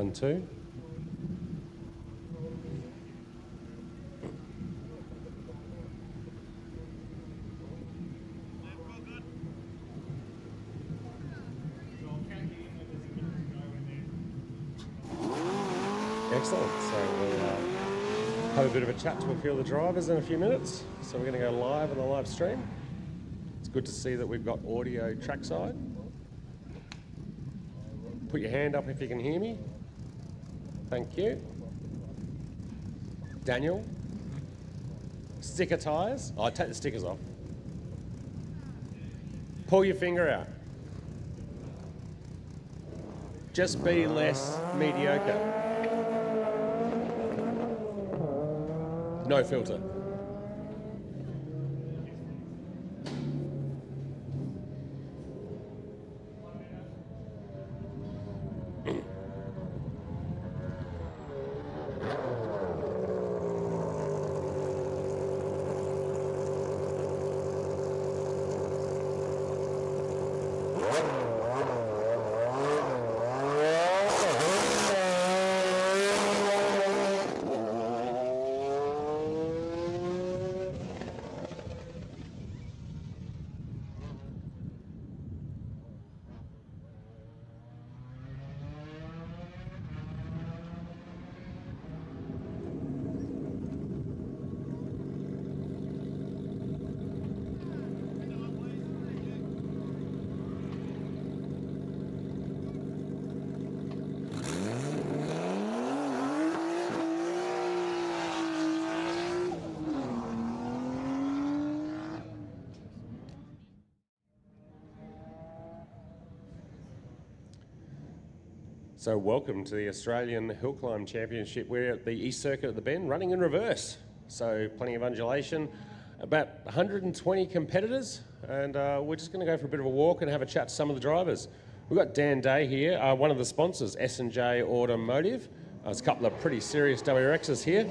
1, 2. Excellent. So we'll have a bit of a chat to a few of the drivers in a few minutes. So we're going to go live on the live stream. It's good to see that we've got audio trackside. Put your hand up if you can hear me. Thank you. Daniel. Sticker tyres. Oh, take the stickers off. Pull your finger out. Just be less mediocre. No filter. So welcome to the Australian Hillclimb Championship. We're at the East Circuit at the Bend, running in reverse. So plenty of undulation, about 120 competitors, and we're just going to go for a bit of a walk and have a chat to some of the drivers. We've got Dan Day here, one of the sponsors, S&J Automotive. There's a couple of pretty serious WRXs here.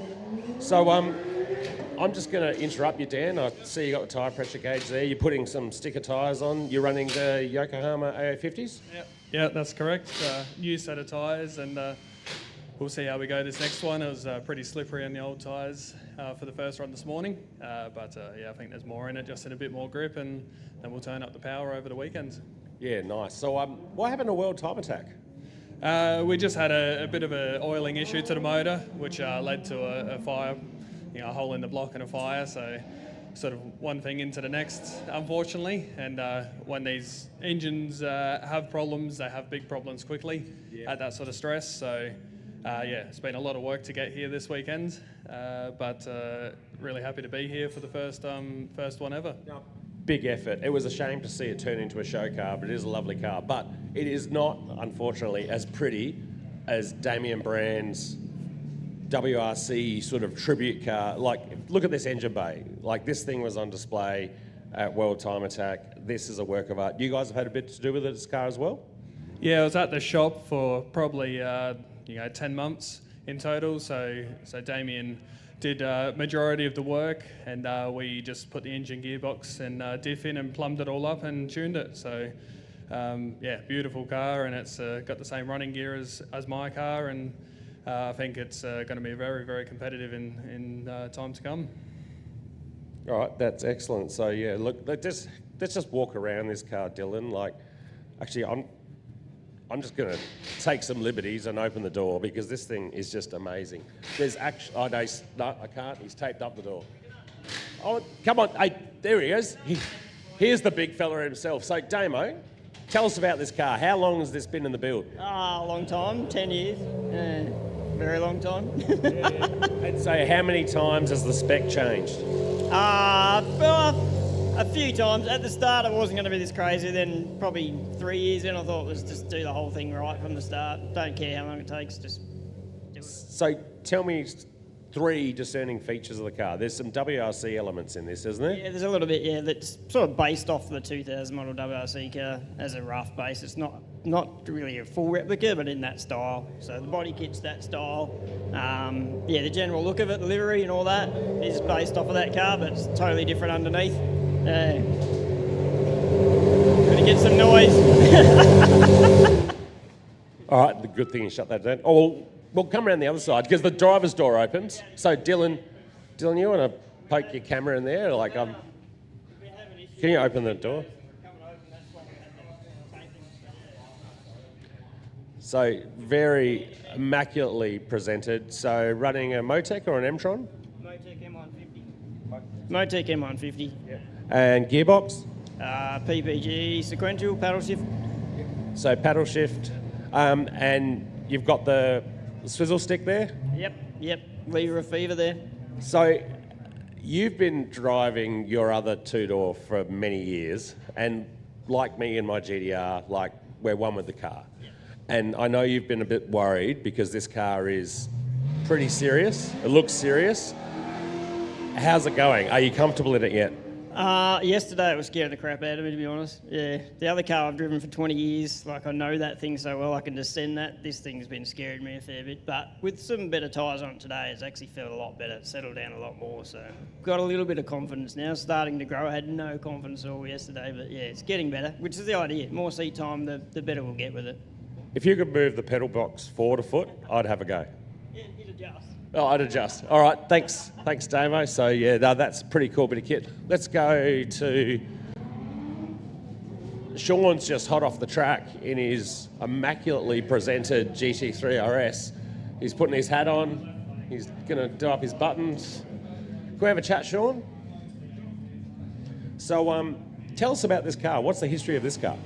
So I'm just going to interrupt you, Dan. I see you got the tyre pressure gauge there. You're putting some sticker tyres on. You're running the Yokohama AA50s? Yep. Yeah, that's correct. New set of tyres, and we'll see how we go this next one. It was pretty slippery on the old tyres for the first run this morning, but yeah, I think there's more in it, just in a bit more grip, and then we'll turn up the power over the weekend. Yeah, nice. So what happened to World Time Attack? We just had a bit of an oiling issue to the motor, which led to a fire, a hole in the block and a fire. So sort of one thing into the next, unfortunately. And when these engines have problems, they have big problems quickly at that sort of stress. So yeah, it's been a lot of work to get here this weekend, but really happy to be here for the first one ever. No. Big effort. It was a shame to see it turn into a show car, but it is a lovely car. But it is not, unfortunately, as pretty as Damien Brand's WRC sort of tribute car. Like, look at this engine bay. Like, this thing was on display at World Time Attack. This is a work of art. You guys have had a bit to do with this car as well? Yeah, I was at the shop for probably 10 months in total. So Damien did majority of the work, and we just put the engine, gearbox and diff in and plumbed it all up and tuned it. So yeah, beautiful car, and it's got the same running gear as my car, and I think it's going to be very, very competitive in time to come. All right, that's excellent. So yeah, look, let's just walk around this car, Dylan. Like, actually, I'm just going to take some liberties and open the door, because this thing is just amazing. There's actually, no, I can't. He's taped up the door. Oh, come on. Hey, there he is. Here's the big fella himself. So, Damo, tell us about this car. How long has this been in the build? A long time, 10 years. Very long time. And so how many times has the spec changed? A few times. At the start, it wasn't going to be this crazy. Then probably 3 years in, I thought it was just do the whole thing right from the start. Don't care how long it takes, just do it. So tell me 3 discerning features of the car. There's some WRC elements in this, isn't there? Yeah, there's a little bit, yeah, that's sort of based off the 2000 model WRC car as a rough base. It's not really a full replica, but in that style. So the body kit's that style. Yeah, the general look of it, the livery and all that is based off of that car, but it's totally different underneath. Gonna get some noise. All right, the good thing you shut that down. Oh, we'll come around the other side because the driver's door opens. So Dylan, you want to poke your camera in there? Like, can you open the door? So very immaculately presented. So running a Motec or an M-Tron? Motec M150. Motec M150. Yeah. And gearbox? PPG, sequential, paddle shift. So paddle shift. And you've got the swizzle stick there? Yep. Lever of fever there. So you've been driving your other two-door for many years, and like me and my GDR, like, we're one with the car. And I know you've been a bit worried because this car is pretty serious. It looks serious. How's it going? Are you comfortable in it yet? Yesterday it was scaring the crap out of me, to be honest. Yeah, the other car I've driven for 20 years, like I know that thing so well, I can descend that. This thing's been scaring me a fair bit, but with some better tyres on it today, it's actually felt a lot better. It's settled down a lot more, so got a little bit of confidence now, starting to grow. I had no confidence at all yesterday, but yeah, it's getting better, which is the idea. More seat time, the better we'll get with it. If you could move the pedal box forward a foot, I'd have a go. Yeah, it adjusts. Oh, I'd adjust. All right, thanks, Damo. So yeah, that's a pretty cool bit of kit. Let's go to Sean's just hot off the track in his immaculately presented GT3 RS. He's putting his hat on. He's going to do up his buttons. Can we have a chat, Sean? So tell us about this car. What's the history of this car?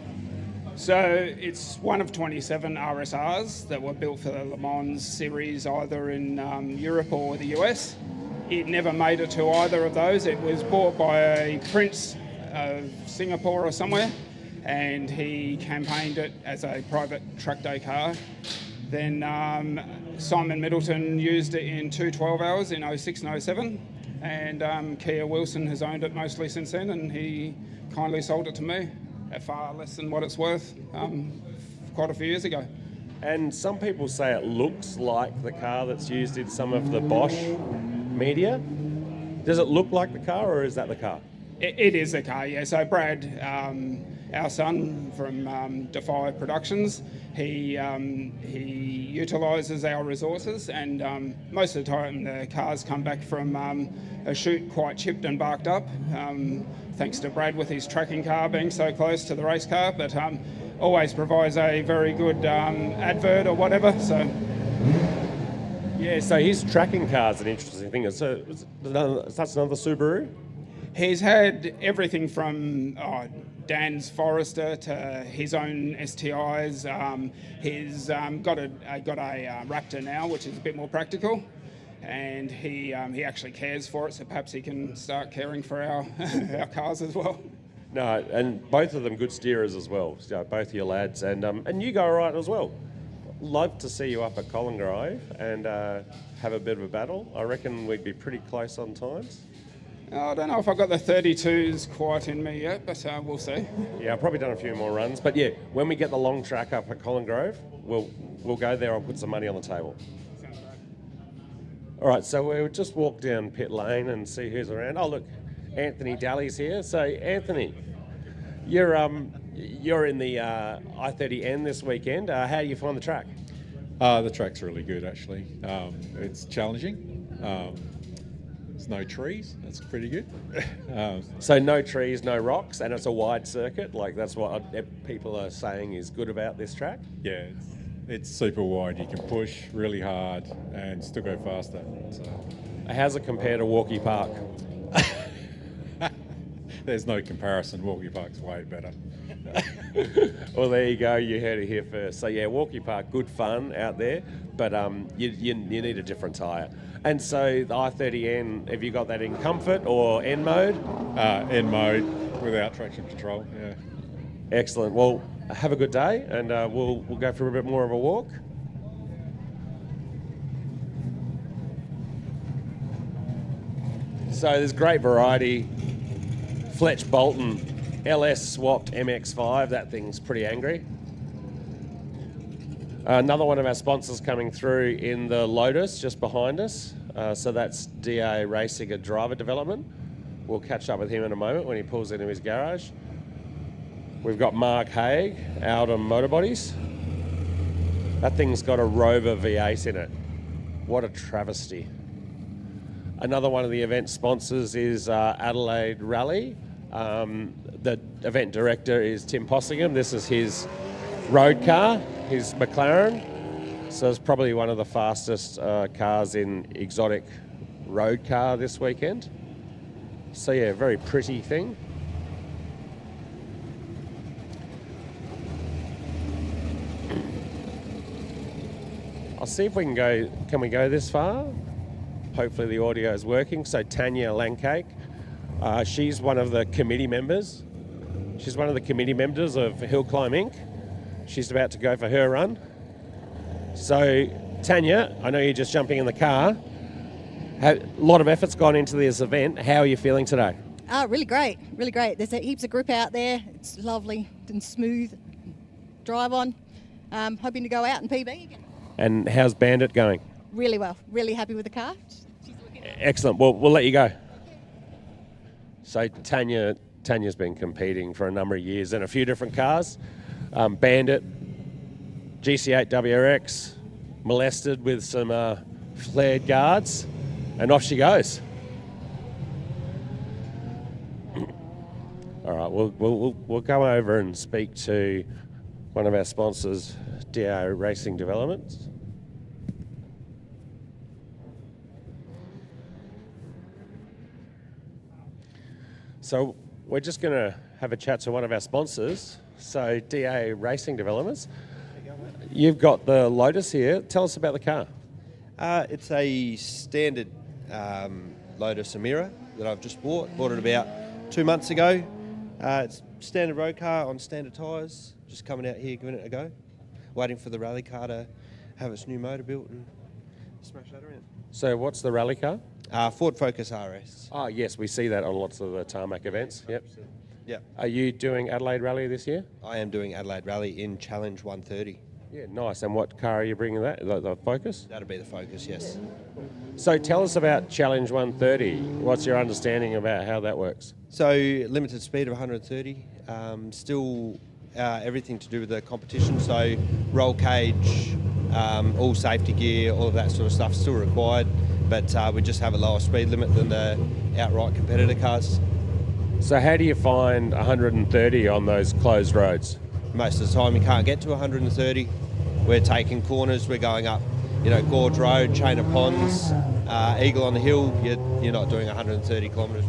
So it's one of 27 RSRs that were built for the Le Mans series, either in Europe or the US. It never made it to either of those. It was bought by a prince of Singapore or somewhere, and he campaigned it as a private track day car. Then Simon Middleton used it in 212 hours in 06 and 07, and Kia Wilson has owned it mostly since then, and he kindly sold it to me at far less than what it's worth quite a few years ago. And some people say it looks like the car that's used in some of the Bosch media. Does it look like the car, or is that the car? It is the car, yeah. So Brad, our son from Defy Productions, he utilises our resources, and most of the time the cars come back from a shoot quite chipped and barked up, thanks to Brad with his tracking car being so close to the race car, but always provides a very good advert or whatever. So yeah, so his tracking car is an interesting thing. So that's another Subaru? He's had everything from Dan's Forester to his own STIs. He's got a Raptor now, which is a bit more practical, and he actually cares for it. So perhaps he can start caring for our our cars as well. No, and both of them good steerers as well. So both your lads, and you go all right as well. Love to see you up at Colin Grove and have a bit of a battle. I reckon we'd be pretty close on times. I don't know if I've got the 32s quite in me yet, but we'll see. Yeah, I've probably done a few more runs. But yeah, when we get the long track up at Colin Grove, we'll go there. I'll put some money on the table. Sounds great. All right, so we'll just walk down pit lane and see who's around. Oh, look, Anthony Daly's here. So, Anthony, you're in the I-30N this weekend. How do you find the track? The track's really good, actually. It's challenging. There's no trees. That's pretty good. So no trees, no rocks, and it's a wide circuit. Like, that's what people are saying is good about this track. Yeah, it's super wide. You can push really hard and still go faster. So. How's it compare to Walkie Park? There's no comparison. Walkie Park's way better. Well, there you go. You heard it here first. So yeah, Walkie Park, good fun out there, but you need a different tyre. And so the I-30N, have you got that in comfort or N mode? N mode without traction control. Yeah. Excellent. Well, have a good day, and we'll go for a bit more of a walk. So there's great variety. Fletch Bolton LS swapped MX-5. That thing's pretty angry. Another one of our sponsors coming through in the Lotus just behind us. So that's DA Racing and Driver Development. We'll catch up with him in a moment when he pulls into his garage. We've got Mark Haig, Alden Motor Bodies. That thing's got a Rover V8 in it. What a travesty. Another one of the event sponsors is Adelaide Rally. The event director is Tim Possingham. This is his road car, his McLaren. So it's probably one of the fastest cars in exotic road car this weekend. So yeah, very pretty thing. I'll see if we can we go this far? Hopefully the audio is working. So Tanya Langcake, she's one of the committee members. She's one of the committee members of Hillclimb Inc. She's about to go for her run. So Tanya, I know you're just jumping in the car. A lot of effort's gone into this event. How are you feeling today? Really great, really great. There's heaps of grip out there. It's lovely and smooth. Drive on. Hoping to go out and PB again. And how's Bandit going? Really well. Really happy with the car. She's looking Excellent. Well, we'll let you go. So Tanya's been competing for a number of years in a few different cars. Bandit, GC8 WRX, molested with some flared guards, and off she goes. All right, we'll go over and speak to one of our sponsors, DA Racing Developments. So we're just going to have a chat to one of our sponsors. So DA Racing Developments. You've got the Lotus here. Tell us about the car. It's a standard Lotus Emira that I've just bought. Bought it about 2 months ago. It's standard road car on standard tyres. Just coming out here, giving it a go. Waiting for the rally car to have its new motor built and smash that around. So what's the rally car? Ford Focus RS. Oh, yes, we see that on lots of the tarmac events. Yep. Yep. Are you doing Adelaide Rally this year? I am doing Adelaide Rally in Challenge 130. Yeah, nice. And what car are you bringing that? The Focus? That'll be the Focus, yes. So tell us about Challenge 130. What's your understanding about how that works? So limited speed of 130. Still everything to do with the competition. So roll cage, all safety gear, all of that sort of stuff still required. But we just have a lower speed limit than the outright competitor cars. So how do you find 130 on those closed roads? Most of the time you can't get to 130. We're taking corners, we're going up, Gorge Road, Chain of Ponds, Eagle on the Hill. You're not doing 130 kilometres.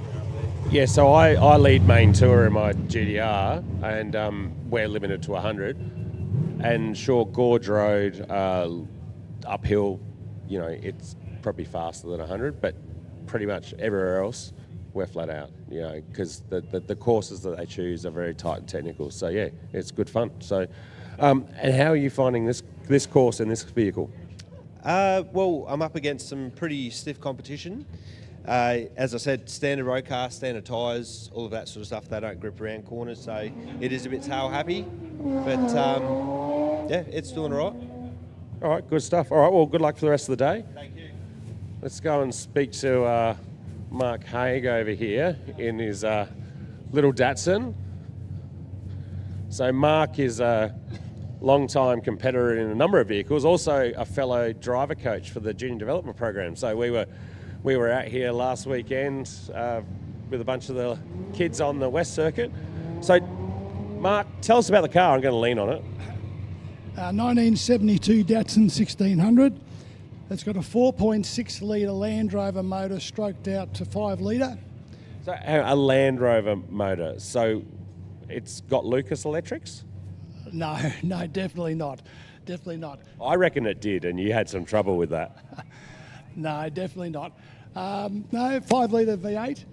Yeah, so I lead main tour in my GDR, and we're limited to 100. And sure, Gorge Road, uphill, it's probably faster than 100, but pretty much everywhere else, we're flat out, because the courses that they choose are very tight and technical. So yeah, it's good fun. So, and how are you finding this course and this vehicle? Well, I'm up against some pretty stiff competition. As I said, standard road car, standard tyres, all of that sort of stuff. They don't grip around corners, so it is a bit tail happy. But yeah, it's doing all right. All right, good stuff. All right, well, good luck for the rest of the day. Thank you. Let's go and speak to Mark Haig over here in his little Datsun. So Mark is a long-time competitor in a number of vehicles, also a fellow driver coach for the Junior Development Program. So we were out here last weekend with a bunch of the kids on the West Circuit. So Mark, tell us about the car. I'm going to lean on it. 1972 Datsun 1600. It's got a 4.6 litre Land Rover motor stroked out to 5 litre. So a Land Rover motor. So it's got Lucas Electrics? No, definitely not. Definitely not. I reckon it did, and you had some trouble with that. No, definitely not. No, 5 litre V8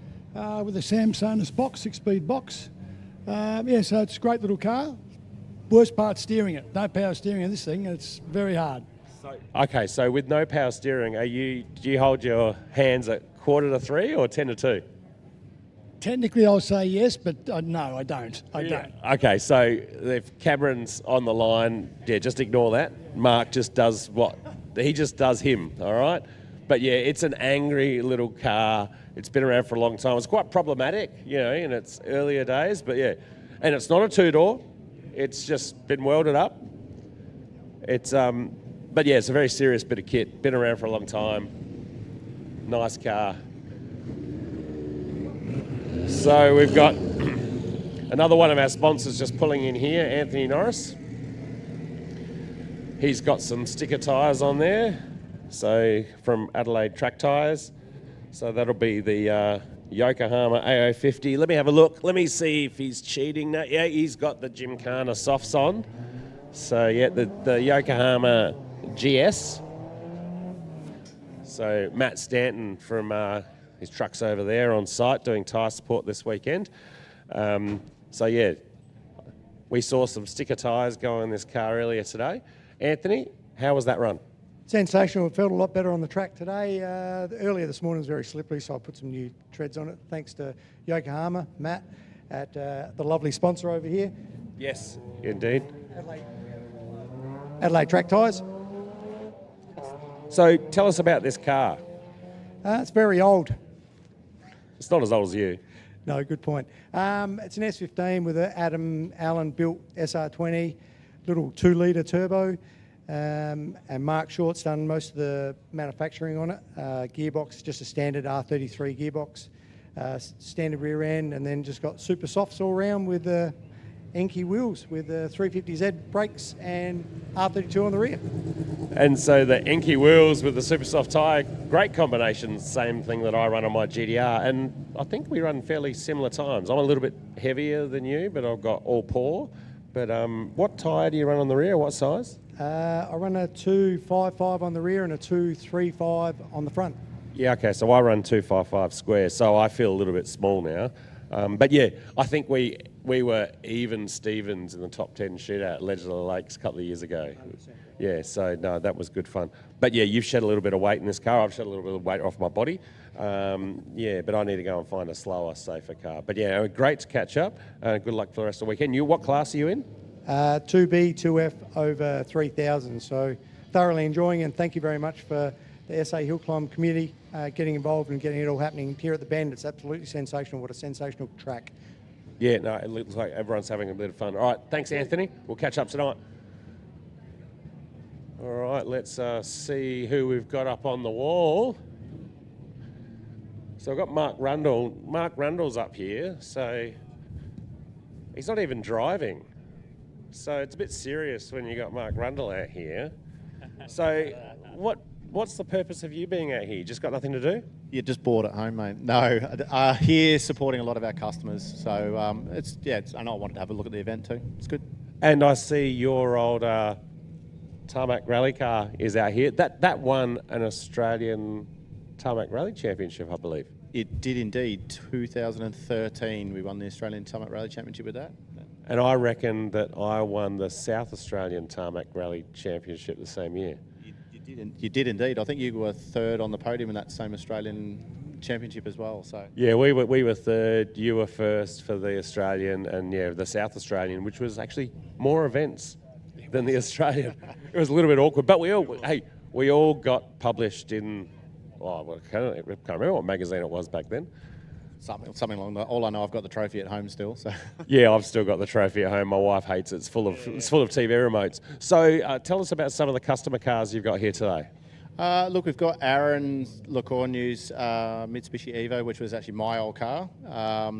with a Samsonite box, 6-speed box. Yeah, so it's a great little car. Worst part, steering it. No power steering in this thing. It's very hard. Okay, so with no power steering, do you hold your hands at 2:45 or 10:2? Technically, I'll say yes, but no, I don't. I don't. Okay, so if Cameron's on the line, yeah, just ignore that. Mark just does what? He just does him, all right? But yeah, it's an angry little car. It's been around for a long time. It's quite problematic, in its earlier days, but yeah. And it's not a two-door. It's just been welded up. It's But yeah, it's a very serious bit of kit. Been around for a long time. Nice car. So we've got another one of our sponsors just pulling in here, Anthony Norris. He's got some sticker tyres on there, so from Adelaide Track Tyres. So that'll be the Yokohama AO50. Let me have a look. Let me see if he's cheating. No, yeah, he's got the Gymkhana softs on. So yeah, the Yokohama GS. So Matt Stanton from his truck's over there on site doing tyre support this weekend. So yeah, we saw some sticker tyres go in this car earlier today. Anthony, how was that run? Sensational. It felt a lot better on the track today. Earlier this morning was very slippery, so I put some new treads on it. Thanks to Yokohama, Matt, at the lovely sponsor over here. Yes, indeed. Adelaide Track Tyres. So tell us about this car. It's very old. It's not as old as you. No, good point. It's an S15 with an Adam Allen built SR20, little 2-litre turbo. And Mark Short's done most of the manufacturing on it. Gearbox, just a standard R33 gearbox, standard rear end, and then just got super softs all around with Enki wheels with 350Z brakes and R32 on the rear. And so the Enki wheels with the super soft tyre, great combination, same thing that I run on my GDR, and I think we run fairly similar times. I'm a little bit heavier than you, but I've got all pour. But what tyre do you run on the rear? What size? I run a 255 on the rear and a 235 on the front. Yeah, okay, so I run 255 square, so I feel a little bit small now. But yeah, I think we were even Stevens in the top 10 shootout at Legend of the Lakes a couple of years ago. 100%. Yeah, so no, that was good fun. But yeah, you've shed a little bit of weight in this car. I've shed a little bit of weight off my body. Yeah, but I need to go and find a slower, safer car. But yeah, great to catch up. Good luck for the rest of the weekend. What class are you in? 2B, 2F over 3,000. So thoroughly enjoying, and thank you very much for the SA Hillclimb community getting involved and getting it all happening here at the Bend. It's absolutely sensational. What a sensational track. Yeah, no, it looks like everyone's having a bit of fun. All right, thanks, Anthony. We'll catch up tonight. All right, let's see who we've got up on the wall. So I've got Mark Rundle. Mark Rundle's up here, so he's not even driving. So it's a bit serious when you got Mark Rundle out here. So what's the purpose of you being out here? Just got nothing to do? Yeah, just bored at home, mate. No, here supporting a lot of our customers. So and I wanted to have a look at the event too. It's good. And I see your old Tarmac rally car is out here. That won an Australian Tarmac Rally Championship, I believe. It did indeed. 2013, we won the Australian Tarmac Rally Championship with that. And I reckon that I won the South Australian Tarmac Rally Championship the same year. You did indeed. I think you were third on the podium in that same Australian championship as well. So yeah, we were third. You were first for the Australian, and yeah, the South Australian, which was actually more events than the Australian. It was a little bit awkward, but we all got published in. I can't remember what magazine it was back then. Something along that. All I know, I've got the trophy at home still. So yeah, I've still got the trophy at home. My wife hates it. It's full of TV remotes. So tell us about some of the customer cars you've got here today. Look, we've got Aaron's LeCourneau's Mitsubishi Evo, which was actually my old car.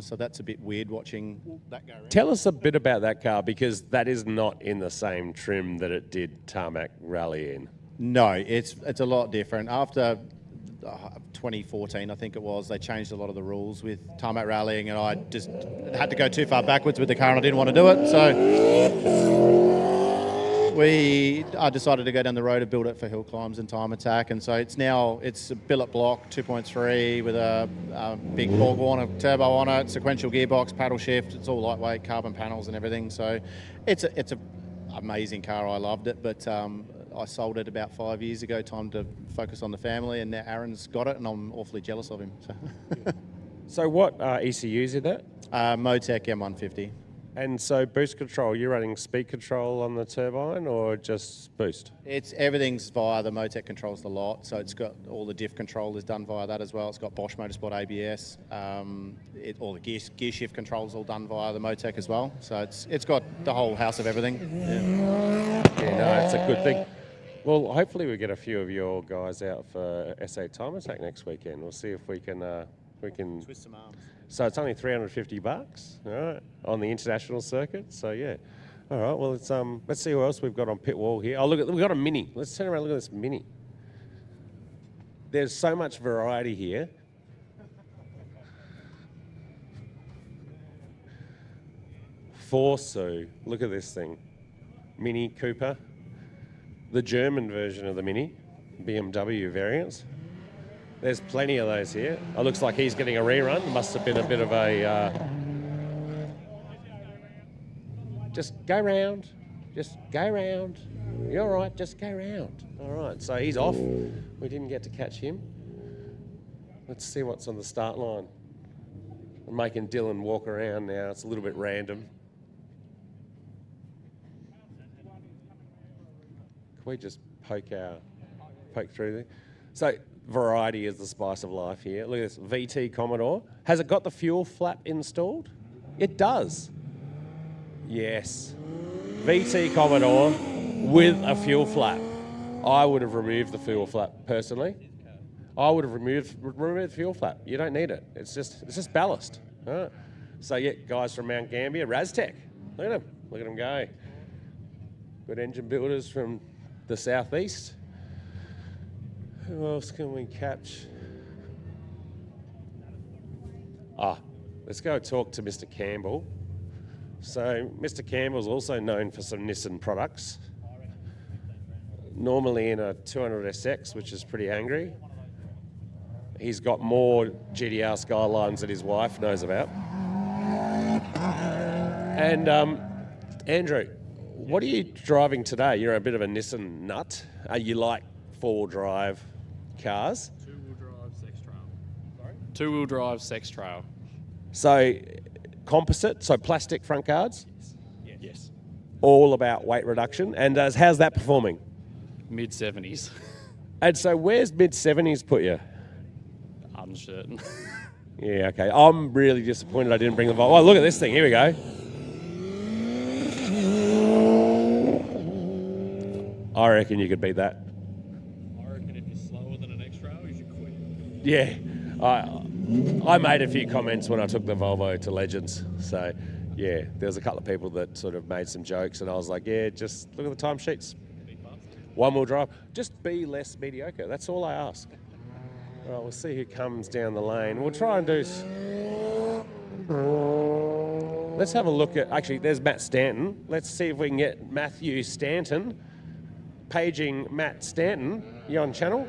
So that's a bit weird watching that go around. Tell us a bit about that car, because that is not in the same trim that it did Tarmac Rally in. No, it's a lot different. After 2014, I think it was, they changed a lot of the rules with tarmac rallying, and I just had to go too far backwards with the car and I didn't want to do it. So I decided to go down the road and build it for Hillclimbs and Time Attack, and so it's a billet block 2.3 with a big Borg Warner turbo on it, sequential gearbox, paddle shift. It's all lightweight, carbon panels and everything. So it's a amazing car. I loved it, but I sold it about 5 years ago. Time to focus on the family, and now Aaron's got it, and I'm awfully jealous of him. So what ECUs is that? Motec M150. And so boost control, you're running speed control on the turbine or just boost? Everything's via the Motec controls the lot, so it's got all the diff control is done via that as well. It's got Porsche Motorsport ABS. All the gear shift controls all done via the Motec as well. So it's got the whole house of everything. Yeah, no, it's a good thing. Well, hopefully we get a few of your guys out for SA Time Attack next weekend. We'll see if we can Twist some arms. So it's only $350, all right, on the international circuit. So yeah, all right. Well, let's see who else we've got on pit wall here. Oh, look, we've got a Mini. Let's turn around and look at this Mini. There's so much variety here. Forsu, look at this thing. Mini Cooper, the German version of the Mini, BMW variants. There's plenty of those here. It looks like he's getting a rerun. Must have been a bit of a... just go round. Just go round. You're all right, just go round. All right, so he's off. We didn't get to catch him. Let's see what's on the start line. I'm making Dylan walk around now. It's a little bit random. Can we just poke through there? So variety is the spice of life here. Look at this, VT Commodore. Has it got the fuel flap installed? It does. Yes. VT Commodore with a fuel flap. I would have removed the fuel flap personally. I would have removed the fuel flap. You don't need it. It's just ballast. All right. So yeah, guys from Mount Gambier, Raztec. Look at them go. Good engine builders from the southeast. Who else can we catch? Let's go talk to Mr. Campbell. So Mr. Campbell's also known for some Nissan products. Normally in a 200SX, which is pretty angry. He's got more GTR Skylines that his wife knows about. And Andrew, what are you driving today? You're a bit of a Nissan nut. You like four-wheel drive cars? Two-wheel drive Sex Trail. Sorry? Two-wheel drive Sex Trail. So composite, so plastic front guards? Yes. All about weight reduction. And how's that performing? Mid-70s. And so where's mid-70s put you? Uncertain. Yeah, okay. I'm really disappointed I didn't bring the Volvo. Oh, look at this thing. Here we go. I reckon you could beat that. I reckon if you're slower than an X-Trail, you should quit. Yeah. I made a few comments when I took the Volvo to Legends. So, yeah, there was a couple of people that sort of made some jokes, and I was like, yeah, just look at the timesheets. One-wheel drive. Just be less mediocre. That's all I ask. All right, we'll see who comes down the lane. We'll try and do... Let's have a look at... Actually, there's Matt Stanton. Let's see if we can get Matthew Stanton. Paging Matt Stanton. You on channel?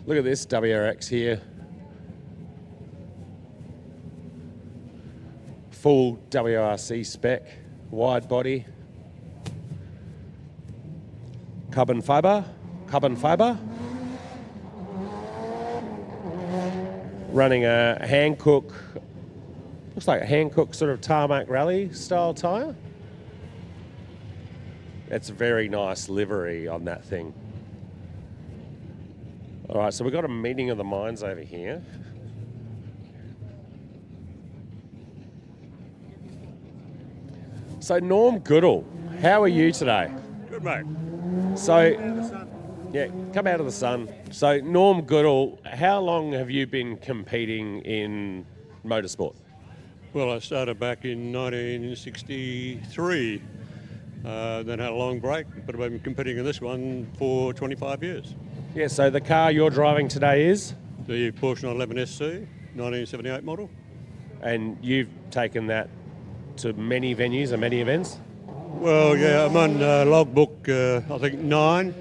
Look at this WRX here. Full WRC spec. Wide body. Carbon fibre. Running a Hankook, looks like a Hankook sort of Tarmac Rally style tyre. It's a very nice livery on that thing. All right, so we've got a meeting of the minds over here. So Norm Goodall, how are you today? Good, mate. So, yeah, come out of the sun. So, Norm Goodall, how long have you been competing in motorsport? Well, I started back in 1963, then had a long break, but I've been competing in this one for 25 years. Yeah, so the car you're driving today is? The Porsche 911 SC, 1978 model. And you've taken that to many venues and many events? Well, yeah, I'm on logbook, I think 9,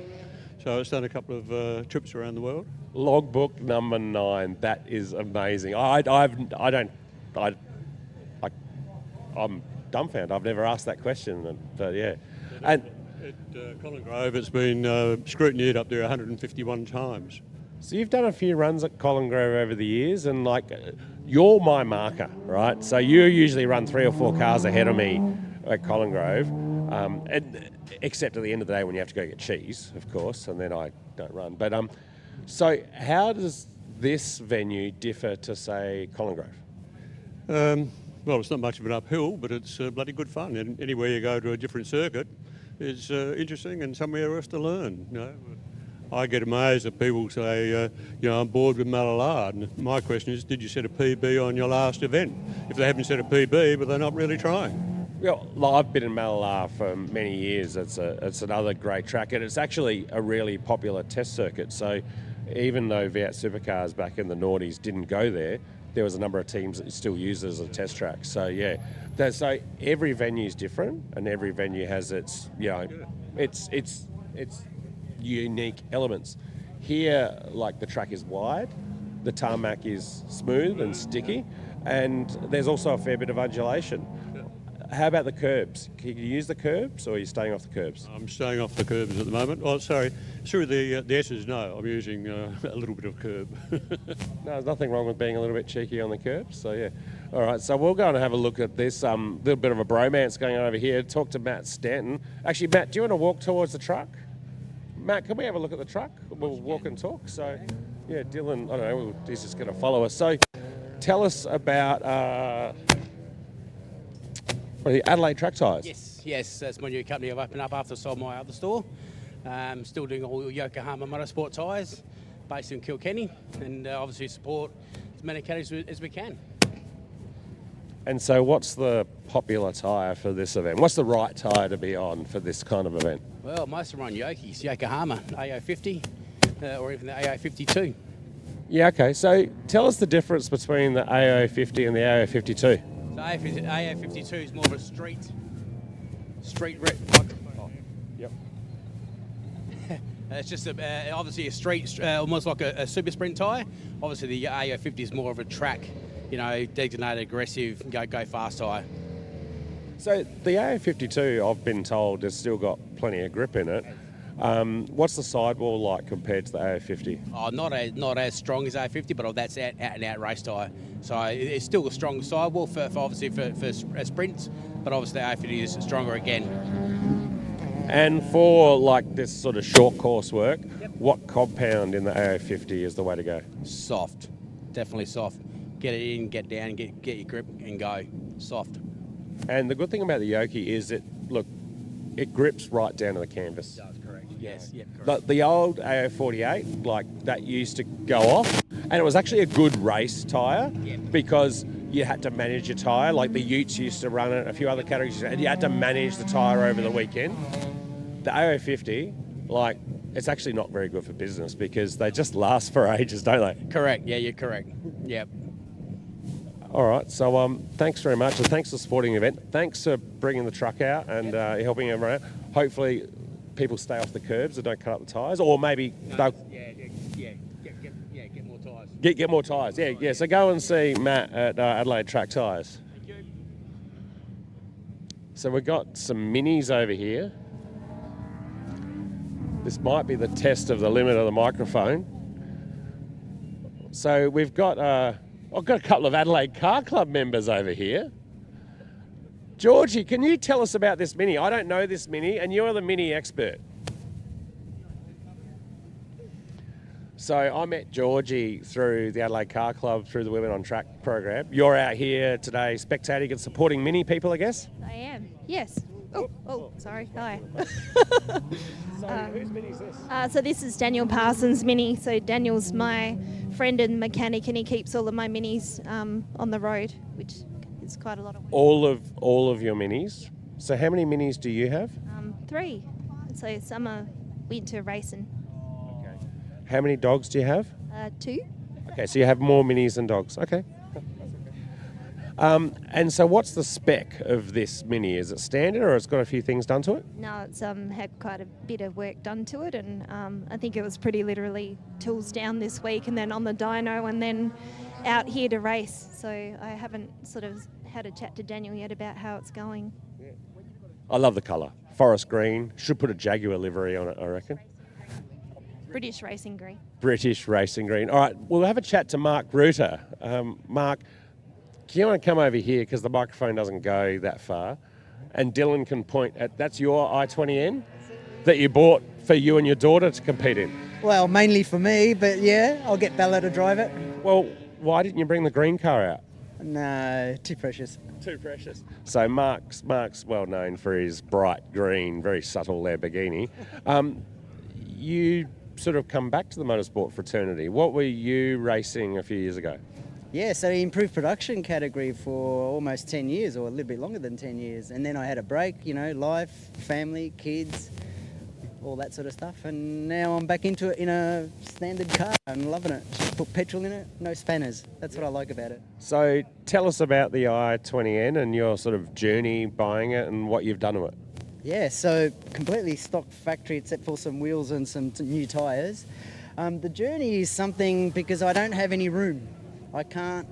so it's done a couple of trips around the world. Logbook number 9, that is amazing. I'm dumbfounded. I've never asked that question, but yeah. And at Colin Grove, it's been scrutineered up there 151 times. So you've done a few runs at Colin Grove over the years, and like, you're my marker, right? So you usually run 3 or 4 cars ahead of me at Colin Grove, and except at the end of the day when you have to go get cheese, of course, and then I don't run. But so how does this venue differ to, say, Colin Grove? Well, it's not much of an uphill, but it's bloody good fun. And anywhere you go to a different circuit, is interesting and somewhere else to learn. You know, I get amazed that people say, I'm bored with Malala. And my question is, did you set a PB on your last event? If they haven't set a PB, but they're not really trying. Well, I've been in Malala for many years. It's another great track, and it's actually a really popular test circuit. So even though V8 supercars back in the noughties didn't go there, there was a number of teams that still use it as a test track. So yeah, so every venue is different, and every venue has its its unique elements. Here, like the track is wide, the tarmac is smooth and sticky, and there's also a fair bit of undulation. How about the curbs? Can you use the curbs, or are you staying off the curbs? I'm staying off the curbs at the moment. Oh, sorry. Through the S's, no. I'm using a little bit of curb. No, there's nothing wrong with being a little bit cheeky on the curbs. So, yeah. All right, so we'll go and have a look at this. Little bit of a bromance going on over here. Talk to Matt Stanton. Actually, Matt, do you want to walk towards the truck? Matt, can we have a look at the truck? We'll walk and talk. So, yeah, Dylan, I don't know, he's just going to follow us. So, tell us about... what are the Adelaide track tyres? Yes, that's my new company I've opened up after I sold my other store. Still doing all Yokohama Motorsport tyres, based in Kilkenny, and obviously support as many categories as we can. And so what's the popular tyre for this event? What's the right tyre to be on for this kind of event? Well, most of them are on Yokis, Yokohama, AO50, or even the AO52. Yeah, okay. So tell us the difference between the AO50 and the AO52. So AO52 is more of a street microphone. Oh, yep. It's just obviously a street, almost like a super sprint tyre. Obviously the AO50 is more of a track, designated aggressive, go fast tyre. So the AO52, I've been told, has still got plenty of grip in it. What's the sidewall like compared to the AO50? Oh, not as strong as AO50, but that's out and out race tyre. So it's still a strong sidewall for sprints, but obviously the AO50 is stronger again. And for like this sort of short course work, what compound in the AO50 is the way to go? Soft, definitely soft. Get it in, get down, get your grip and go. Soft. And the good thing about the Yoki is it grips right down to the canvas. It does, correct. Yes, correct. But the old AO48, that used to go off, and it was actually a good race tyre because you had to manage your tyre. Like the Utes used to run it, a few other categories, and you had to manage the tyre over the weekend. The AO50, it's actually not very good for business because they just last for ages, don't they? Correct. Yeah, you're correct. Yep. All right, so thanks very much, and thanks for supporting the event. Thanks for bringing the truck out and helping everyone out. Hopefully people stay off the curbs and don't cut up the tyres, or maybe they'll... Get more tyres. Get more tyres, yeah. So go and see Matt at Adelaide Track Tyres. Thank you. So we've got some minis over here. This might be the test of the limit of the microphone. So we've got... I've got a couple of Adelaide Car Club members over here. Georgie, can you tell us about this Mini? I don't know this Mini, and you're the Mini expert. So I met Georgie through the Adelaide Car Club, through the Women on Track program. You're out here today spectating and supporting Mini people, I guess? I am, yes. Oh, sorry, hi. So whose Mini is this? So this is Daniel Parsons' Mini. So Daniel's my friend and mechanic, and he keeps all of my Minis on the road, which is quite a lot of work. All of your Minis? So how many Minis do you have? 3. So summer, winter racing. Okay. How many dogs do you have? 2. Okay, so you have more Minis than dogs. Okay. And so what's the spec of this Mini? Is it standard or it's got a few things done to it? No, it's had quite a bit of work done to it, and I think it was pretty literally tools down this week and then on the dyno and then out here to race. So I haven't sort of had a chat to Daniel yet about how it's going. I love the colour. Forest green. Should put a Jaguar livery on it, I reckon. British racing green. British racing green. All right, we'll have a chat to Mark Reuter. Mark, do you want to come over here because the microphone doesn't go that far, and Dylan can point at, that's your i20N that you bought for you and your daughter to compete in? Well, mainly for me, but yeah, I'll get Bella to drive it. Well, why didn't you bring the green car out? No, too precious. Too precious. So Mark's well known for his bright green, very subtle Lamborghini. You sort of come back to the motorsport fraternity. What were you racing a few years ago? Yeah, so improved production category for almost 10 years, or a little bit longer than 10 years. And then I had a break, you know, life, family, kids, all that sort of stuff. And now I'm back into it in a standard car. I'm loving it. Just put petrol in it, no spanners. That's what I like about it. So tell us about the i20N and your sort of journey buying it and what you've done to it. Yeah, so completely stock factory except for some wheels and some new tyres. The journey is something because I don't have any room. I can't,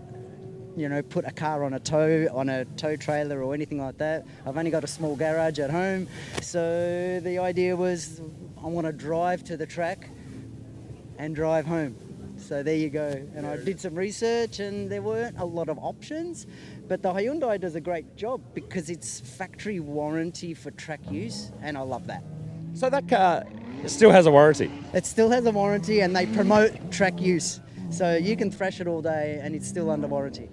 you know, put a car on a tow trailer or anything like that. I've only got a small garage at home. So the idea was I want to drive to the track and drive home. So there you go. And I did some research and there weren't a lot of options, but the Hyundai does a great job because it's factory warranty for track use, and I love that. So that car still has a warranty? It still has a warranty, and they promote track use. So you can thrash it all day and it's still under warranty.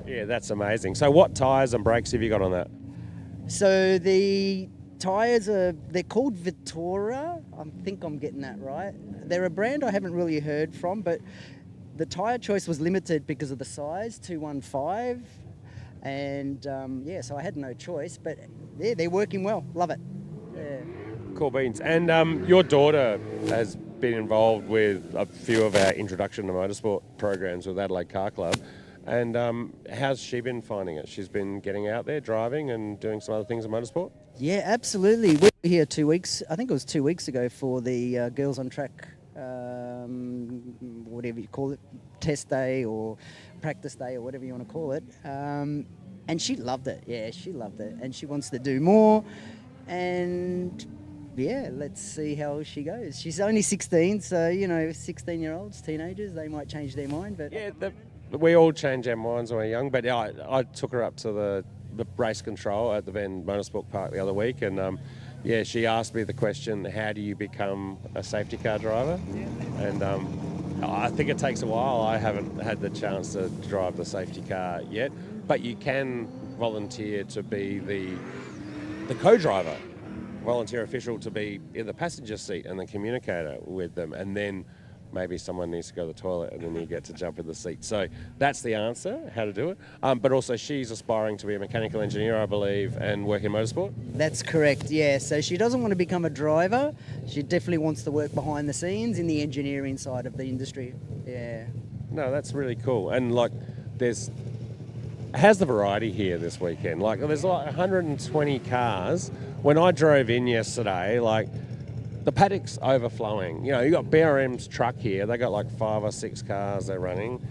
Yeah, that's amazing. So what tyres and brakes have you got on that? So the tyres they're called Vittora. I think I'm getting that right. They're a brand I haven't really heard from, but the tyre choice was limited because of the size, 215. And yeah, so I had no choice, but yeah, they're working well. Love it. Yeah. Cool beans. And your daughter has been involved with a few of our introduction to motorsport programs with Adelaide Car Club. And how's she been finding it? She's been getting out there, driving and doing some other things in motorsport? Yeah, absolutely. We were here 2 weeks, I think it was 2 weeks ago for the Girls on Track, whatever you call it, test day or practice day or whatever you want to call it. And she loved it. Yeah, she loved it. And she wants to do more. And yeah, let's see how she goes. She's only 16, so, you know, 16-year-olds, teenagers, they might change their mind. But yeah, we all change our minds when we're young. But I took her up to the race control at the Bend Motorsport Park the other week, and yeah, she asked me the question, how do you become a safety car driver? Yeah. And I think it takes a while. I haven't had the chance to drive the safety car yet, but you can volunteer to be the co-driver, volunteer official to be in the passenger seat and the communicator with them, and then maybe someone needs to go to the toilet and then you get to jump in the seat. So that's the answer, how to do it. But also she's aspiring to be a mechanical engineer, I believe, and work in motorsport. That's correct, yeah. So she doesn't want to become a driver. She definitely wants to work behind the scenes in the engineering side of the industry. Yeah. No, that's really cool. And like how's the variety here this weekend? Like there's like 120 cars. When I drove in yesterday, like the paddock's overflowing. You know, you got BRM's truck here. They got like 5 or 6 cars they're running.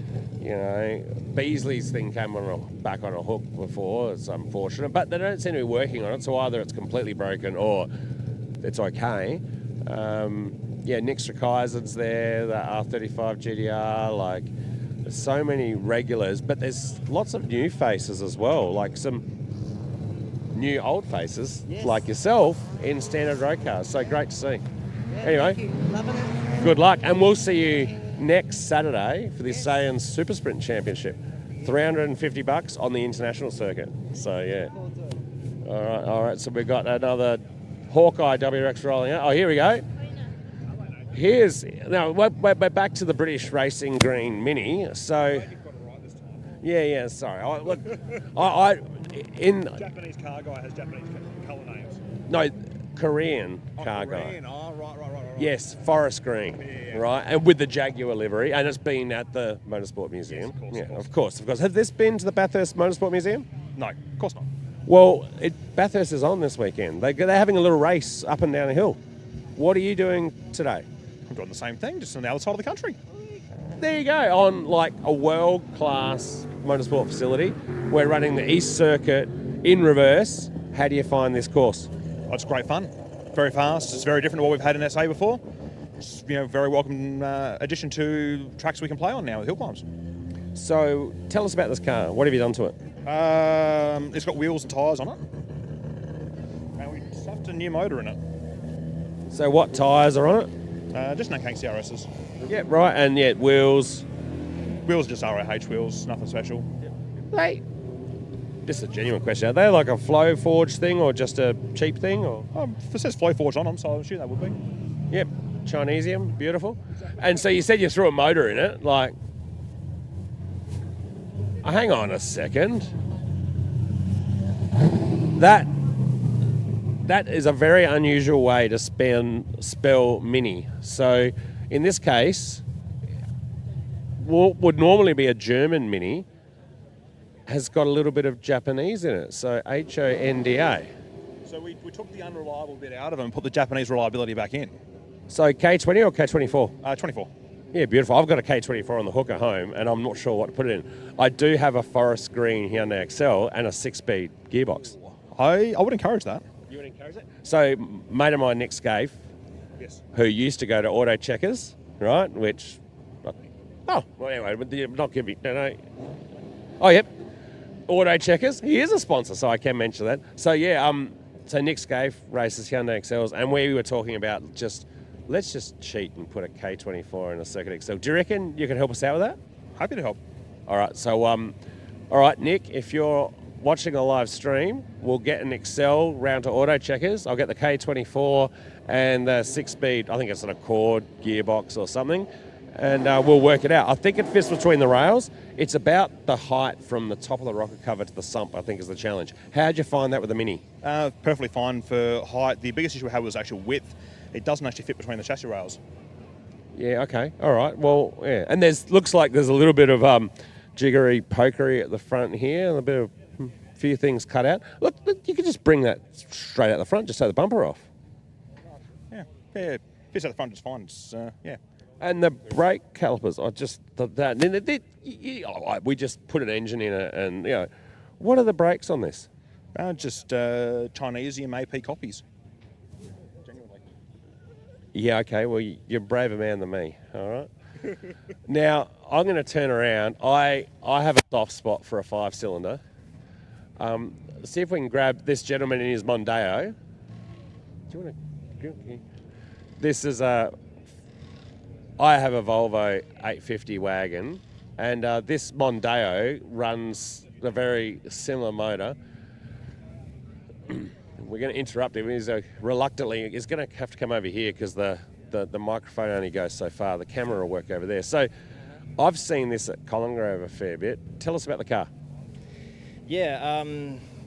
You know, Beasley's thing came back on a hook before. It's unfortunate, but they don't seem to be working on it. So either it's completely broken or it's okay. Yeah, Nick Strakaisen's there. The R35 GTR. Like, there's so many regulars, but there's lots of new faces as well. Like some new old faces like yourself in standard road cars. So great to see. Yeah, anyway, loving it. Good luck, and we'll see you next Saturday for the Australian Super Sprint Championship. $350 on the international circuit. So yeah. All right. So we've got another Hawkeye WRX rolling out. Oh, here we go. Now we're back to the British Racing Green Mini. So yeah. Sorry. Japanese car guy has Japanese colour names. No, Korean car Korean. guy. Oh, right. Yes, forest green, right, and with the Jaguar livery, and it's been at the Motorsport Museum. Yes, of course. Has this been to the Bathurst Motorsport Museum? No, of course not. Well, Bathurst is on this weekend. They're having a little race up and down a hill. What are you doing today? I'm doing the same thing, just on the other side of the country. There you go, on like a world-class motorsport facility. We're running the East Circuit in reverse. How do you find this course? Oh, it's great fun, very fast. It's very different to what we've had in SA before. It's, you know, very welcome addition to tracks we can play on now with Hillclimbs. So tell us about this car. What have you done to it? It's got wheels and tyres on it, and we stuffed a new motor in it. So what tyres are on it? Just Nanking CRSs. Yeah, right, and wheels. Wheels are just RAH wheels, nothing special. Yep. This is a genuine question. Are they like a flow forge thing or just a cheap thing? Or If it says flow forge on them, so I'm sure that would be. Yep, Chinesium, beautiful. And so you said you threw a motor in it, like. Hang on a second. That is a very unusual way to spell mini. So in this case, what would normally be a German mini has got a little bit of Japanese in it. So Honda. So we took the unreliable bit out of them and put the Japanese reliability back in. So K20 or K24? 24. Yeah, beautiful. I've got a K24 on the hook at home, and I'm not sure what to put it in. I do have a forest green Hyundai Excel and a 6-speed gearbox. I would encourage that. You would encourage it? So, mate of mine, Nick Scaife, yes, who used to go to Auto Checkers, right? Which, well, anyway, but not giving, no. Oh, yep. Auto Checkers. He is a sponsor, so I can mention that. So, yeah, so Nick Scaife races Hyundai Excels, and we were talking about let's just cheat and put a K24 in a Circuit Excel. Do you reckon you can help us out with that? Happy to help. All right, so, all right, Nick, if you're watching a live stream, we'll get an Excel round to Auto Checkers. I'll get the K24 and the 6-speed, I think it's an Accord gearbox or something, and we'll work it out. I think it fits between the rails. It's about the height from the top of the rocker cover to the sump, I think, is the challenge. How'd you find that with the Mini? Perfectly fine for height. The biggest issue we had was actual width. It doesn't actually fit between the chassis rails. Yeah, okay, all right. Well, yeah, and looks like there's a little bit of jiggery pokery at the front here, a bit of few things cut out. Look, you could just bring that straight out the front, just take the bumper off. Yeah, fits out the front just fine. It's, yeah. And the brake calipers, we just put an engine in it, and what are the brakes on this? Just Chinesium AP copies. Genuinely. Yeah, okay. Well, you're a braver man than me. All right. Now I'm going to turn around. I have a soft spot for a 5-cylinder. See if we can grab this gentleman in his Mondeo. Do you want to? This is I have a Volvo 850 wagon, and this Mondeo runs a very similar motor. We're going to interrupt him. He's reluctantly. He's going to have to come over here because the microphone only goes so far. The camera will work over there. So I've seen this at Collingrove a fair bit. Tell us about the car. Yeah,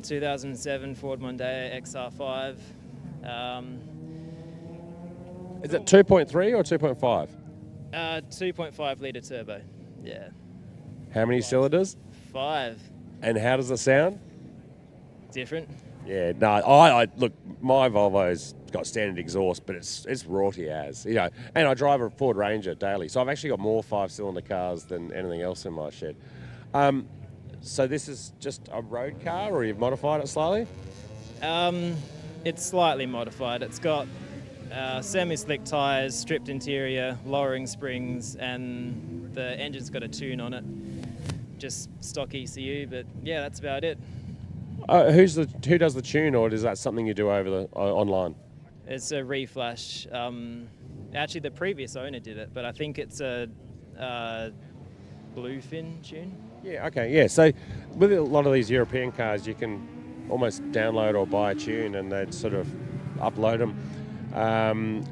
2007 Ford Mondeo XR5. Is it 2.3 or 2.5? 2.5 litre turbo, yeah. How many cylinders? 5. And how does it sound? Different. Yeah, no, I look, my Volvo's got standard exhaust, but it's raughty as, and I drive a Ford Ranger daily, so I've actually got more 5-cylinder cars than anything else in my shed. So this is just a road car, or you've modified it slightly? It's slightly modified. It's got semi-slick tyres, stripped interior, lowering springs, and the engine's got a tune on it. Just stock ECU, but yeah, that's about it. Who does the tune, or is that something you do over the online? It's a reflash. Actually, the previous owner did it, but I think it's a bluefin tune. Yeah, okay, yeah. So with a lot of these European cars, you can almost download or buy a tune, and they'd sort of upload them.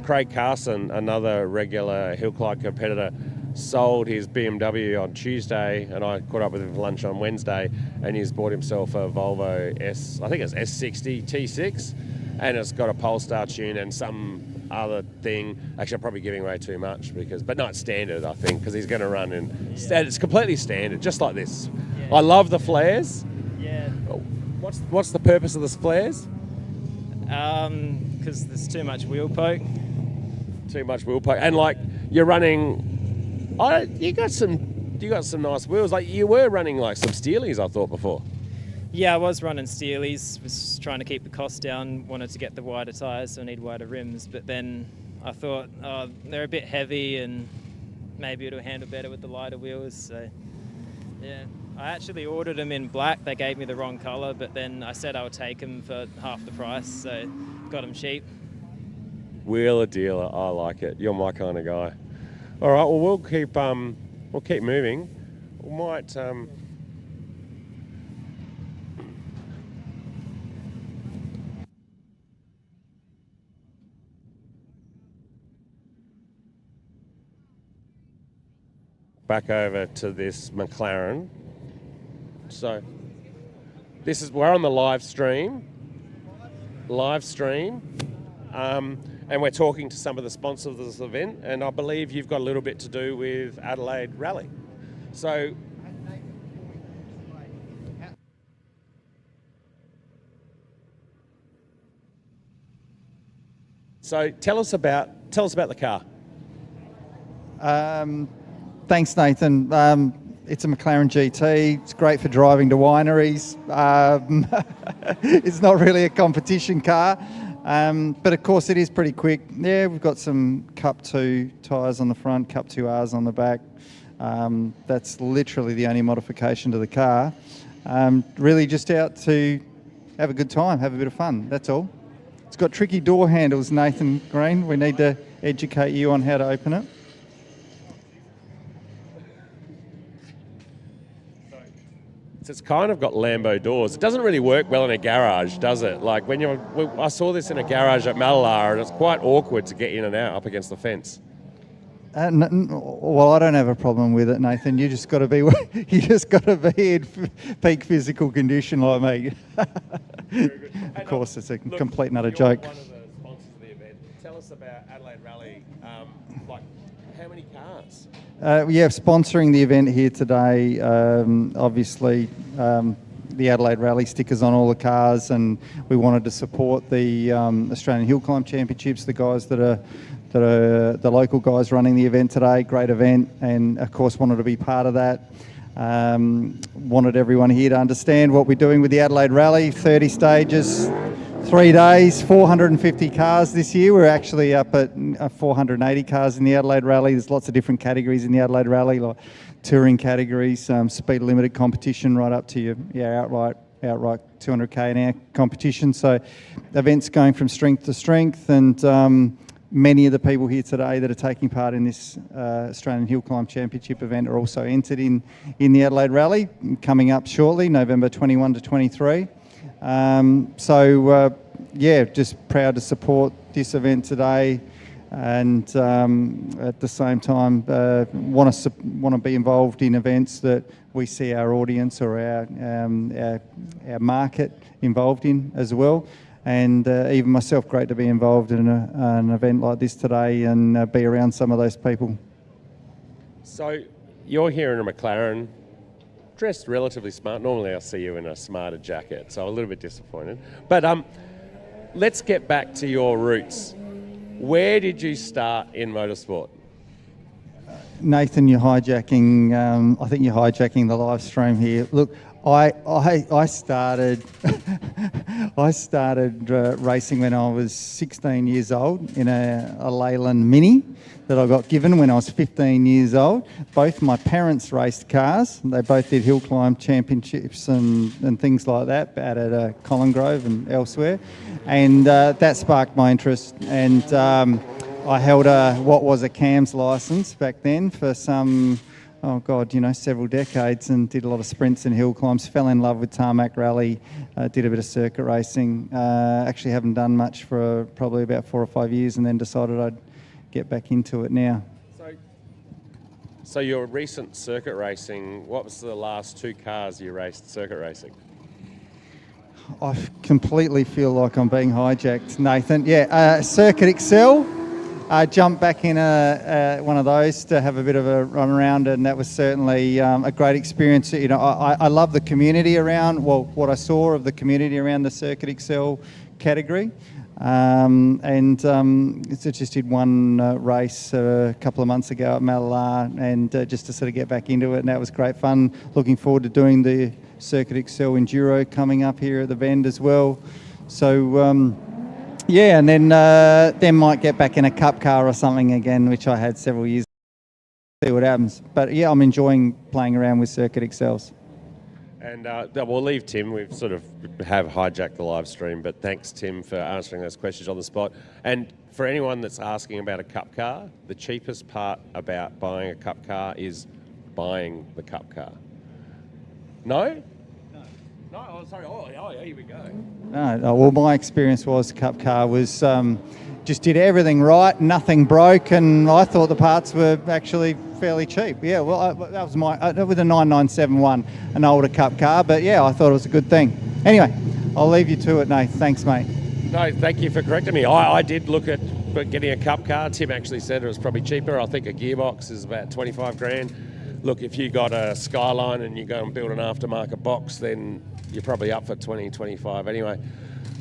Craig Carson, another regular Hillclimb competitor, sold his BMW on Tuesday, and I caught up with him for lunch on Wednesday, and he's bought himself a Volvo I think it's S60 T6, and it's got a Polestar tune and some other thing. Actually, I'm probably giving away too much, but not standard, I think, because he's going to run in. Yeah. It's completely standard, just like this. Yeah. I love the flares. Yeah. What's the purpose of the flares? Because there's too much wheel poke. Too much wheel poke, and like you're running. You got some nice wheels. Like you were running like some Steelies, I thought before. Yeah, I was running Steelies. Was trying to keep the cost down. Wanted to get the wider tyres, so I need wider rims. But then I thought, they're a bit heavy, and maybe it'll handle better with the lighter wheels. So yeah, I actually ordered them in black. They gave me the wrong colour, but then I said I would take them for half the price, so got them cheap. Wheeler dealer, I like it. You're my kind of guy. All right, well we'll keep moving. We might back over to this McLaren. So we're on the live stream, and we're talking to some of the sponsors of this event, and I believe you've got a little bit to do with Adelaide Rally. So tell us about the car. Thanks, Nathan. It's a McLaren GT. It's great for driving to wineries. It's not really a competition car, but of course it is pretty quick. Yeah, we've got some Cup 2 tyres on the front, Cup 2Rs on the back. That's literally the only modification to the car. Really just out to have a good time, have a bit of fun, that's all. It's got tricky door handles, Nathan Green. We need to educate you on how to open it. It's kind of got Lambo doors. It doesn't really work well in a garage, does it? Like I saw this in a garage at Mallala, and it's quite awkward to get in and out up against the fence. Well, I don't have a problem with it, Nathan. You just got to be in peak physical condition like me. Of course, it's a complete and utter joke. One of the sponsors of the event. Tell us about Adelaide Rally. How many cars? Yeah, sponsoring the event here today. Obviously, the Adelaide Rally stickers on all the cars, and we wanted to support the Australian Hillclimb Championships. The guys that are the local guys running the event today. Great event, and of course wanted to be part of that. Wanted everyone here to understand what we're doing with the Adelaide Rally. 30 stages, 3 days, 450 cars this year. We're actually up at 480 cars in the Adelaide Rally. There's lots of different categories in the Adelaide Rally, like touring categories, speed limited competition, right up to your outright 200k an hour competition. So events going from strength to strength, and many of the people here today that are taking part in this Australian Hillclimb Championship event are also entered in the Adelaide Rally, coming up shortly, November 21 to 23. Yeah, just proud to support this event today, and at the same time want to be involved in events that we see our audience or our market involved in as well. And even myself, great to be involved in an event like this today and be around some of those people. So you're here in a McLaren, dressed relatively smart. Normally I see you in a smarter jacket, so I'm a little bit disappointed. But let's get back to your roots. Where did you start in motorsport? Nathan, you're hijacking. I think you're hijacking the live stream here. Look, I started racing when I was 16 years old in a Leyland Mini that I got given when I was 15 years old. Both my parents raced cars. They both did hill climb championships and things like that out at Colin Grove and elsewhere. And that sparked my interest. And I held what was a CAMS licence back then for some... several decades, and did a lot of sprints and hill climbs. Fell in love with Tarmac Rally, did a bit of circuit racing. Actually haven't done much for probably about 4 or 5 years, and then decided I'd get back into it now. So your recent circuit racing, what was the last 2 cars you raced circuit racing? I completely feel like I'm being hijacked, Nathan. Yeah, Circuit Excel. Jumped back in one of those to have a bit of a run around, and that was certainly a great experience. You know, I love the community around, what I saw of the community around the Circuit Excel category. Just did one race a couple of months ago at Mallala, and just to sort of get back into it, and that was great fun. Looking forward to doing the Circuit Excel Enduro coming up here at the Bend as well. So, yeah, and then might get back in a cup car or something again, which I had several years ago. See what happens. But yeah, I'm enjoying playing around with Circuit Excels. And we'll leave Tim. We've sort of have hijacked the live stream, but thanks, Tim, for answering those questions on the spot. And for anyone that's asking about a cup car, the cheapest part about buying a cup car is buying the cup car. No? No, oh, sorry. Oh, here we go. No, well, my experience was the Cup car was just did everything right, nothing broke, and I thought the parts were actually fairly cheap. Yeah, well, that was my with a 9971, an older Cup car, but yeah, I thought it was a good thing. Anyway, I'll leave you to it, Nate. Thanks, mate. No, thank you for correcting me. I did look at getting a Cup car. Tim actually said it was probably cheaper. I think a gearbox is about 25 grand. Look, if you got a Skyline and you go and build an aftermarket box, then you're probably up for 20, 25. Anyway,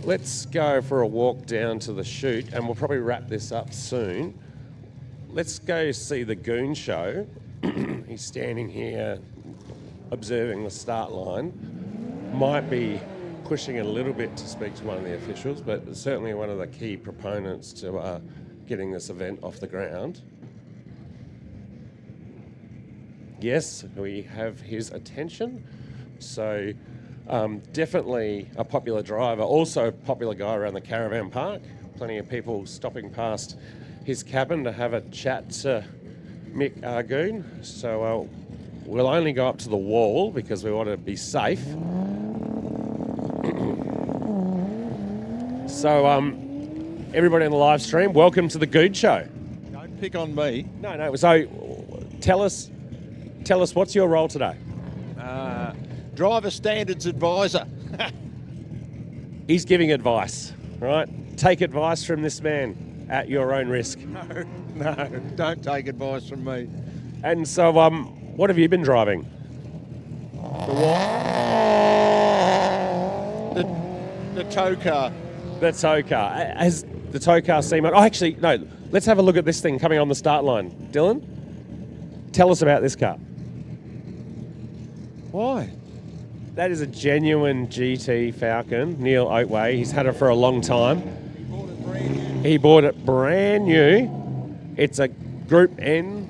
let's go for a walk down to the chute, and we'll probably wrap this up soon. Let's go see the Goon show. He's standing here observing the start line. Might be pushing a little bit to speak to one of the officials, but certainly one of the key proponents to getting this event off the ground. Yes, we have his attention. So definitely a popular driver, also a popular guy around the caravan park. Plenty of people stopping past his cabin to have a chat to Mick Argoon. So we'll only go up to the wall because we want to be safe. So everybody on the live stream, welcome to the Good Show. Don't pick on me. No. So tell us what's your role today? Driver Standards Advisor. He's giving advice, right? Take advice from this man at your own risk. No, don't take advice from me. And so, what have you been driving? The what? The tow car. The tow car. Has the tow car seen much? Oh, actually, no. Let's have a look at this thing coming on the start line. Dylan, tell us about this car. Why? That is a genuine GT Falcon, Neil Oatway. He's had it for a long time. He bought it brand new. It's a Group N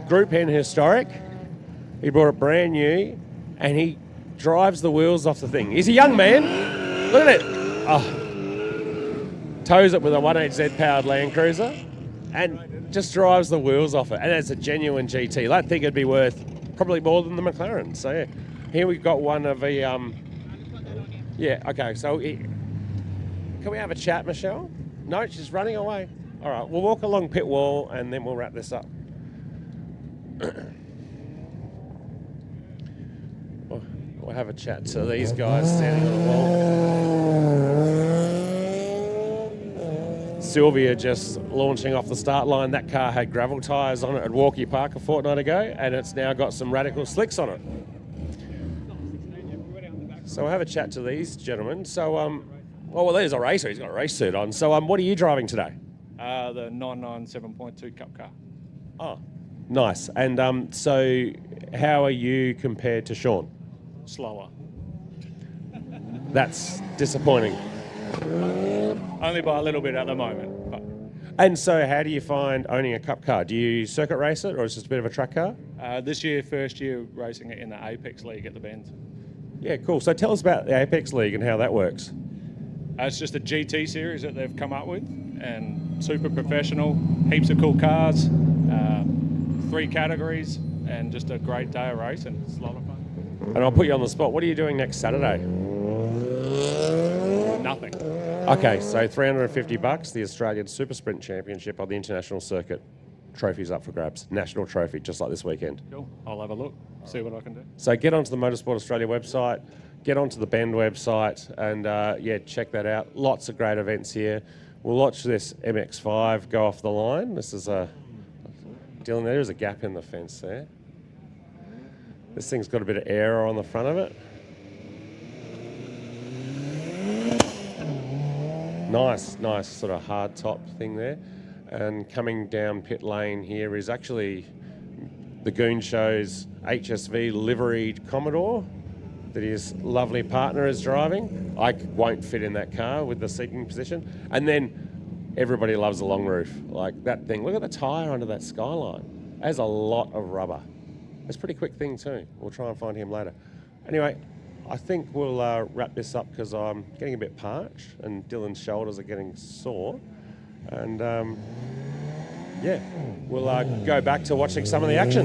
historic. He bought it brand new, and he drives the wheels off the thing. He's a young man. Look at it. Oh. Tows it with a 1.8Z powered Land Cruiser, and just drives the wheels off it. And it's a genuine GT. I think it'd be worth probably more than the McLaren. So yeah. Here we've got one of the, yeah, okay, so can we have a chat, Michelle? No, she's running away. All right, we'll walk along pit wall and then we'll wrap this up. We'll have a chat to these guys standing on the wall. Sylvia just launching off the start line. That car had gravel tyres on it at Walkie Park a fortnight ago, and it's now got some radical slicks on it. So we'll have a chat to these gentlemen. So, well, there's a racer. He's got a race suit on. So, what are you driving today? The 997.2 Cup car. Oh, nice. And so, how are you compared to Sean? Slower. That's disappointing. Only by a little bit at the moment. But. And so, how do you find owning a Cup car? Do you circuit race it, or is it just a bit of a track car? This year, first year racing it in the Apex League at the Bend. Yeah, cool. So tell us about the Apex League and how that works. It's just a GT series that they've come up with, and super professional, heaps of cool cars, 3 categories, and just a great day of racing. It's a lot of fun. And I'll put you on the spot. What are you doing next Saturday? Nothing. Okay, so $350, the Australian Super Sprint Championship on the international circuit. Trophies up for grabs. National trophy, just like this weekend. Cool. I'll have a look, see what I can do. So get onto the Motorsport Australia website, get onto the Bend website, and yeah, check that out. Lots of great events here. We'll watch this MX-5 go off the line. This is a... Dylan, there is a gap in the fence there. This thing's got a bit of aero on the front of it. Nice sort of hard top thing there. And coming down pit lane here is actually the Goon Show's HSV liveried Commodore that his lovely partner is driving. I won't fit in that car with the seating position. And then everybody loves the long roof. Like that thing, look at the tyre under that Skyline. That has a lot of rubber. It's a pretty quick thing too. We'll try and find him later. Anyway, I think we'll wrap this up because I'm getting a bit parched and Dylan's shoulders are getting sore. And yeah, we'll go back to watching some of the action.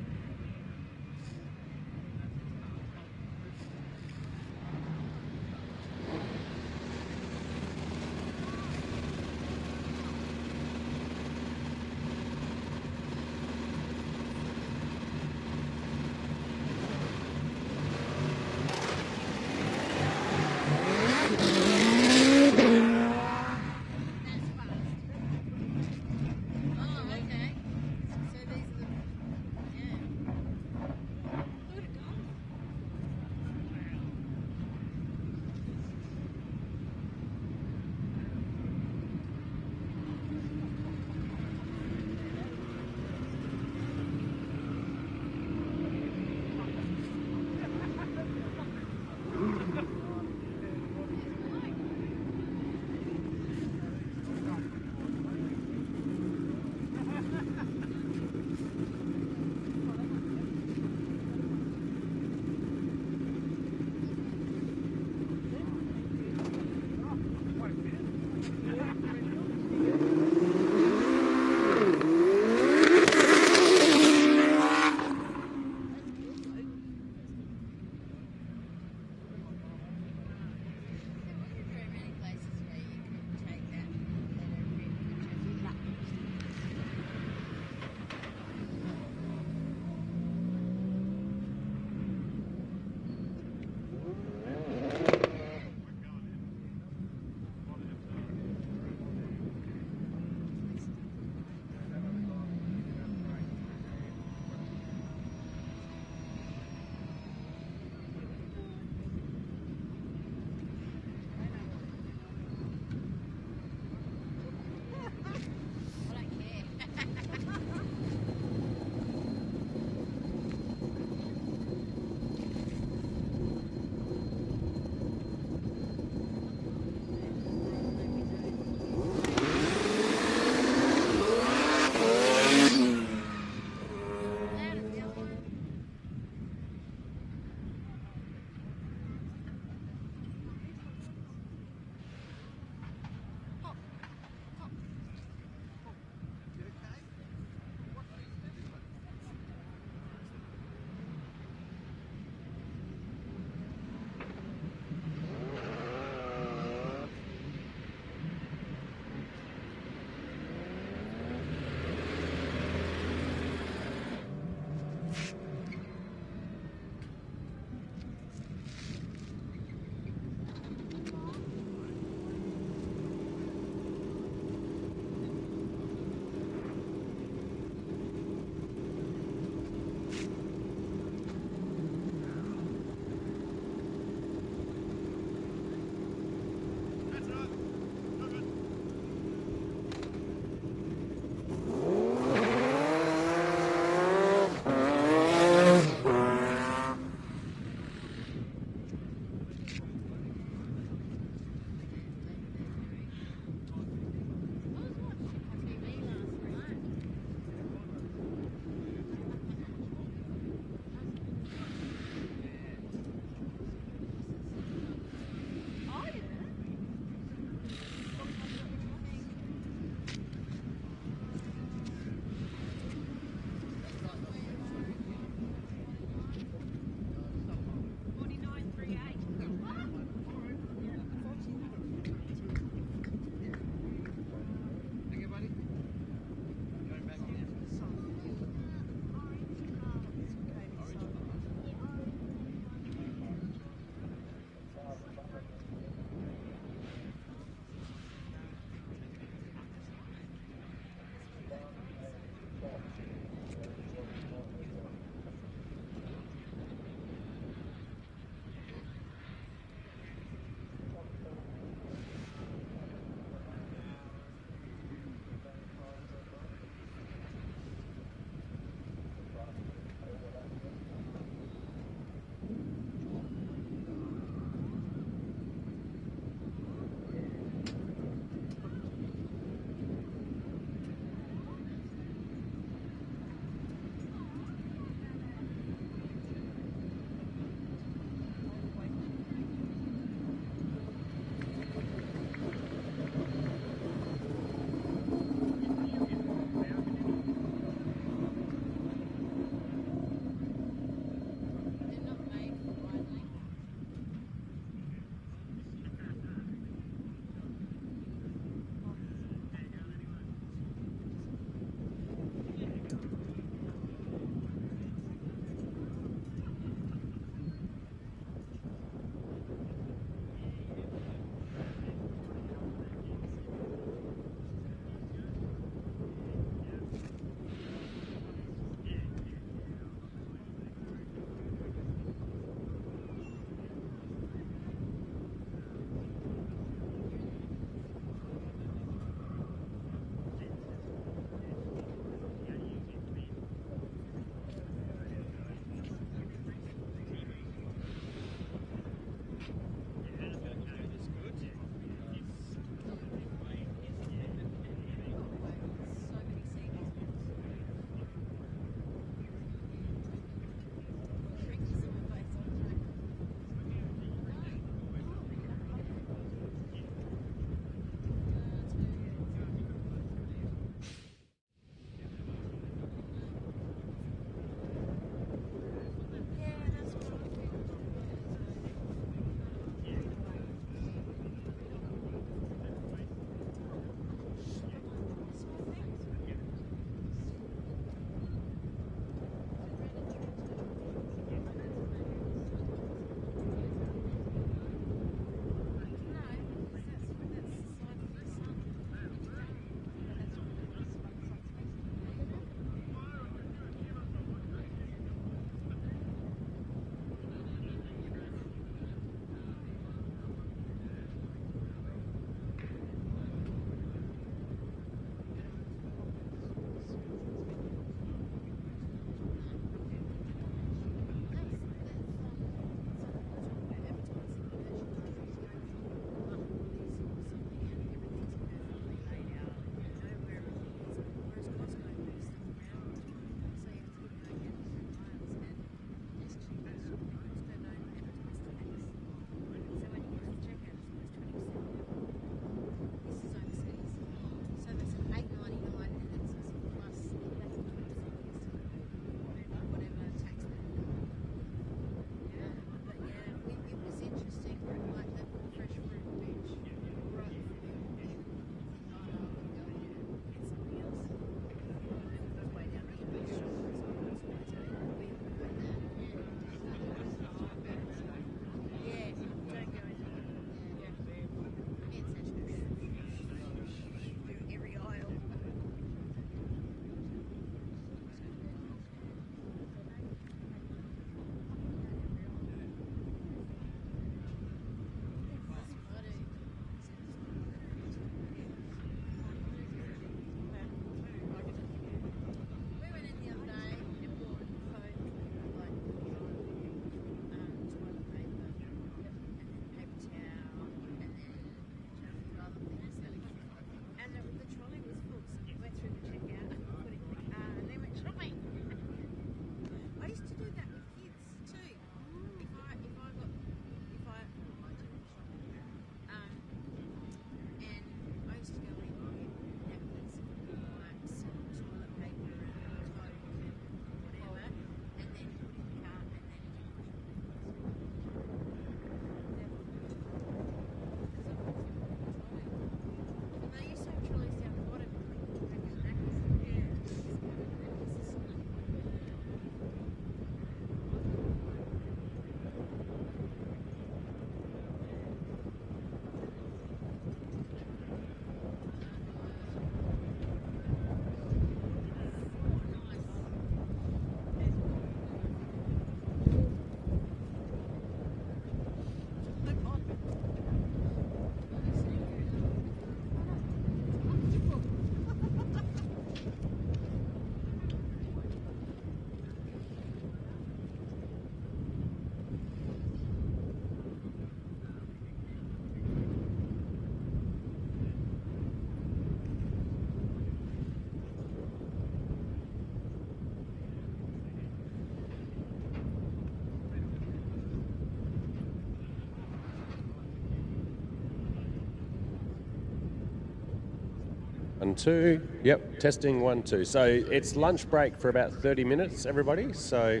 1, 2. Yep, testing 1, 2. So it's lunch break for about 30 minutes, everybody. So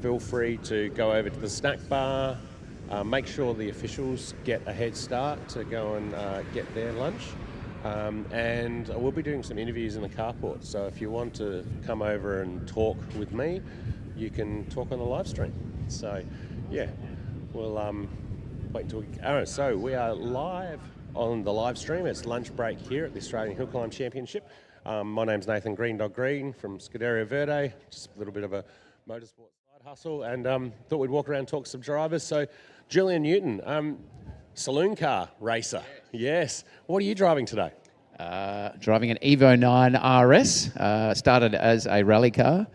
feel free to go over to the snack bar. Make sure the officials get a head start to go and get their lunch. And we'll be doing some interviews in the carport. So if you want to come over and talk with me, you can talk on the live stream. So yeah, we'll wait until so we are live on the live stream. It's lunch break here at the Australian Hillclimb Championship. My name's Nathan Green Dog Green from Scuderia Verde, just a little bit of a motorsport side hustle, and thought we'd walk around and talk to some drivers. So Julian Newton, saloon car racer, yes. What are you driving today? Driving an Evo 9 RS. Started as a rally car.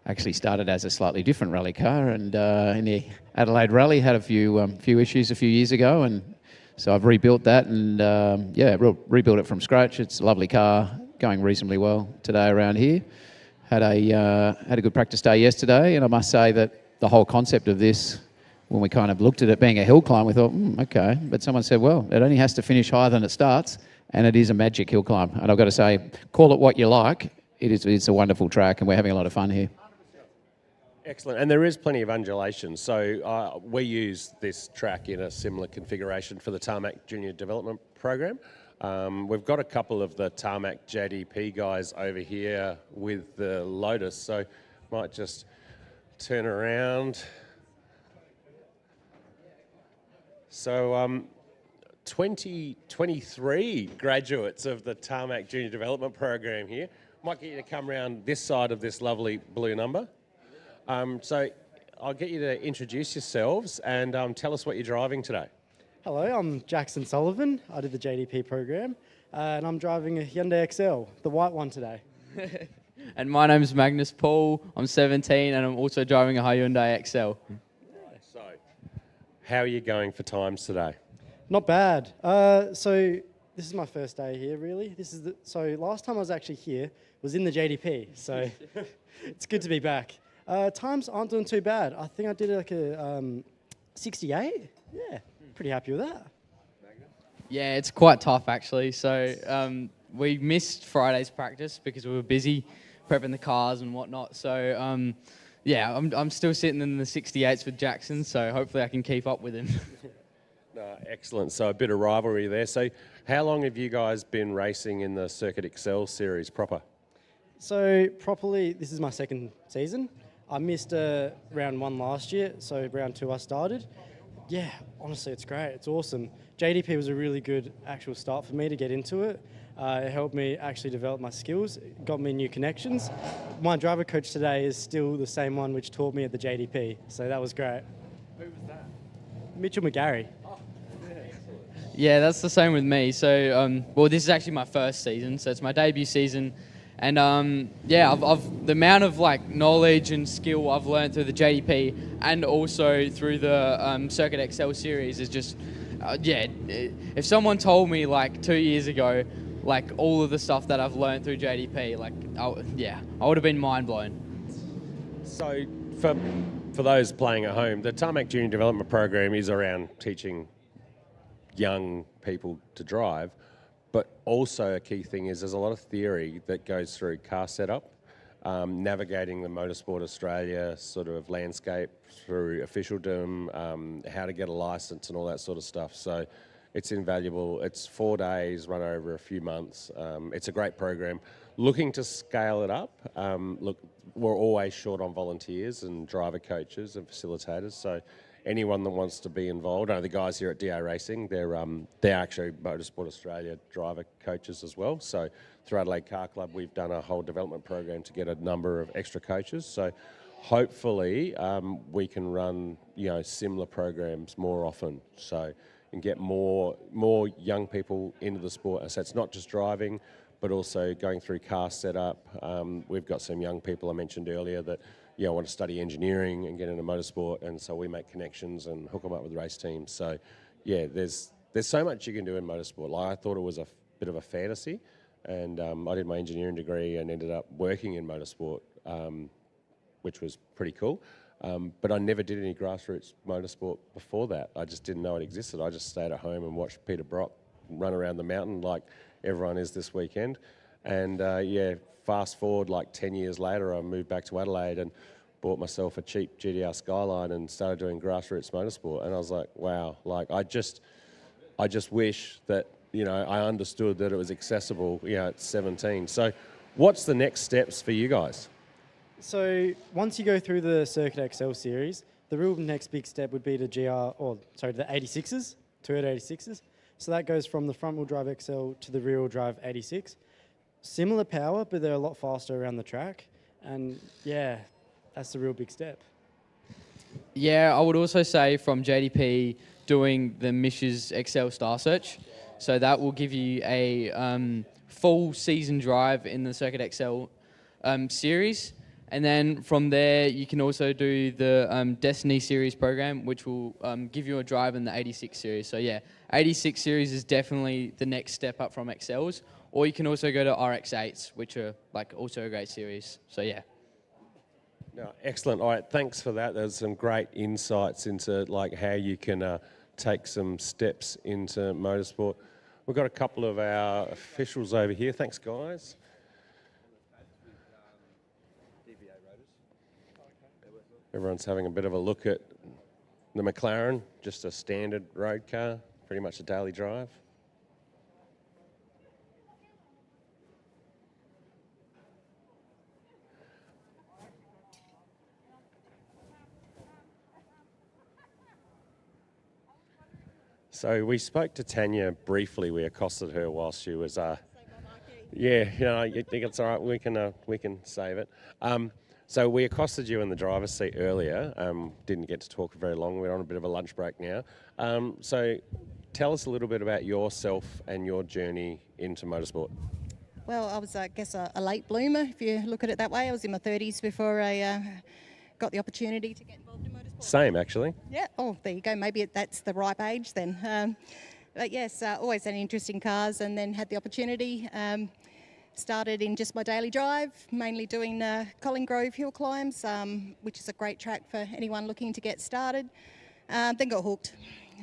Actually started as a slightly different rally car, and in the Adelaide Rally had a few issues a few years ago, and so I've rebuilt that and rebuilt it from scratch. It's a lovely car, going reasonably well today around here. Had a good practice day yesterday, and I must say that the whole concept of this, when we kind of looked at it being a hill climb, we thought, okay, but someone said, well, it only has to finish higher than it starts, and it is a magic hill climb. And I've got to say, call it what you like, it's a wonderful track, and we're having a lot of fun here. Excellent, and there is plenty of undulation. So we use this track in a similar configuration for the Tarmac Junior Development Program. We've got a couple of the Tarmac JDP guys over here with the Lotus, so might just turn around. So 2023 graduates of the Tarmac Junior Development Program here. Might get you to come around this side of this lovely blue number. So I'll get you to introduce yourselves and tell us what you're driving today. Hello, I'm Jackson Sullivan. I did the JDP program, and I'm driving a Hyundai XL, the white one today. And my name's Magnus Paul. I'm 17, and I'm also driving a Hyundai XL. So, how are you going for times today? Not bad. So this is my first day here, really. So last time I was actually here was in the JDP, so it's good to be back. Times aren't doing too bad. I think I did like a 68. Yeah, pretty happy with that. Yeah, it's quite tough actually. So we missed Friday's practice because we were busy prepping the cars and whatnot. So yeah, I'm still sitting in the 68s with Jackson, so hopefully I can keep up with him. No, excellent. So a bit of rivalry there. So how long have you guys been racing in the Circuit Excel series proper? So properly, this is my second season. I missed round 1 last year, so round 2 I started. Yeah, honestly, it's great. It's awesome. JDP was a really good actual start for me to get into it. It helped me actually develop my skills. It got me new connections. My driver coach today is still the same one which taught me at the JDP, so that was great. Who was that? Mitchell McGarry. Yeah, that's the same with me. So, well, this is actually my first season, so it's my debut season. And yeah, the amount of like knowledge and skill I've learned through the JDP and also through the Circuit Excel series is just, yeah. If someone told me like 2 years ago, like all of the stuff that I've learned through JDP, like, I would have been mind blown. So for those playing at home, the Tarmac Junior Development Program is around teaching young people to drive. But also a key thing is there's a lot of theory that goes through car setup, navigating the Motorsport Australia sort of landscape through officialdom, how to get a license and all that sort of stuff. So it's invaluable. It's 4 days, run over a few months. It's a great program. Looking to scale it up. Look, we're always short on volunteers and driver coaches and facilitators. So anyone that wants to be involved, I know the guys here at DA Racing, they're actually Motorsport Australia driver coaches as well. So through Adelaide Car Club, we've done a whole development program to get a number of extra coaches. So hopefully we can run similar programs more often. So and get more young people into the sport. So it's not just driving, but also going through car setup. We've got some young people I mentioned earlier that want to study engineering and get into motorsport, and so we make connections and hook them up with race teams. So yeah, there's so much you can do in motorsport. Like, I thought it was a bit of a fantasy, and I did my engineering degree and ended up working in motorsport, which was pretty cool. But I never did any grassroots motorsport before that. I just didn't know it existed. I just stayed at home and watched Peter Brock run around the mountain like everyone is this weekend. And yeah, fast forward like 10 years later, I moved back to Adelaide and bought myself a cheap GTR Skyline and started doing grassroots motorsport. And I was like, wow, like I just wish that, you know, I understood that it was accessible, you know, at 17. So what's the next steps for you guys? So once you go through the Circuit XL series, the real next big step would be the the 86s, Toyota 86s. So that goes from the front-wheel drive XL to the rear-wheel drive 86. Similar power, but they're a lot faster around the track. And yeah, that's the real big step. Yeah, I would also say from JDP doing the Mish's XL Star Search. So that will give you a full season drive in the Circuit XL series. And then from there, you can also do the Destiny series program, which will give you a drive in the 86 series. So yeah, 86 series is definitely the next step up from XLs. Or you can also go to RX8s, which are like also a great series. So yeah. No, excellent. All right, thanks for that. There's some great insights into like how you can take some steps into motorsport. We've got a couple of our officials over here. Thanks, guys. Everyone's having a bit of a look at the McLaren, just a standard road car, pretty much a daily drive. So we spoke to Tanya briefly. We accosted her while she was, yeah, you know, you think it's all right? We can save it. So we accosted you in the driver's seat earlier. Didn't get to talk very long. We're on a bit of a lunch break now. So tell us a little bit about yourself and your journey into motorsport. Well, I was, I guess, a late bloomer, if you look at it that way. I was in my 30s before I got the opportunity to get involved in motorsport. Same, actually. Yeah. Oh, there you go. Maybe that's the ripe age then. But yes, always had an interest in cars, and then had the opportunity. Started in just my daily drive, mainly doing Colin Grove hill climbs, which is a great track for anyone looking to get started. Then got hooked.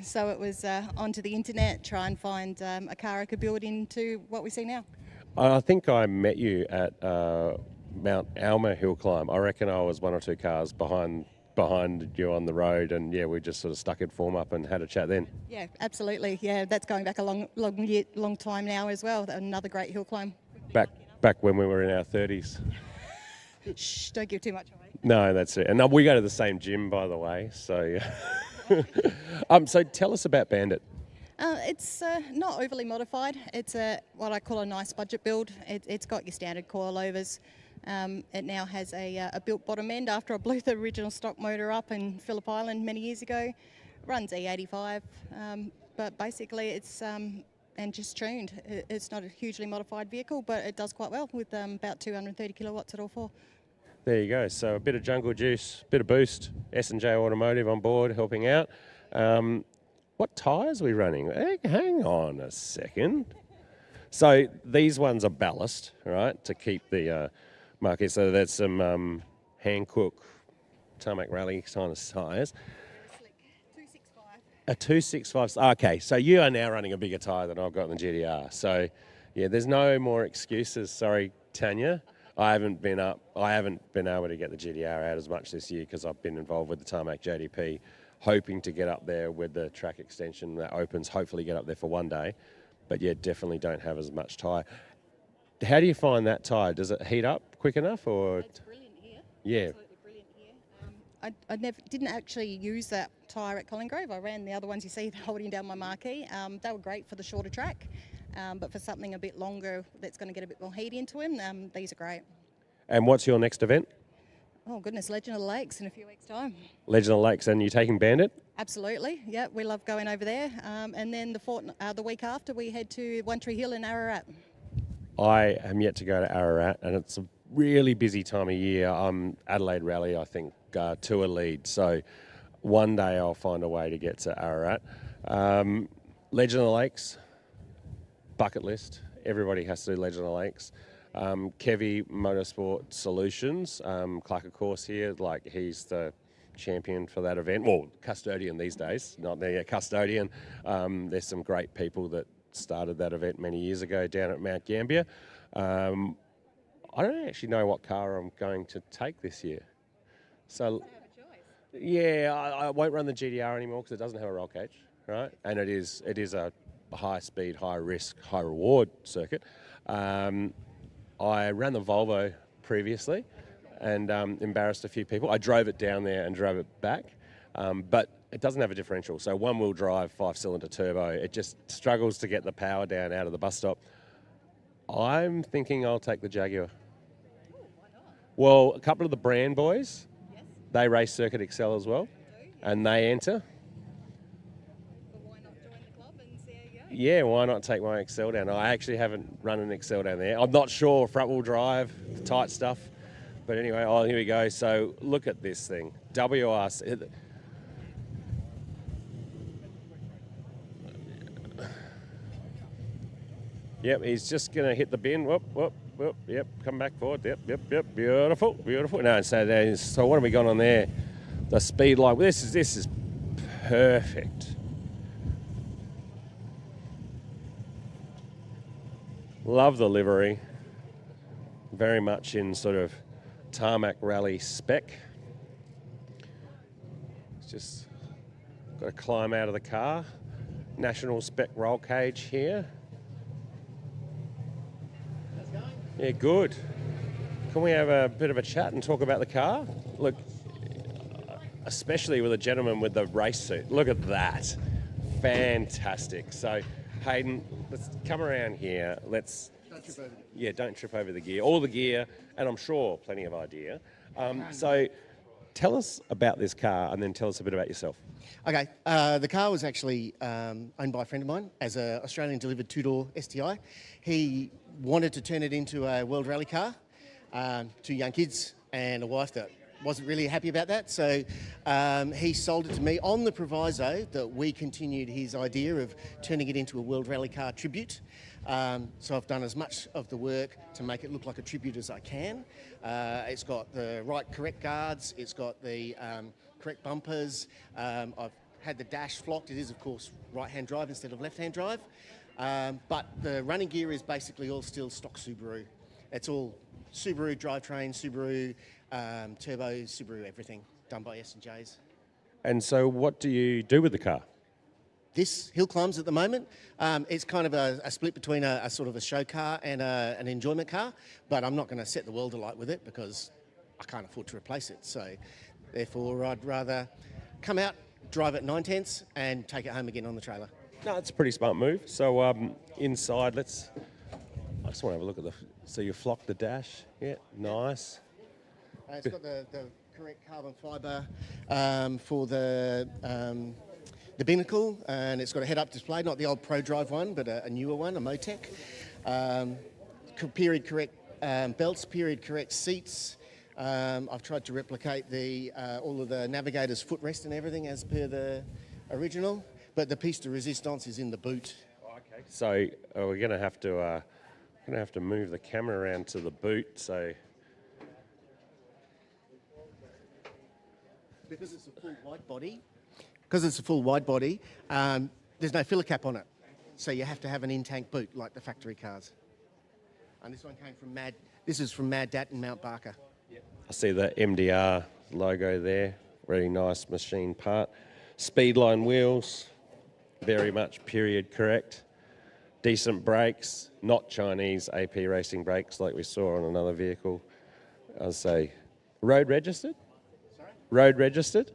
So it was onto the internet, try and find a car I could build into what we see now. I think I met you at Mount Alma hill climb. I reckon I was one or two cars behind you on the road, and yeah, we just sort of stuck it form up and had a chat then. Yeah, absolutely. Yeah, that's going back a long time now as well. Another great hill climb. Back when we were in our 30s. Shh, don't give too much away. No, that's it. And we go to the same gym, by the way. So, so tell us about Bandit. It's not overly modified. It's what I call a nice budget build. It's got your standard coilovers. It now has a built bottom end after I blew the original stock motor up in Phillip Island many years ago. It runs E85, but basically it's and just tuned. It's not a hugely modified vehicle, but it does quite well with about 230 kilowatts at all four. There you go. So a bit of jungle juice, bit of boost. S&J Automotive on board helping out. What tyres are we running? Hang on a second. So these ones are ballast, right, to keep the market. So that's some Hankook Tarmac Rally kind of tyres. A 265. Okay, so you are now running a bigger tyre than I've got in the GTR. So, yeah, there's no more excuses. Sorry, Tanya. I haven't been able to get the GTR out as much this year because I've been involved with the Tarmac JDP, hoping to get up there with the track extension that opens, hopefully get up there for one day. But, yeah, definitely don't have as much tyre. How do you find that tyre? Does it heat up quick enough? Or? It's brilliant here. Yeah. Absolutely brilliant here. I didn't actually use that tyre at Colin Grove. I ran the other ones you see holding down my marquee. They were great for the shorter track, but for something a bit longer that's going to get a bit more heat into them, these are great. And what's your next event? Oh goodness, Legend of the Lakes in a few weeks' time. Legend of the Lakes, and you taking Bandit? Absolutely, yeah, we love going over there. And then the week after we head to One Tree Hill in Ararat. I am yet to go to Ararat, and it's a really busy time of year. Adelaide Rally, I think, tour lead. So one day I'll find a way to get to Ararat. Legend of the Lakes, bucket list. Everybody has to do Legend of the Lakes. Kevy Motorsport Solutions, Clark, of course, here, like he's the champion for that event. Well, custodian these days, not the custodian. There's some great people that started that event many years ago down at Mount Gambier. I don't actually know what car I'm going to take this year. So, yeah, I won't run the GDR anymore because it doesn't have a roll cage, right? And it is a high speed, high risk, high reward circuit. I ran the Volvo previously and embarrassed a few people. I drove it down there and drove it back, but it doesn't have a differential. So one-wheel drive, 5-cylinder turbo, it just struggles to get the power down out of the bus stop. I'm thinking I'll take the Jaguar. Well, a couple of the brand boys, they race Circuit Excel as well, and they enter. Yeah, why not take my Excel down? I actually haven't run an Excel down there. I'm not sure, front-wheel drive, tight stuff. But anyway, here we go. So look at this thing. WRC. Yep, he's just going to hit the bin. Whoop, whoop, whoop. Yep, come back forward. Yep. Beautiful, beautiful. No, so what have we got on there? The speed line. This is perfect. Love the livery. Very much in sort of Tarmac Rally spec. Just got to climb out of the car. National spec roll cage here. Yeah, good. Can we have a bit of a chat and talk about the car? Look, especially with a gentleman with the race suit. Look at that. Fantastic. So, Hayden, let's come around here. Don't trip over the gear. Yeah, don't trip over the gear. All the gear, and I'm sure plenty of idea. So, tell us about this car and then tell us a bit about yourself. Okay, the car was actually owned by a friend of mine as an Australian delivered two-door STI. He wanted to turn it into a world rally car, 2 young kids and a wife that wasn't really happy about that. So he sold it to me on the proviso that we continued his idea of turning it into a world rally car tribute. So I've done as much of the work to make it look like a tribute as I can. It's got the correct guards, it's got the correct bumpers. I've had the dash flocked. It is, of course, right-hand drive instead of left-hand drive. But the running gear is basically all still stock Subaru. It's all Subaru drivetrain, Subaru turbo, Subaru everything, done by S&Js. And so what do you do with the car? This Hillclimbs at the moment, it's kind of a split between a sort of a show car and an enjoyment car, but I'm not going to set the world alight with it because I can't afford to replace it. So therefore I'd rather come out, drive it 9/10 and take it home again on the trailer. No, it's a pretty smart move. So inside, I just want to have a look at so you flock the dash. Yeah, nice. It's got the correct carbon fibre for the binnacle, and it's got a head-up display, not the old ProDrive one, but a newer one, a Motec. Period correct belts, period correct seats. I've tried to replicate all of the navigator's footrest and everything as per the original, but the piece de resistance is in the boot. Okay. So we're going to have to move the camera around to the boot. So because it's a full wide body, there's no filler cap on it, so you have to have an in-tank boot like the factory cars. And this one came from This is from Mad Dat in Mount Barker. I see the MDR logo there. Really nice machine part. Speedline wheels, very much period correct. Decent brakes, not Chinese AP racing brakes like we saw on another vehicle. I'll say road registered? Sorry? Road registered?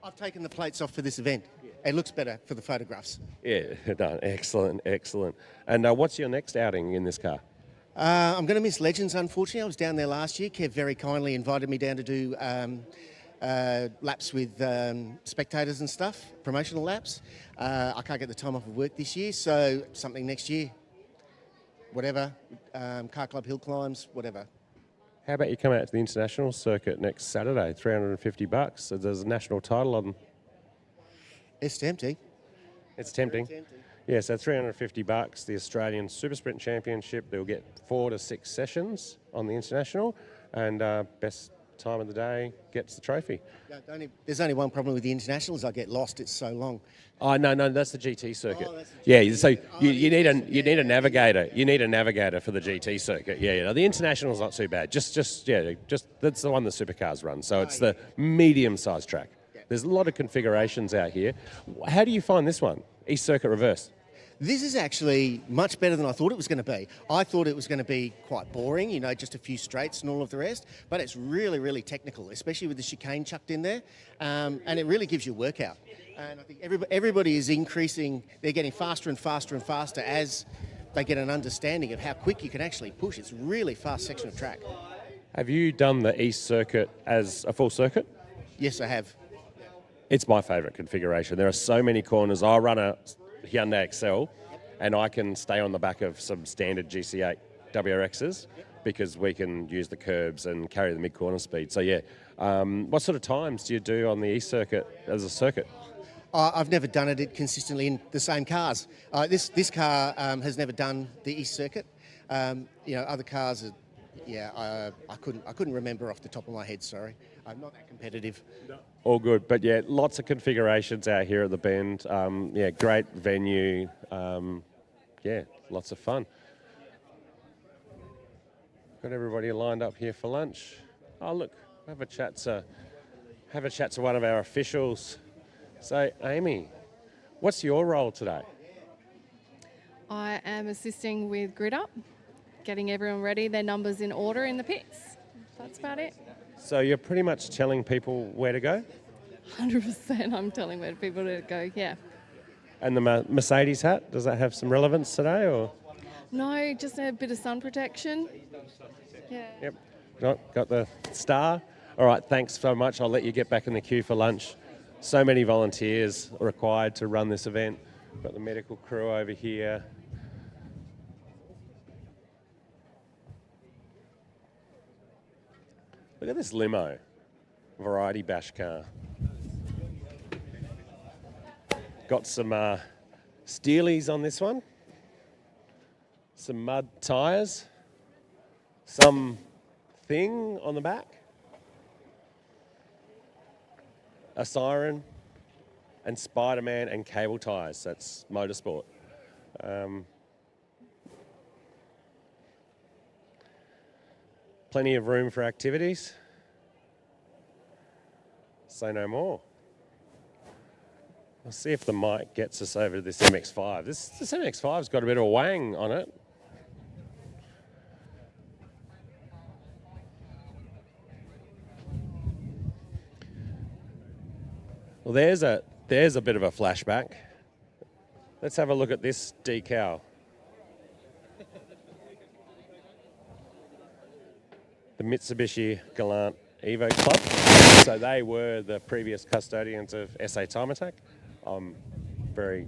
I've taken the plates off for this event. It looks better for the photographs. Yeah, done. Excellent, excellent. And what's your next outing in this car? I'm going to miss Legends, unfortunately. I was down there last year. Kev very kindly invited me down to do laps with spectators and stuff, promotional laps. I can't get the time off of work this year, so something next year. Whatever, Car Club Hillclimbs, whatever. How about you come out to the international circuit next Saturday, $350. So there's a national title on them. It's tempting. It's tempting. Yeah, so $350, the Australian Super Sprint Championship. They'll get 4 to 6 sessions on the international, and best time of the day gets the trophy. Yeah, there's only one problem with the internationals. I get lost. It's so long. Oh no, that's the GT circuit. Yeah, so you need a navigator. You need a navigator for the GT circuit. Yeah, the international's not too bad. Just that's the one the supercars run. So it's the medium-sized track. There's a lot of configurations out here. How do you find this one, East Circuit Reverse? This is actually much better than I thought it was going to be. I thought it was going to be quite boring, just a few straights and all of the rest, but it's really, really technical, especially with the chicane chucked in there, and it really gives you a workout. And I think everybody is increasing, they're getting faster and faster and faster as they get an understanding of how quick you can actually push. It's a really fast section of track. Have you done the East Circuit as a full circuit? Yes, I have. It's my favourite configuration. There are so many corners. I run a Hyundai Excel, and I can stay on the back of some standard GC8 WRXs because we can use the curbs and carry the mid-corner speed. So yeah, what sort of times do you do on the East Circuit as a circuit? I've never done it consistently in the same cars. This car has never done the East Circuit. Other cars are, I couldn't remember off the top of my head, sorry. I'm not that competitive. No. All good, but yeah, lots of configurations out here at the Bend. Great venue. Lots of fun. Got everybody lined up here for lunch. Oh look, have a chat to one of our officials. So Amy, what's your role today? I am assisting with grid up, getting everyone ready, their numbers in order in the pits. That's about it. So you're pretty much telling people where to go? 100% I'm telling where people to go, yeah. And the Mercedes hat, does that have some relevance today, or? No, just a bit of sun protection. Yeah. Yep, got the star. All right, thanks so much. I'll let you get back in the queue for lunch. So many volunteers are required to run this event. Got the medical crew over here. Look at this limo, variety bash car. Got some Steelies on this one, some mud tyres, some thing on the back, a siren, and Spider-Man and cable tyres. That's Motorsport. Plenty of room for activities. Say no more. I'll see if the mic gets us over to this MX-5. This MX-5's got a bit of a wang on it. Well, there's a bit of a flashback. Let's have a look at this decal. The Mitsubishi Galant Evo Club. So they were the previous custodians of SA Time Attack. I'm very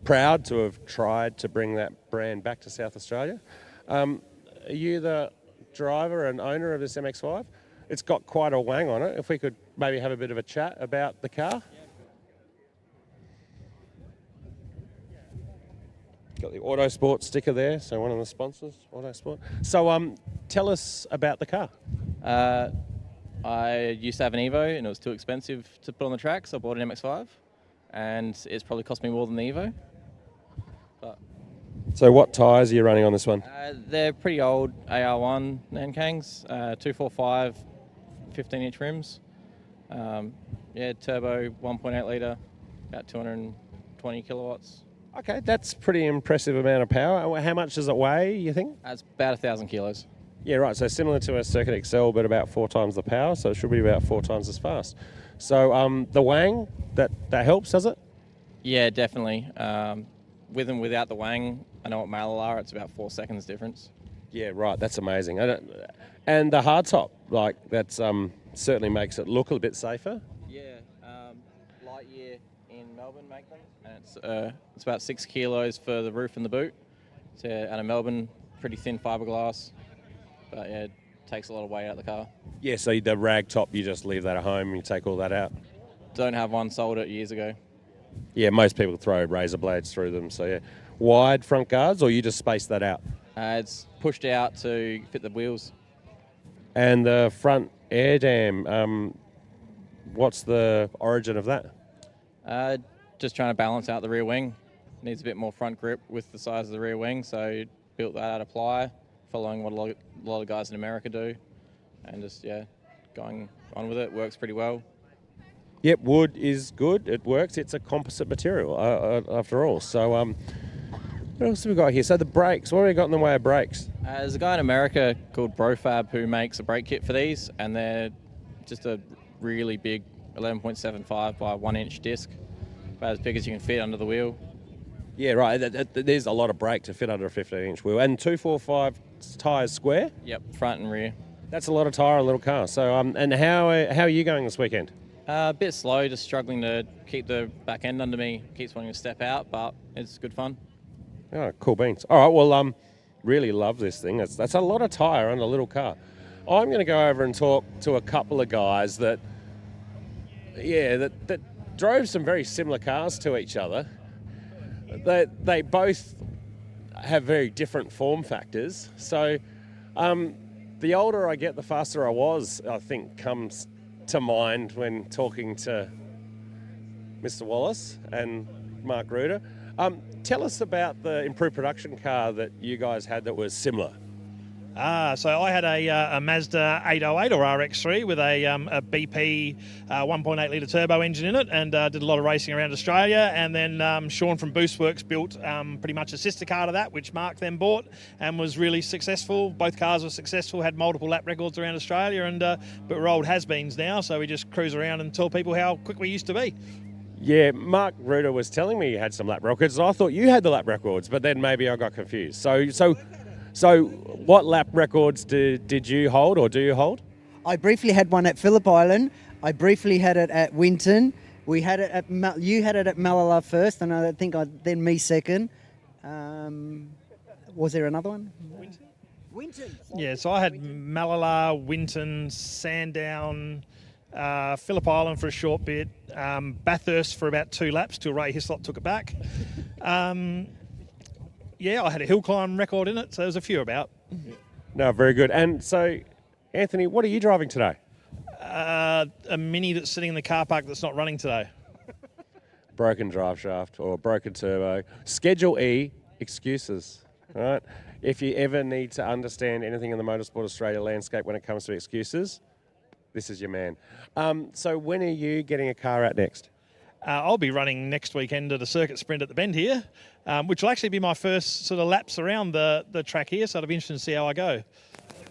proud to have tried to bring that brand back to South Australia. Are you the driver and owner of this MX-5? It's got quite a wang on it. If we could maybe have a bit of a chat about the car. Got the Autosport sticker there, so one of the sponsors, Autosport. So tell us about the car. I used to have an Evo and it was too expensive to put on the track, so I bought an MX-5 and it's probably cost me more than the Evo. But so what tyres are you running on this one? they're pretty old AR1 Nankangs, 245, 15-inch rims. Turbo, 1.8 litre, about 220 kilowatts. Okay, that's pretty impressive amount of power. How much does it weigh, you think? It's about 1,000 kilos. Yeah, right. So similar to a Circuit XL, but about 4 times the power. So it should be about 4 times as fast. So the wang, that helps, does it? Yeah, definitely. With and without the wang, I know what Mallet are. It's about 4 seconds difference. Yeah, right. That's amazing. And the hardtop, that's certainly makes it look a bit safer. Yeah, Lightyear in Melbourne make them, and it's about 6 kilos for the roof and the boot. So out of Melbourne, pretty thin fiberglass, but yeah, it takes a lot of weight out of the car. Yeah, so the rag top, you just leave that at home and you take all that out? Don't have one, sold it years ago. Yeah, most people throw razor blades through them, so yeah. Wide front guards, or you just space that out? It's pushed out to fit the wheels. And the front air dam, what's the origin of that? Just trying to balance out the rear wing. Needs a bit more front grip with the size of the rear wing, so built that out of ply, following what a lot of guys in America do, and just, yeah, going on with it. Works pretty well. Yep, wood is good. It works. It's a composite material after all. So what else have we got here? So the brakes, what have we got in the way of brakes? There's a guy in America called Brofab who makes a brake kit for these, and they're just a really big 11.75 by 1 inch disc, about as big as you can fit under the wheel. Yeah, right. There's a lot of brake to fit under a 15-inch wheel. And 245 tyres square? Yep, front and rear. That's a lot of tyre on a little car. So, and how are you going this weekend? A bit slow, just struggling to keep the back end under me. Keeps wanting to step out, but it's good fun. Oh, cool beans. All right, well, really love this thing. That's a lot of tyre on a little car. I'm going to go over and talk to a couple of guys that drove some very similar cars to each other. They both have very different form factors. So the older I get, the faster I was, I think, comes to mind when talking to Mr. Wallace and Mark Ruder. Tell us about the improved production car that you guys had that was similar. So I had a Mazda 808 or RX3 with a BP 1.8 litre turbo engine in it, and did a lot of racing around Australia. And then Sean from Boostworks built pretty much a sister car to that, which Mark then bought and was really successful. Both cars were successful, had multiple lap records around Australia, and but we're old has-beens now, so we just cruise around and tell people how quick we used to be. Yeah, Mark Ruder was telling me you had some lap records, and I thought you had the lap records, but then maybe I got confused. So what lap records did you hold, or do you hold? I briefly had one at Phillip Island. I briefly had it at Winton. We had it at you had it at Malala first, and I think then me second. Was there another one? Winton. Yeah, so I had Malala, Winton, Sandown, Phillip Island for a short bit, Bathurst for about 2 laps till Ray Hislop took it back. Yeah, I had a Hillclimb record in it, so there's a few about. No, very good. And so, Anthony, what are you driving today? A Mini that's sitting in the car park that's not running today. Broken drive shaft or broken turbo. Schedule E, excuses, all right? If you ever need to understand anything in the Motorsport Australia landscape when it comes to excuses, this is your man. So when are you getting a car out next? I'll be running next weekend at a circuit sprint at the Bend here, which will actually be my first sort of laps around the track here, so it'll be interesting to see how I go.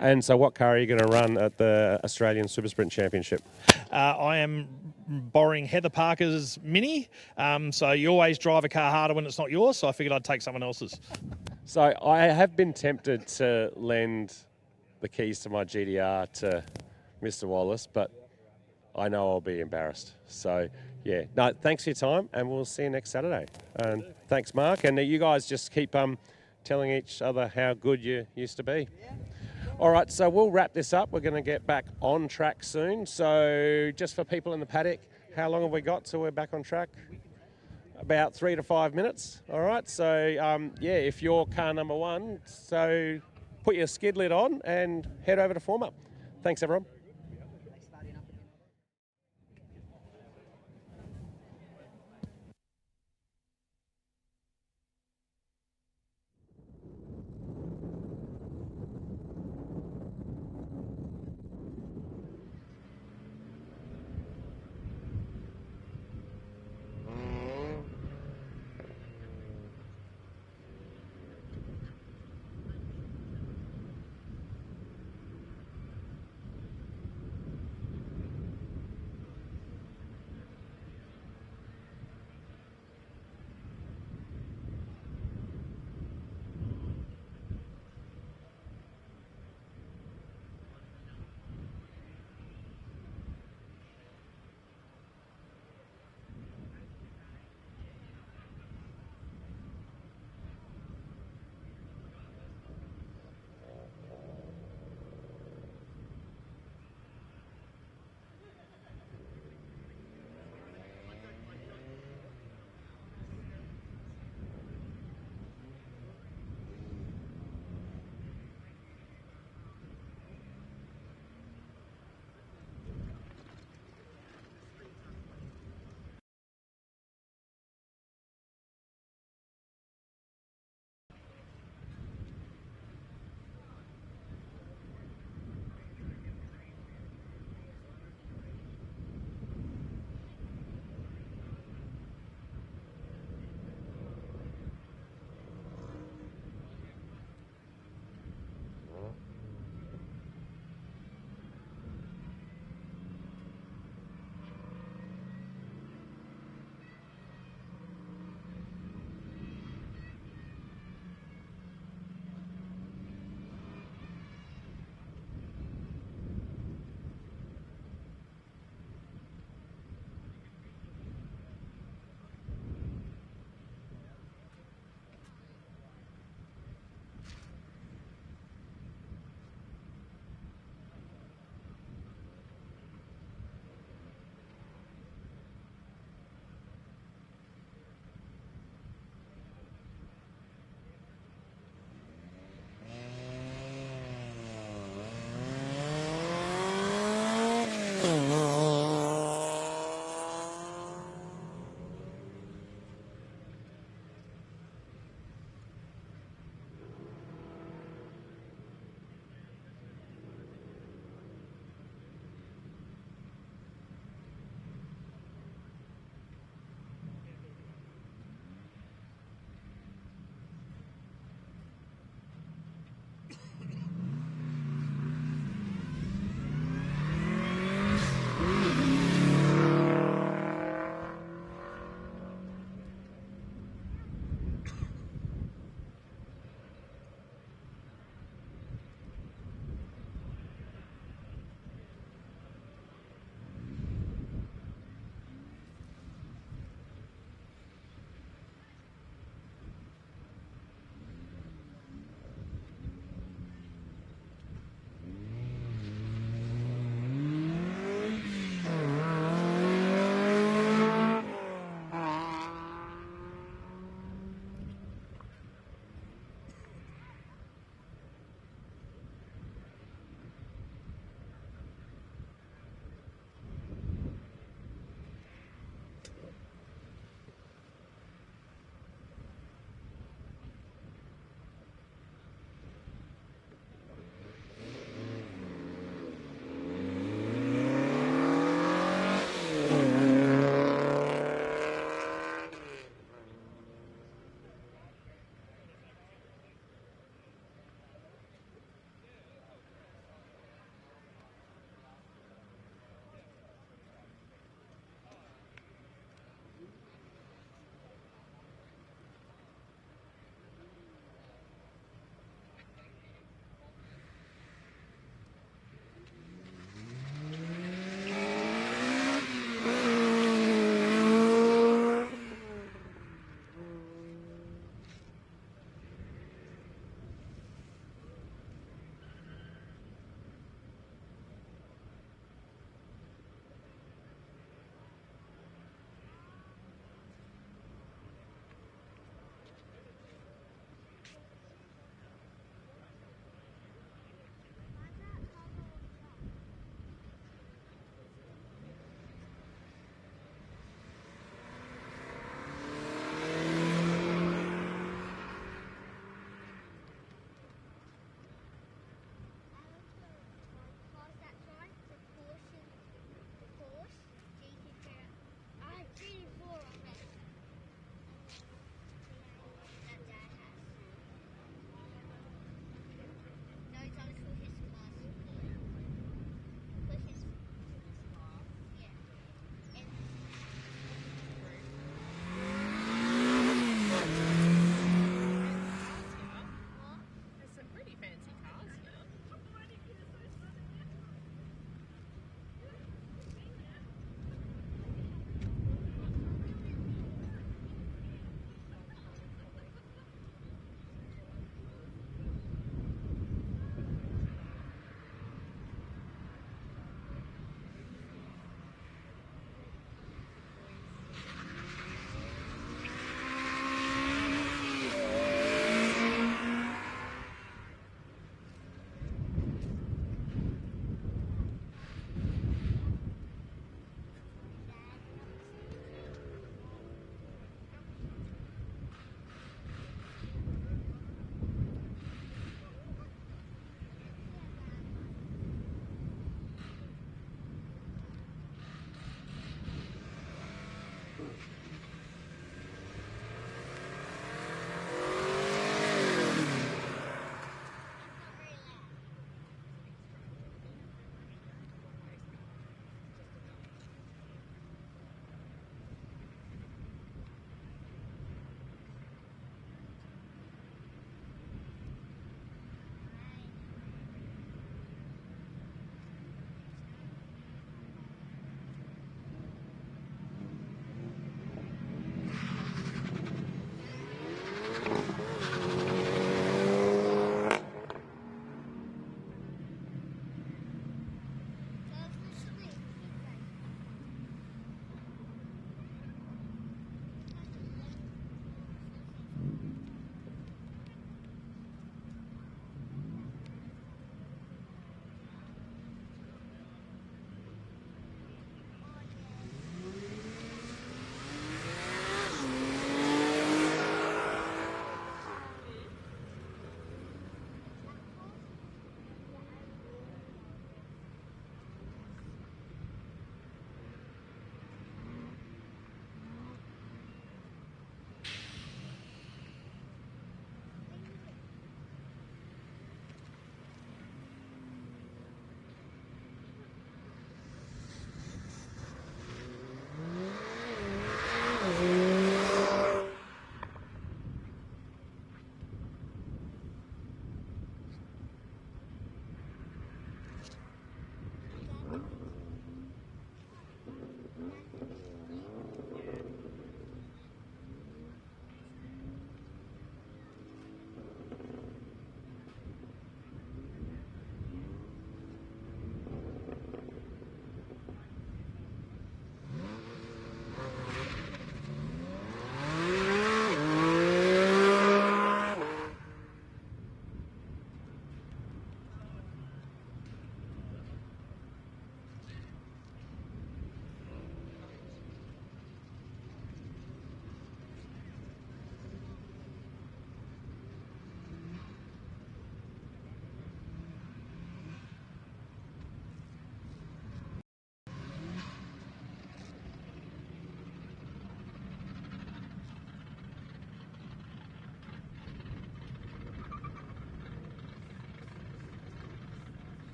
And so what car are you going to run at the Australian Super Sprint Championship? I am borrowing Heather Parker's Mini, so you always drive a car harder when it's not yours, so I figured I'd take someone else's. So I have been tempted to lend the keys to my GDR to Mr. Wallace, but I know I'll be embarrassed. So, yeah. No, thanks for your time, and we'll see you next Saturday. And thanks, Mark. And you guys just keep telling each other how good you used to be. Yeah. All right, so we'll wrap this up. We're going to get back on track soon. So just for people in the paddock, how long have we got till we're back on track? About 3 to 5 minutes. All right, so yeah, if you're car number 1, so put your skid lid on and head over to form up. Thanks, everyone.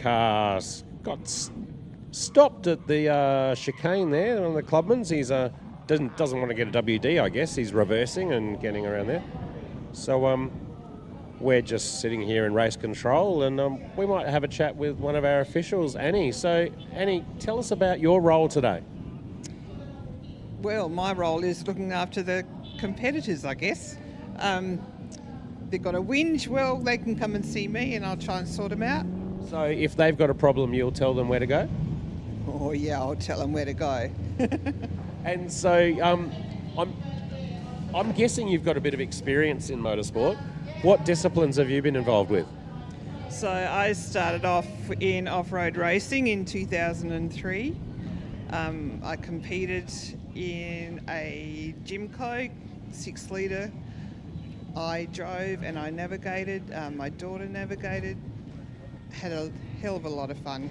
Cars got stopped at the chicane there on the Clubman's. He's doesn't want to get a WD, I guess. He's reversing and getting around there. So we're just sitting here in race control, and we might have a chat with one of our officials, Annie. So, Annie, tell us about your role today. Well, my role is looking after the competitors, I guess. They've got a whinge, well, they can come and see me and I'll try and sort them out. So if they've got a problem, you'll tell them where to go? Oh, yeah, I'll tell them where to go. And so I'm guessing you've got a bit of experience in motorsport. What disciplines have you been involved with? So I started off in off-road racing in 2003. I competed in a Gymco 6-litre. I drove and I navigated. My daughter navigated. Had a hell of a lot of fun.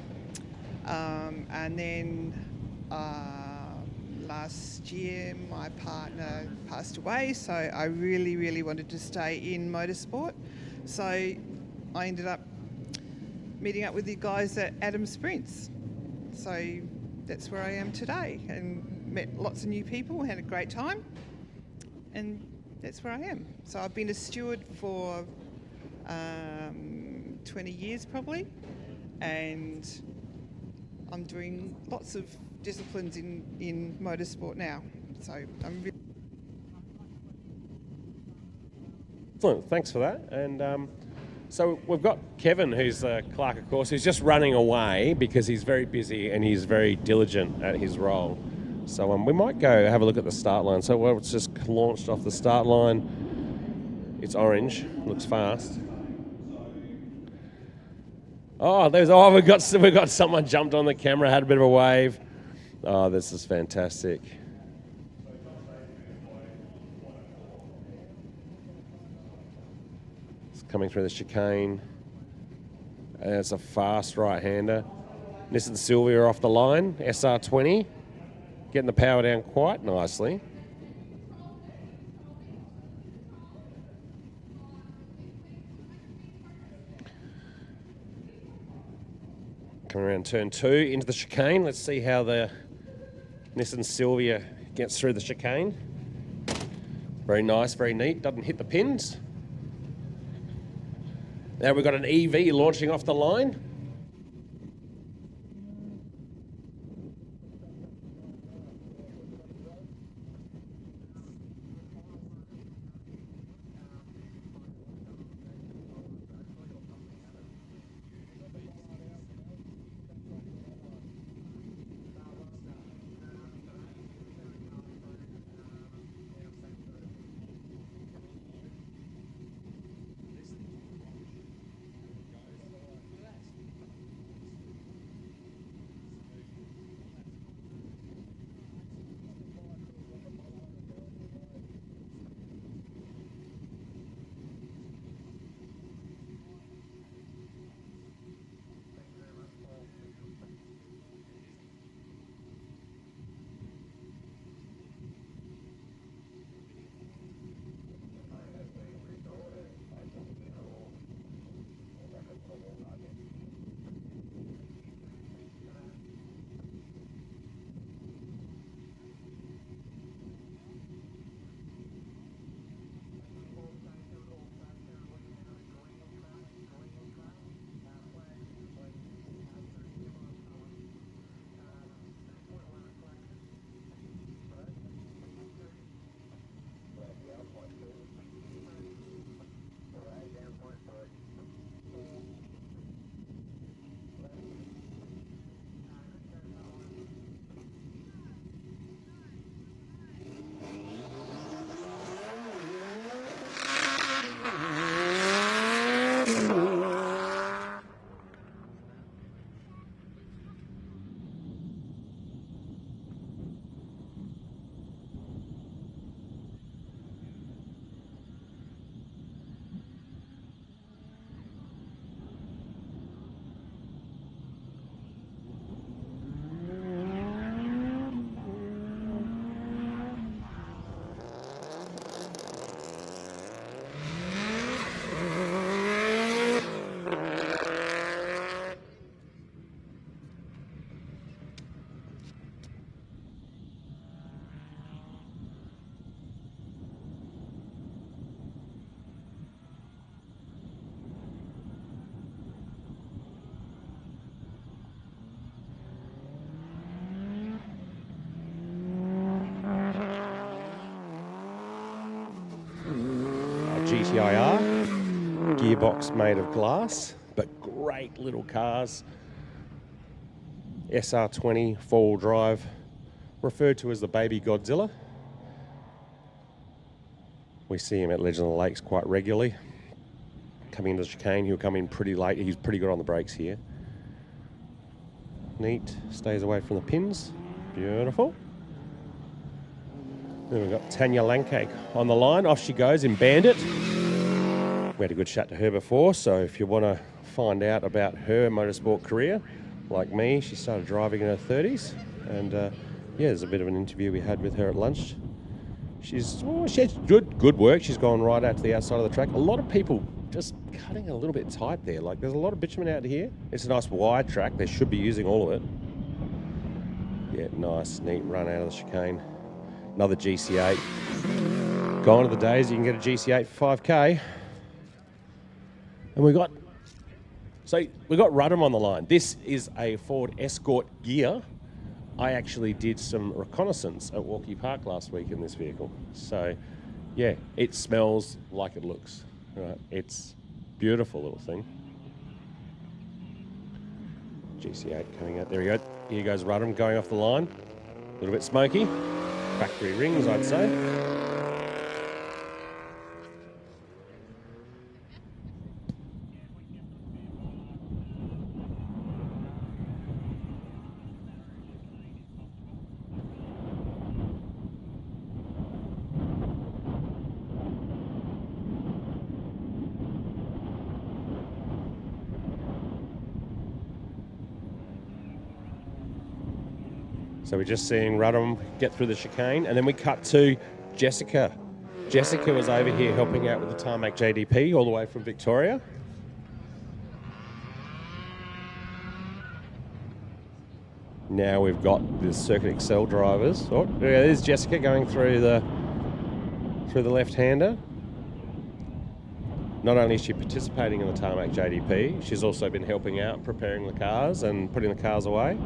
And then last year my partner passed away, so I really wanted to stay in motorsport. So I ended up meeting up with the guys at Adam Sprints. So that's where I am today, and met lots of new people, had a great time, and that's where I am. So I've been a steward for 20 years probably, and I'm doing lots of disciplines in motorsport now. So I'm really... Excellent, thanks for that. And so we've got Kevin, who's the clerk of course, who's just running away because he's very busy and he's very diligent at his role. So we might go have a look at the start line. So it's just launched off the start line. It's orange, looks fast. Oh, we've got someone jumped on the camera, had a bit of a wave. Oh, this is fantastic. It's coming through the chicane. And it's a fast right-hander. Nissan Silvia off the line, SR20. Getting the power down quite nicely. Coming around turn 2 into the chicane. Let's see how the Nissan Silvia gets through the chicane. Very nice, very neat. Doesn't hit the pins. Now we've got an EV launching off the line. TIR, gearbox made of glass, but great little cars. SR20 four-wheel drive, referred to as the baby Godzilla. We see him at Legend of the Lakes quite regularly. Coming into the chicane, he'll come in pretty late. He's pretty good on the brakes here. Neat, stays away from the pins. Beautiful. Then we've got Tanya Lancake on the line. Off she goes in Bandit. We had a good chat to her before, so if you want to find out about her motorsport career, like me, she started driving in her 30s. And yeah, there's a bit of an interview we had with her at lunch. She has good work. She's gone right out to the outside of the track. A lot of people just cutting a little bit tight there. Like, there's a lot of bitumen out here. It's a nice wide track. They should be using all of it. Yeah, nice, neat run out of the chicane. Another GC8. Gone are the days you can get a GC8 for 5K. And we got Rudham on the line. This is a Ford Escort gear. I actually did some reconnaissance at Walkie Park last week in this vehicle. So, yeah, it smells like it looks. Right, it's a beautiful little thing. GC8 coming out. There we go. Here goes Rudham going off the line. A little bit smoky. Factory rings, I'd say. So we're just seeing Rudham get through the chicane, and then we cut to Jessica. Jessica was over here helping out with the Tarmac JDP all the way from Victoria. Now we've got the Circuit Excel drivers. Oh, there's Jessica going through the left-hander. Not only is she participating in the Tarmac JDP, she's also been helping out, preparing the cars and putting the cars away.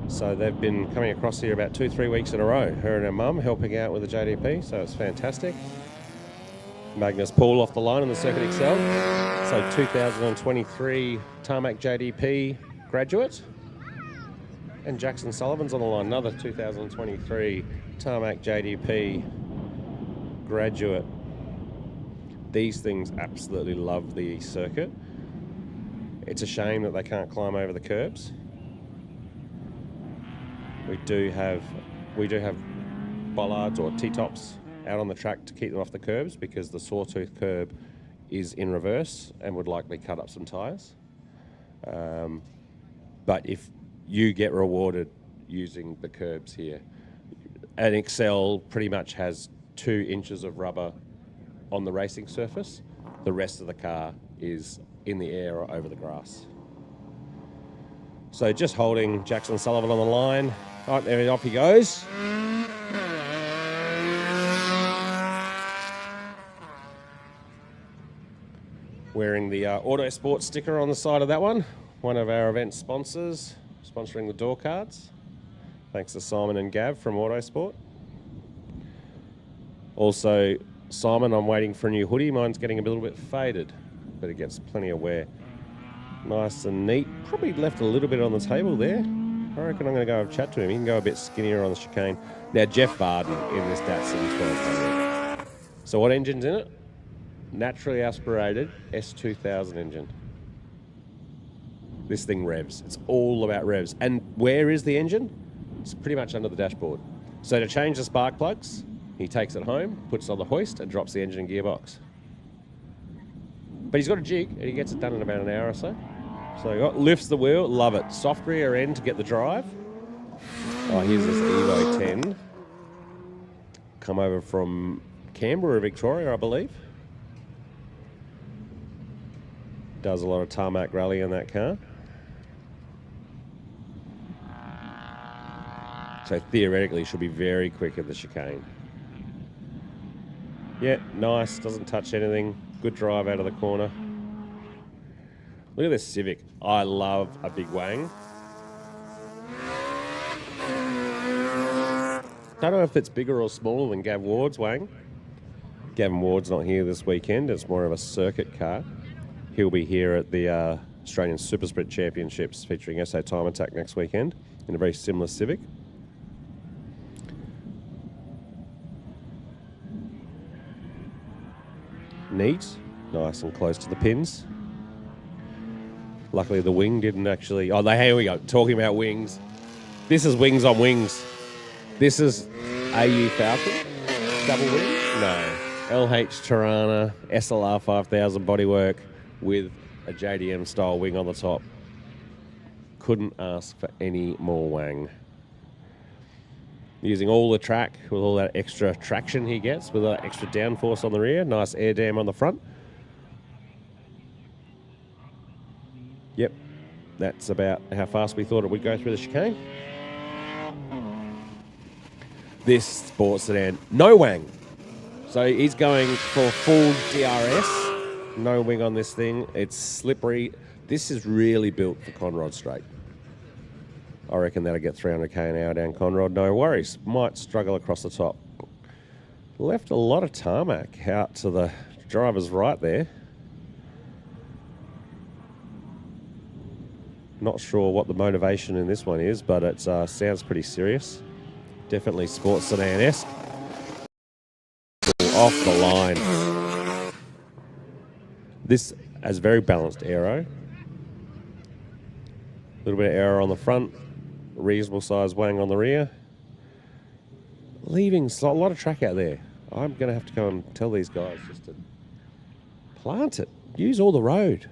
So they've been coming across here about 2-3 weeks in a row, her and her mum helping out with the JDP, so it's fantastic. Magnus Paul off the line in the Circuit Excel. So 2023 Tarmac JDP graduate. And Jackson Sullivan's on the line, another 2023 Tarmac JDP graduate. These things absolutely love the circuit. It's a shame that they can't climb over the curbs. We do have bollards or T-tops out on the track to keep them off the curbs because the sawtooth curb is in reverse and would likely cut up some tyres. But if you get rewarded using the curbs here, an Excel pretty much has 2 inches of rubber on the racing surface. The rest of the car is in the air or over the grass. So just holding Jackson Sullivan on the line. Right, there, off he goes. Wearing the Autosport sticker on the side of that one. One of our event sponsors, sponsoring the door cards. Thanks to Simon and Gav from Autosport. Also, Simon, I'm waiting for a new hoodie. Mine's getting a little bit faded, but it gets plenty of wear. Nice and neat. Probably left a little bit on the table there. I reckon I'm going to go have a chat to him. He can go a bit skinnier on the chicane. Now, Jeff Varden in this Datsun 1200. So what engine's in it? Naturally aspirated S2000 engine. This thing revs. It's all about revs. And where is the engine? It's pretty much under the dashboard. So to change the spark plugs, he takes it home, puts it on the hoist, and drops the engine and gearbox. But he's got a jig, and he gets it done in about an hour or so. So lifts the wheel, love it. Soft rear end to get the drive. Oh, here's this Evo 10. Come over from Canberra, Victoria, I believe. Does a lot of tarmac rally in that car. So theoretically should be very quick at the chicane. Yeah, nice, doesn't touch anything. Good drive out of the corner. Look at this Civic. I love a big wang. Don't know if it's bigger or smaller than Gav Ward's wang, Gavin Ward's not here this weekend. It's more of a circuit car. He'll be here at the Australian Super Sprint Championships featuring SA Time Attack next weekend in a very similar Civic. Neat, nice and close to the pins. Luckily the wing didn't actually... Oh, here we go, talking about wings. This is wings on wings. This is AU Falcon, double wing? No. LH Tirana, SLR 5000 bodywork with a JDM style wing on the top. Couldn't ask for any more wang. Using all the track with all that extra traction he gets, with that extra downforce on the rear, nice air dam on the front. Yep, that's about how fast we thought it would go through the chicane. This sports sedan, no wang. So he's going for full DRS, no wing on this thing. It's slippery. This is really built for Conrod Straight. I reckon that'll get 300k an hour down Conrod, no worries. Might struggle across the top. Left a lot of tarmac out to the driver's right there. Not sure what the motivation in this one is, but it sounds pretty serious. Definitely sports sedan-esque. Off the line. This has very balanced aero. A little bit of aero on the front. Reasonable size wang on the rear. Leaving a lot of track out there. I'm going to have to go and tell these guys just to plant it. Use all the road.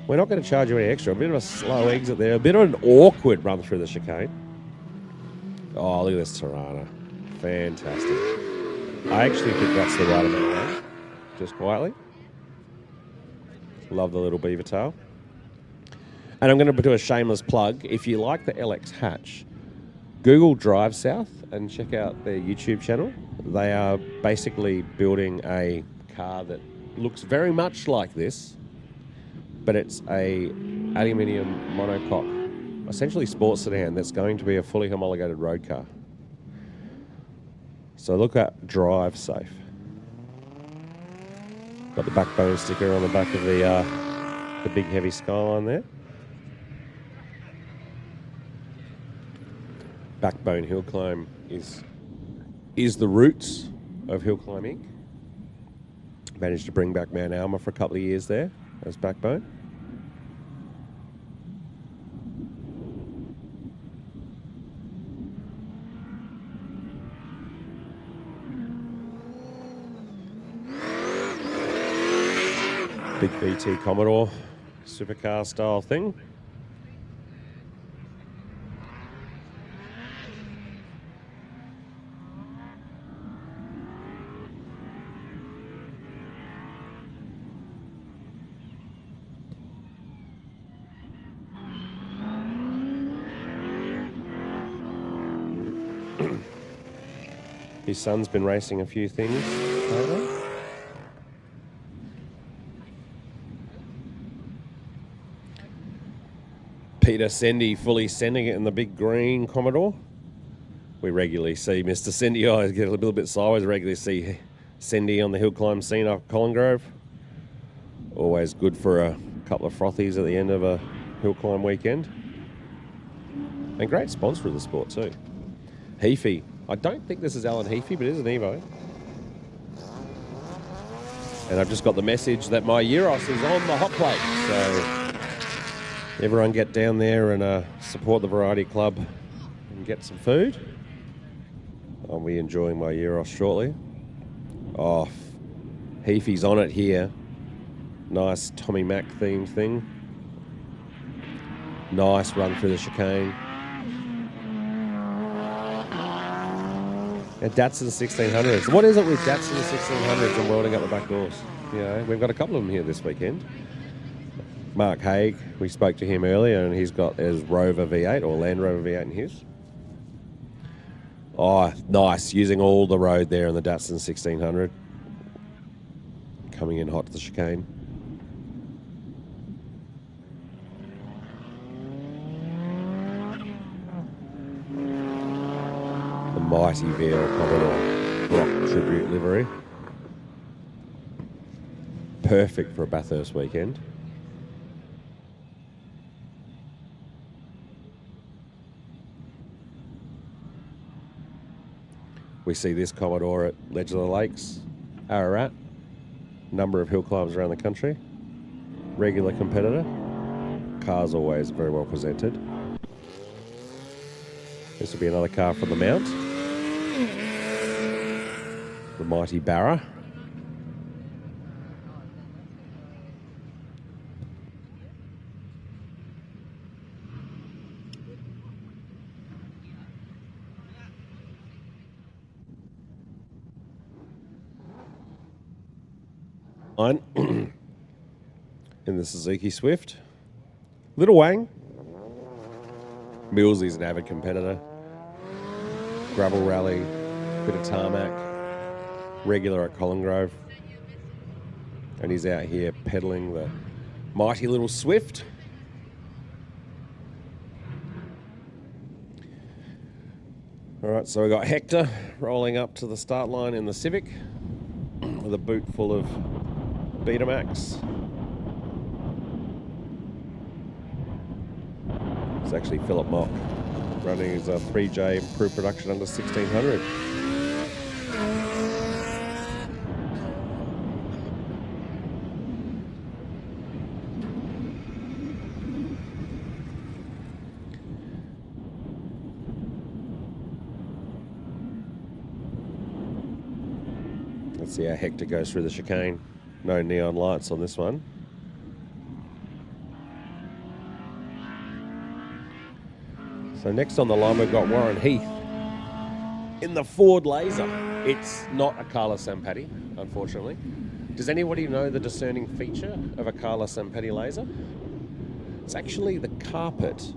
We're not going to charge you any extra. A bit of a slow exit there. A bit of an awkward run through the chicane. Oh, look at this Tirana. Fantastic. I actually think that's the right amount of wang, just quietly. Love the little beaver tail. And I'm going to do a shameless plug. If you like the LX hatch, Google Drive South and check out their YouTube channel. They are basically building a car that looks very much like this, but it's a aluminium monocoque, essentially sports sedan that's going to be a fully homologated road car. So look at Drive Safe. Got the backbone sticker on the back of the big heavy skyline there. Backbone Hillclimb is the roots of Hillclimb Inc. Managed to bring back Mount Alma for a couple of years there as Backbone. Big BT Commodore supercar style thing. His son's been racing a few things lately. Peter Sendy fully sending it in the big green Commodore. We regularly see Mr. Sendy eyes get a little bit sideways. Regularly see Sendy on the Hillclimb scene up Colin Grove. Always good for a couple of frothies at the end of a Hillclimb weekend. And great sponsor of the sport too. Heafy. I don't think this is Alan Heafy, but it is an Evo. And I've just got the message that my Euros is on the hot plate. So everyone get down there and support the Variety Club and get some food. I'll be enjoying my Euros shortly. Oh, Heafy's on it here. Nice Tommy Mac themed thing. Nice run through the chicane. And Datsun 1600s. What is it with Datsun 1600s and welding up the back doors? You know, we've got a couple of them here this weekend. Mark Haig, we spoke to him earlier, and he's got his Rover V8 or Land Rover V8 in his. Oh, nice. Using all the road there in the Datsun 1600. Coming in hot to the chicane. The mighty VL Commodore Rock Tribute livery. perfect for a Bathurst weekend. We see this Commodore at Ledge of the Lakes, Ararat, number of hill climbs around the country, regular competitor, car's always very well presented. This will be another car from the Mount, the mighty Barra. In the Suzuki Swift. Little Wang. Millsy's an avid competitor. Gravel rally, bit of tarmac, regular at Collingrove. And he's out here pedaling the mighty little Swift. All right, so we've got Hector rolling up to the start line in the Civic with a boot full of Betamax. It's actually Philip Mock running his 3J improved production under 1600. Let's see how Hector goes through the chicane. No neon lights on this one. So next on the line we've got Warren Heath in the Ford Laser. It's not a Carla Sampati, unfortunately. Does anybody know the discerning feature of a Carla Sampati Laser? It's actually the carpet.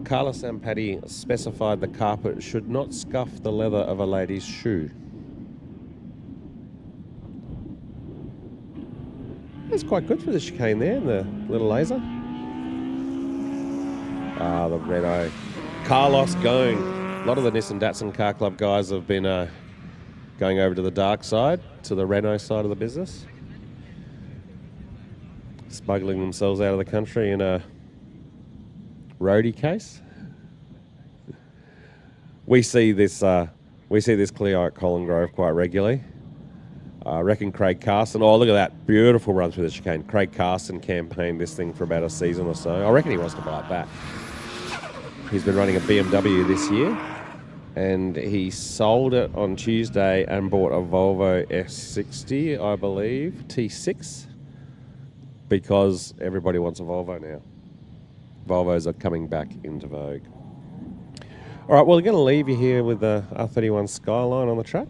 Carla Sampati specified the carpet should not scuff the leather of a lady's shoe. It's quite good for the chicane there, the little Laser. Ah, the Renault. Carlos going. A lot of the Nissan Datsun Car Club guys have been going over to the dark side, to the Renault side of the business. Smuggling themselves out of the country in a roadie case. We see this Clio at Collingrove quite regularly. I reckon Craig Carson, oh look at that, beautiful run through the chicane. Craig Carson campaigned this thing for about a season or so. I reckon he wants to buy it back. He's been running a BMW this year and he sold it on Tuesday and bought a Volvo S60, I believe, T6, because everybody wants a Volvo now. Volvos are coming back into vogue. All right, well, we're going to leave you here with the R31 Skyline on the track.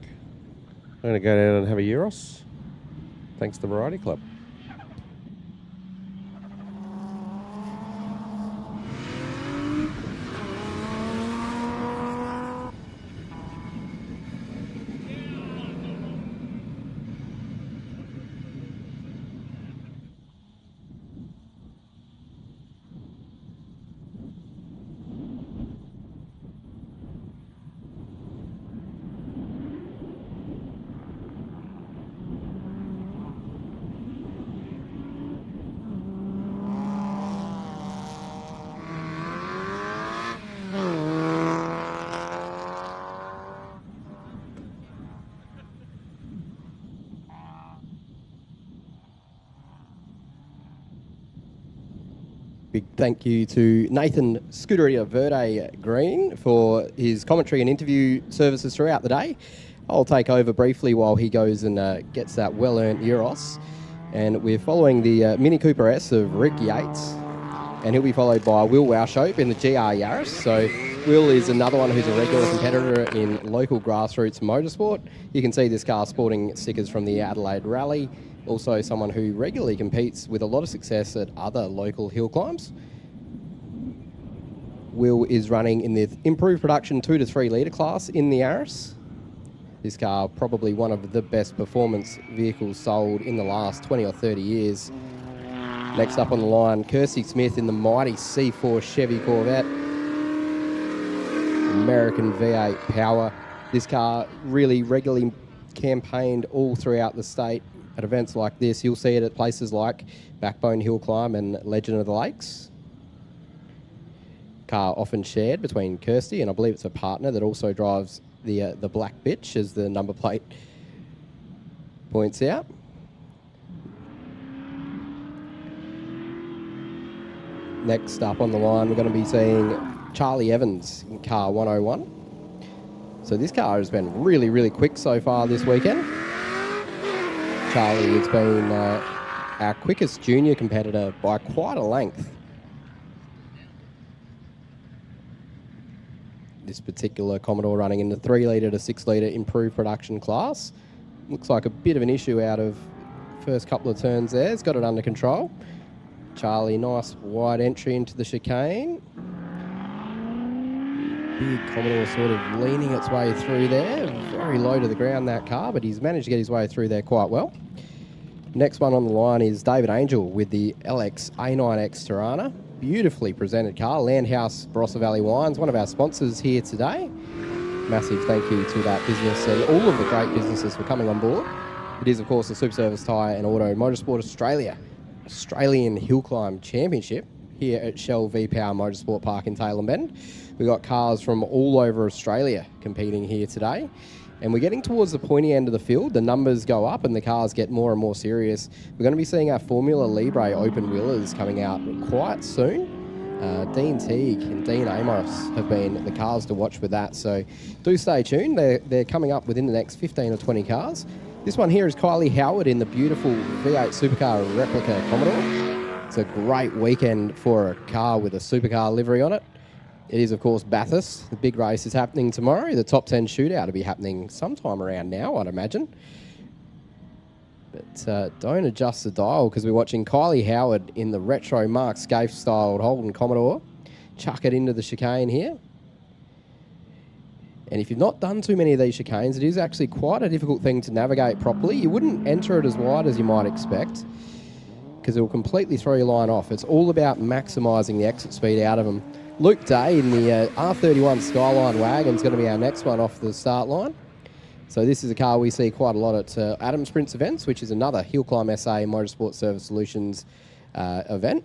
I'm going to go down and have a Euros. Thanks to the Variety Club. Big thank you to Nathan Scuderia Verde Green for his commentary and interview services throughout the day. I'll take over briefly while he goes and gets that well-earned Euros. And we're following the Mini Cooper S of Rick Yates. And he'll be followed by Will Wauchope in the GR Yaris. So Will is another one who's a regular competitor in local grassroots motorsport. You can see this car sporting stickers from the Adelaide Rally. Also someone who regularly competes with a lot of success at other local hill climbs. Will is running in the improved production 2 to 3 litre class in the Yaris. This car probably one of the best performance vehicles sold in the last 20 or 30 years. Next up on the line, Kirsty Smith in the mighty C4 Chevy Corvette. American V8 power. This car really regularly campaigned all throughout the state. at events like this. You'll see it at places like Backbone, Hillclimb and Legend of the Lakes. Car often shared between Kirsty and I believe it's a partner that also drives the Black Bitch, as the number plate points out. Next up on the line, we're going to be seeing Charlie Evans in car 101. So this car has been really, really quick so far this weekend. Charlie has been our quickest junior competitor by quite a length. This particular Commodore running in the 3 litre to 6 litre improved production class. Looks like a bit of an issue out of first couple of turns there. It's got it under control. Charlie, nice wide entry into the chicane. Big Commodore sort of leaning its way through there. Very low to the ground, that car, but he's managed to get his way through there quite well. Next one on the line is David Angel with the LX A9X Tirana. Beautifully presented car. Landhouse Barossa Valley Wines, one of our sponsors here today. Massive thank you to that business and all of the great businesses for coming on board. It is, of course, the SupaService Tyre and Auto Motorsport Australia Australian Hillclimb Championship here at Shell V-Power Motorsport Park in Tailem Bend. We've got cars from all over Australia competing here today. And we're getting towards the pointy end of the field. The numbers go up and the cars get more and more serious. We're going to be seeing our Formula Libre open wheelers coming out quite soon. Dean Teague and Dean Amos have been the cars to watch with that. So do stay tuned. They're coming up within the next 15 or 20 cars. This one here is Kylie Howard in the beautiful V8 Supercar replica Commodore. It's a great weekend for a car with a supercar livery on it. It is, of course, Bathurst. The big race is happening tomorrow. The top 10 shootout will be happening sometime around now, I'd imagine. But don't adjust the dial because we're watching Kylie Howard in the retro Mark Scaife-styled Holden Commodore. Chuck it into the chicane here. And if you've not done too many of these chicanes, it is actually quite a difficult thing to navigate properly. You wouldn't enter it as wide as you might expect because it will completely throw your line off. It's all about maximising the exit speed out of them. Luke Day in the R31 Skyline wagon is going to be our next one off the start line. So this is a car we see quite a lot at Adams Prince events, which is another Hillclimb SA Motorsport Service Solutions event.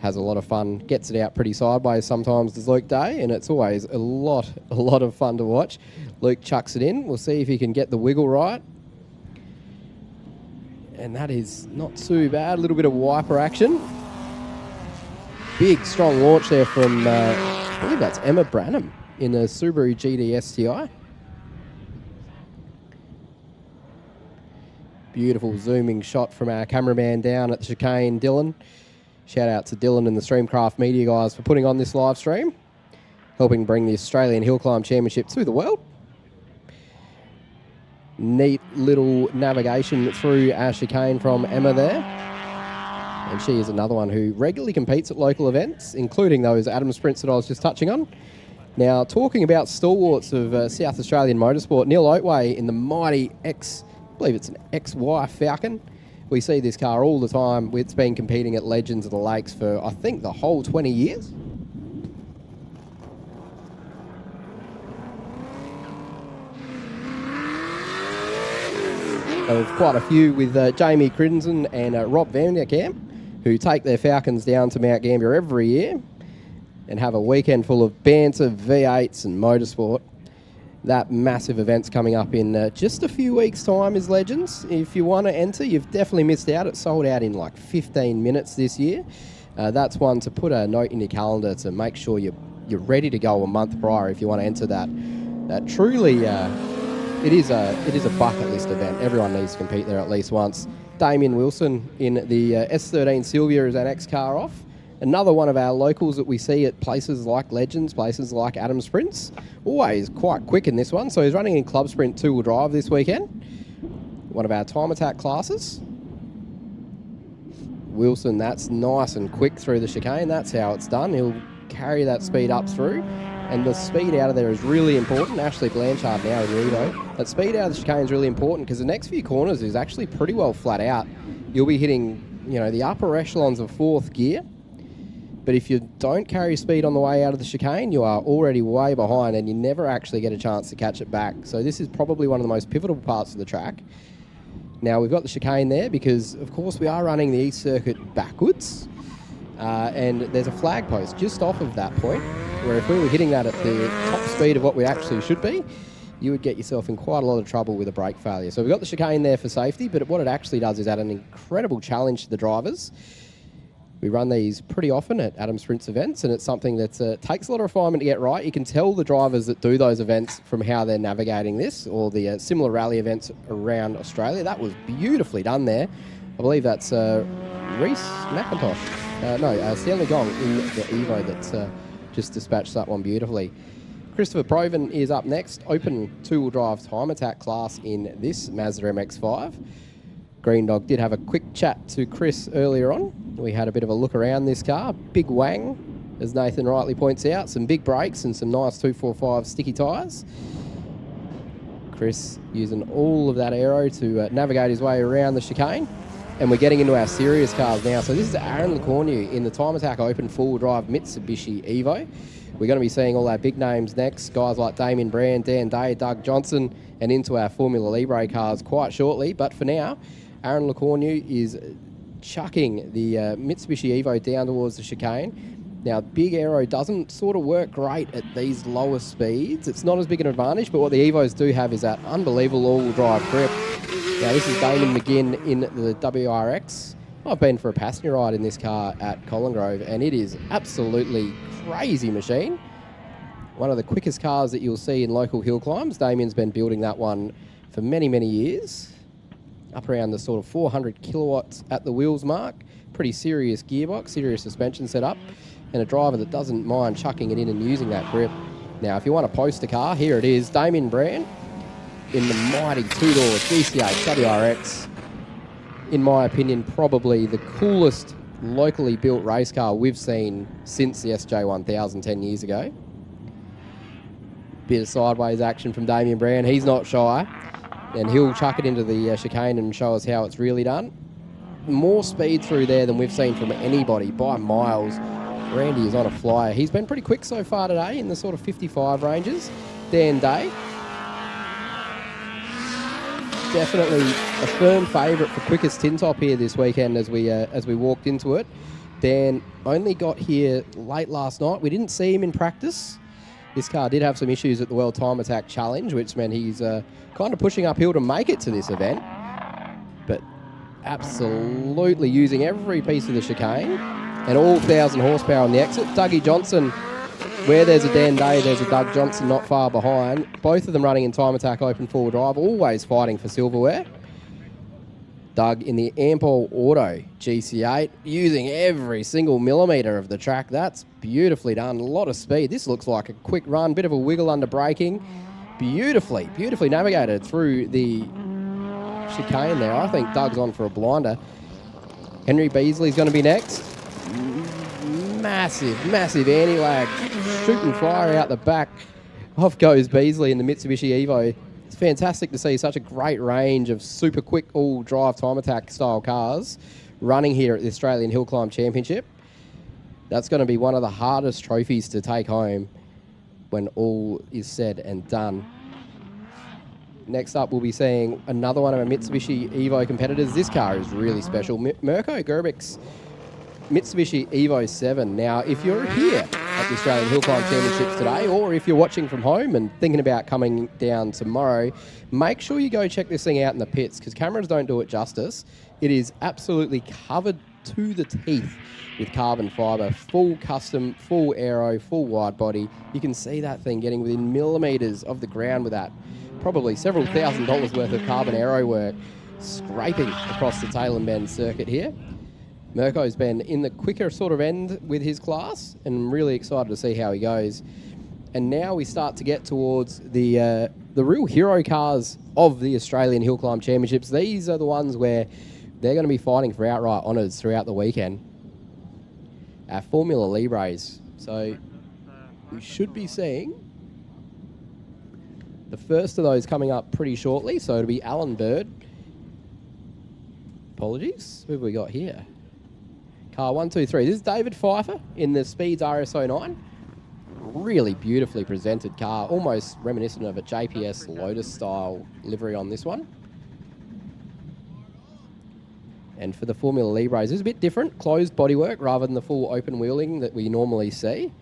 Has a lot of fun, gets it out pretty sideways sometimes, does Luke Day, and it's always a lot of fun to watch. Luke chucks it in. We'll see if he can get the wiggle right. And that is not too bad. A little bit of wiper action. Big, strong launch there from, I believe that's Emma Branham in a Subaru GD STI. Beautiful zooming shot from our cameraman down at the chicane, Dylan. Shout out to Dylan and the Streamcraft Media guys for putting on this live stream, helping bring the Australian Hillclimb Championship to the world. Neat little navigation through our chicane from Emma there. And she is another one who regularly competes at local events, including those Adams Sprints that I was just touching on. Now, talking about stalwarts of South Australian motorsport, Neil Oatway in the mighty I believe it's an XY Falcon. We see this car all the time. It's been competing at Legends of the Lakes for, I think, the whole 20 years. Of quite a few with Jamie Crittenson and Rob Vanderkamp, who take their Falcons down to Mount Gambier every year and have a weekend full of banter, V8s and motorsport. That massive event's coming up in just a few weeks' time is Legends. If you want to enter, you've definitely missed out. It sold out in like 15 minutes this year. That's one to put a note in your calendar to make sure you're ready to go a month prior if you want to enter that. That truly, it is a bucket list event. Everyone needs to compete there at least once. Damien Wilson in the S13 Sylvia is our next car off. Another one of our locals that we see at places like Legends, places like Adams Sprints. Always quite quick in this one. So he's running in Club Sprint 2-wheel drive this weekend. One of our Time Attack classes. Wilson, that's nice and quick through the chicane. That's how it's done. He'll carry that speed up through. And the speed out of there is really important. Ashley Blanchard now in Revo. That speed out of the chicane is really important because the next few corners is actually pretty well flat out. You'll be hitting, the upper echelons of fourth gear. But if you don't carry speed on the way out of the chicane, you are already way behind and you never actually get a chance to catch it back. So this is probably one of the most pivotal parts of the track. Now, we've got the chicane there because, of course, we are running the East Circuit backwards. And there's a flag post just off of that point, where if we were hitting that at the top speed of what we actually should be, you would get yourself in quite a lot of trouble with a brake failure. So we've got the chicane there for safety, but what it actually does is add an incredible challenge to the drivers. We run these pretty often at Adam Sprint's events, and it's something that takes a lot of refinement to get right. You can tell the drivers that do those events from how they're navigating this, or the similar rally events around Australia. That was beautifully done there. I believe that's Reese McIntosh. Stanley Gong in the Evo that just dispatched that one beautifully. Christopher Proven is up next. Open two-wheel drive time attack class in this Mazda MX-5. Green Dog did have a quick chat to Chris earlier on. We had a bit of a look around this car. Big wang, as Nathan rightly points out. Some big brakes and some nice 245 sticky tyres. Chris using all of that aero to navigate his way around the chicane. And we're getting into our serious cars now. So this is Aaron Lecornu in the Time Attack Open 4-wheel drive Mitsubishi Evo. We're going to be seeing all our big names next. Guys like Damien Brand, Dan Day, Doug Johnson, and into our Formula Libre cars quite shortly. But for now, Aaron Lecornu is chucking the Mitsubishi Evo down towards the chicane. Now, big aero doesn't sort of work great at these lower speeds. It's not as big an advantage, but what the Evos do have is that unbelievable all-wheel drive grip. Now, this is Damon McGinn in the WRX. I've been for a passenger ride in this car at Colin Grove, and it is absolutely crazy machine. One of the quickest cars that you'll see in local hill climbs. Damien's been building that one for many, many years. Up around the sort of 400 kilowatts at the wheels mark. Pretty serious gearbox, serious suspension setup, and a driver that doesn't mind chucking it in and using that grip. Now, if you want to post a car, here it is. Damien Brand in the mighty two-door GC8 WRX. In my opinion, probably the coolest locally built race car we've seen since the SJ1000 10 years ago. Bit of sideways action from Damien Brand. He's not shy, and he'll chuck it into the chicane and show us how it's really done. More speed through there than we've seen from anybody by miles. Randy is on a flyer. He's been pretty quick so far today in the sort of 55 ranges. Dan Day, definitely a firm favourite for quickest tin top here this weekend as we walked into it. Dan only got here late last night. We didn't see him in practice. This car did have some issues at the World Time Attack Challenge, which meant he's kind of pushing uphill to make it to this event. But absolutely using every piece of the chicane and all 1,000 horsepower on the exit. Dougie Johnson, where there's a Dan Day, there's a Doug Johnson not far behind. Both of them running in Time Attack Open 4-wheel drive, always fighting for silverware. Doug in the Ampol Auto GC8, using every single millimetre of the track. That's beautifully done. A lot of speed. This looks like a quick run, bit of a wiggle under braking. Beautifully navigated through the chicane there. I think Doug's on for a blinder. Henry Beasley's going to be next. Massive anti-lag. Shooting fire out the back. Off goes Beasley in the Mitsubishi Evo. It's fantastic to see such a great range of super quick all drive time attack style cars running here at the Australian Hill Climb Championship. That's going to be one of the hardest trophies to take home when all is said and done. Next up, we'll be seeing another one of our Mitsubishi Evo competitors. This car is really special. Mirko Gerbik's Mitsubishi Evo 7. Now, if you're here at the Australian Hill Climb Championships today, or if you're watching from home and thinking about coming down tomorrow, make sure you go check this thing out in the pits, because cameras don't do it justice. It is absolutely covered to the teeth with carbon fibre, full custom, full aero, full wide body. You can see that thing getting within millimetres of the ground with that. Probably several $1,000s worth of carbon aero work scraping across the tail and bend circuit here. Mirko's been in the quicker sort of end with his class, and I'm really excited to see how he goes. And now we start to get towards the real hero cars of the Australian Hill Climb Championships. These are the ones where they're going to be fighting for outright honours throughout the weekend. Our Formula Libres. So we should be seeing the first of those coming up pretty shortly. So it'll be Alan Bird. Apologies. Who have we got here? Car 1, 2, 3. This is David Pfeiffer in the Speeds RS09. Really beautifully presented car, almost reminiscent of a JPS Lotus style livery on this one. And for the Formula Libres, it's a bit different. Closed bodywork rather than the full open wheeling that we normally see.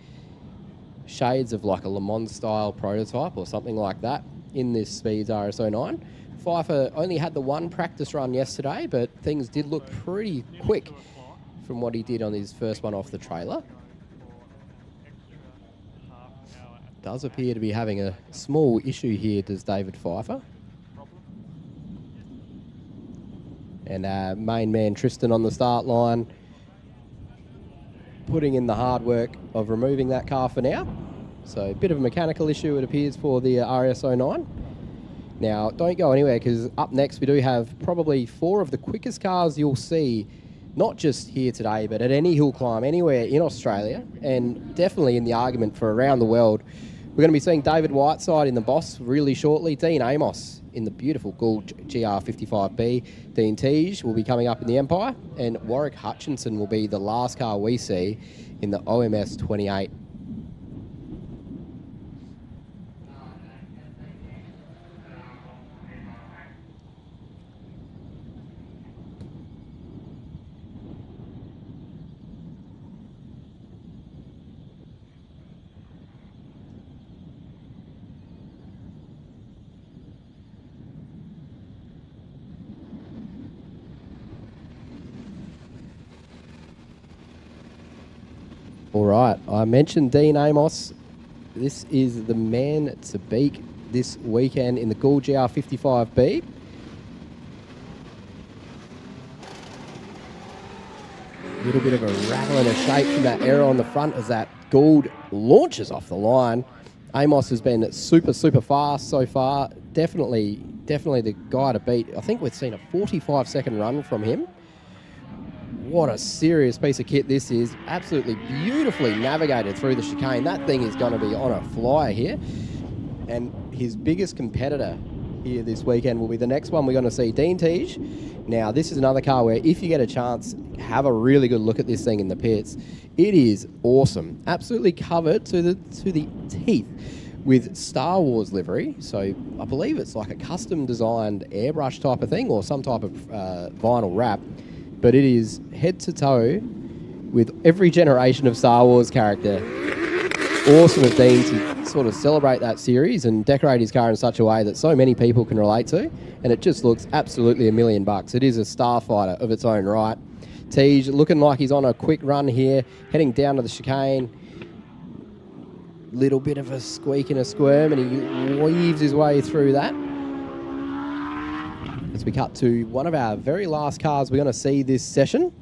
Shades of like a Le Mans style prototype or something like that in this Speeds RS09. Pfeiffer only had the one practice run yesterday, but things did look pretty quick from what he did on his first one off the trailer. Does appear to be having a small issue here, does David Pfeiffer. And main man Tristan on the start line, putting in the hard work of removing that car for now. So a bit of a mechanical issue, it appears, for the RS09. Now, don't go anywhere, because up next we do have probably 4 of the quickest cars you'll see, not just here today, but at any hill climb anywhere in Australia, and definitely in the argument for around the world. We're going to be seeing David Whiteside in the Boss really shortly. Dean Amos in the beautiful Gould GR55B. Dean Teague will be coming up in the Empire. And Warwick Hutchinson will be the last car we see in the OMS 28. All right, I mentioned Dean Amos. This is the man to beat this weekend in the Gould GR55B. A little bit of a rattle and a shake from that error on the front as that Gould launches off the line. Amos has been super fast so far. Definitely the guy to beat. I think we've seen a 45-second run from him. What a serious piece of kit this is. Absolutely beautifully navigated through the chicane. That thing is going to be on a flyer here. And his biggest competitor here this weekend will be the next one we're going to see, Dean Teague. Now, this is another car where if you get a chance, have a really good look at this thing in the pits. It is awesome. Absolutely covered to the teeth with Star Wars livery. So I believe it's like a custom designed airbrush type of thing or some type of vinyl wrap. But it is head to toe with every generation of Star Wars character. Awesome of Dean to sort of celebrate that series and decorate his car in such a way that so many people can relate to. And it just looks absolutely $1 million. It is a starfighter of its own right. Teague looking like he's on a quick run here, heading down to the chicane. Little bit of a squeak and a squirm, and he weaves his way through that. As we cut to one of our very last cars we're going to see this session.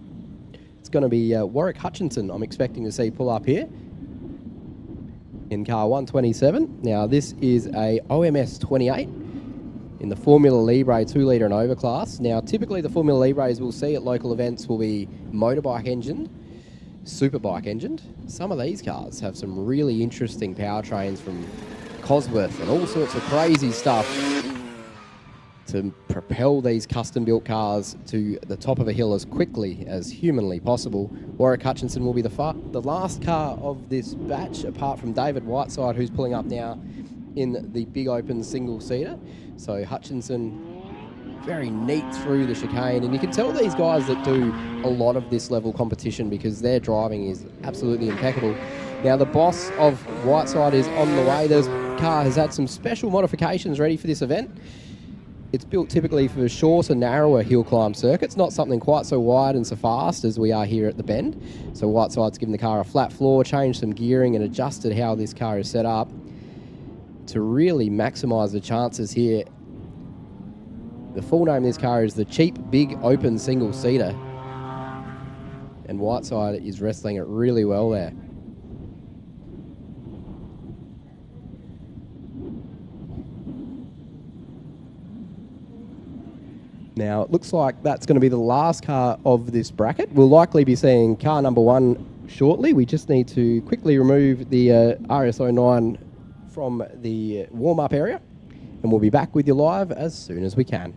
It's going to be Warwick Hutchinson I'm expecting to see pull up here in car 127. Now this is a OMS 28 in the Formula Libre 2-litre and over class. Now typically the Formula Libres we'll see at local events will be motorbike engined, superbike engined. Some of these cars have some really interesting powertrains from Cosworth and all sorts of crazy stuff to propel these custom-built cars to the top of a hill as quickly as humanly possible. Warwick Hutchinson will be the last car of this batch, apart from David Whiteside, who's pulling up now in the big open single-seater. So Hutchinson, very neat through the chicane, and you can tell these guys that do a lot of this level competition because their driving is absolutely impeccable. Now the boss of Whiteside is on the way. This car has had some special modifications ready for this event. It's built typically for shorter, narrower hill climb circuits, not something quite so wide and so fast as we are here at the Bend. So Whiteside's given the car a flat floor, changed some gearing and adjusted how this car is set up to really maximise the chances here. The full name of this car is the Cheap Big Open Single Seater. And Whiteside is wrestling it really well there. Now, it looks like that's going to be the last car of this bracket. We'll likely be seeing car number 1 shortly. We just need to quickly remove the RS09 from the warm-up area, and we'll be back with you live as soon as we can.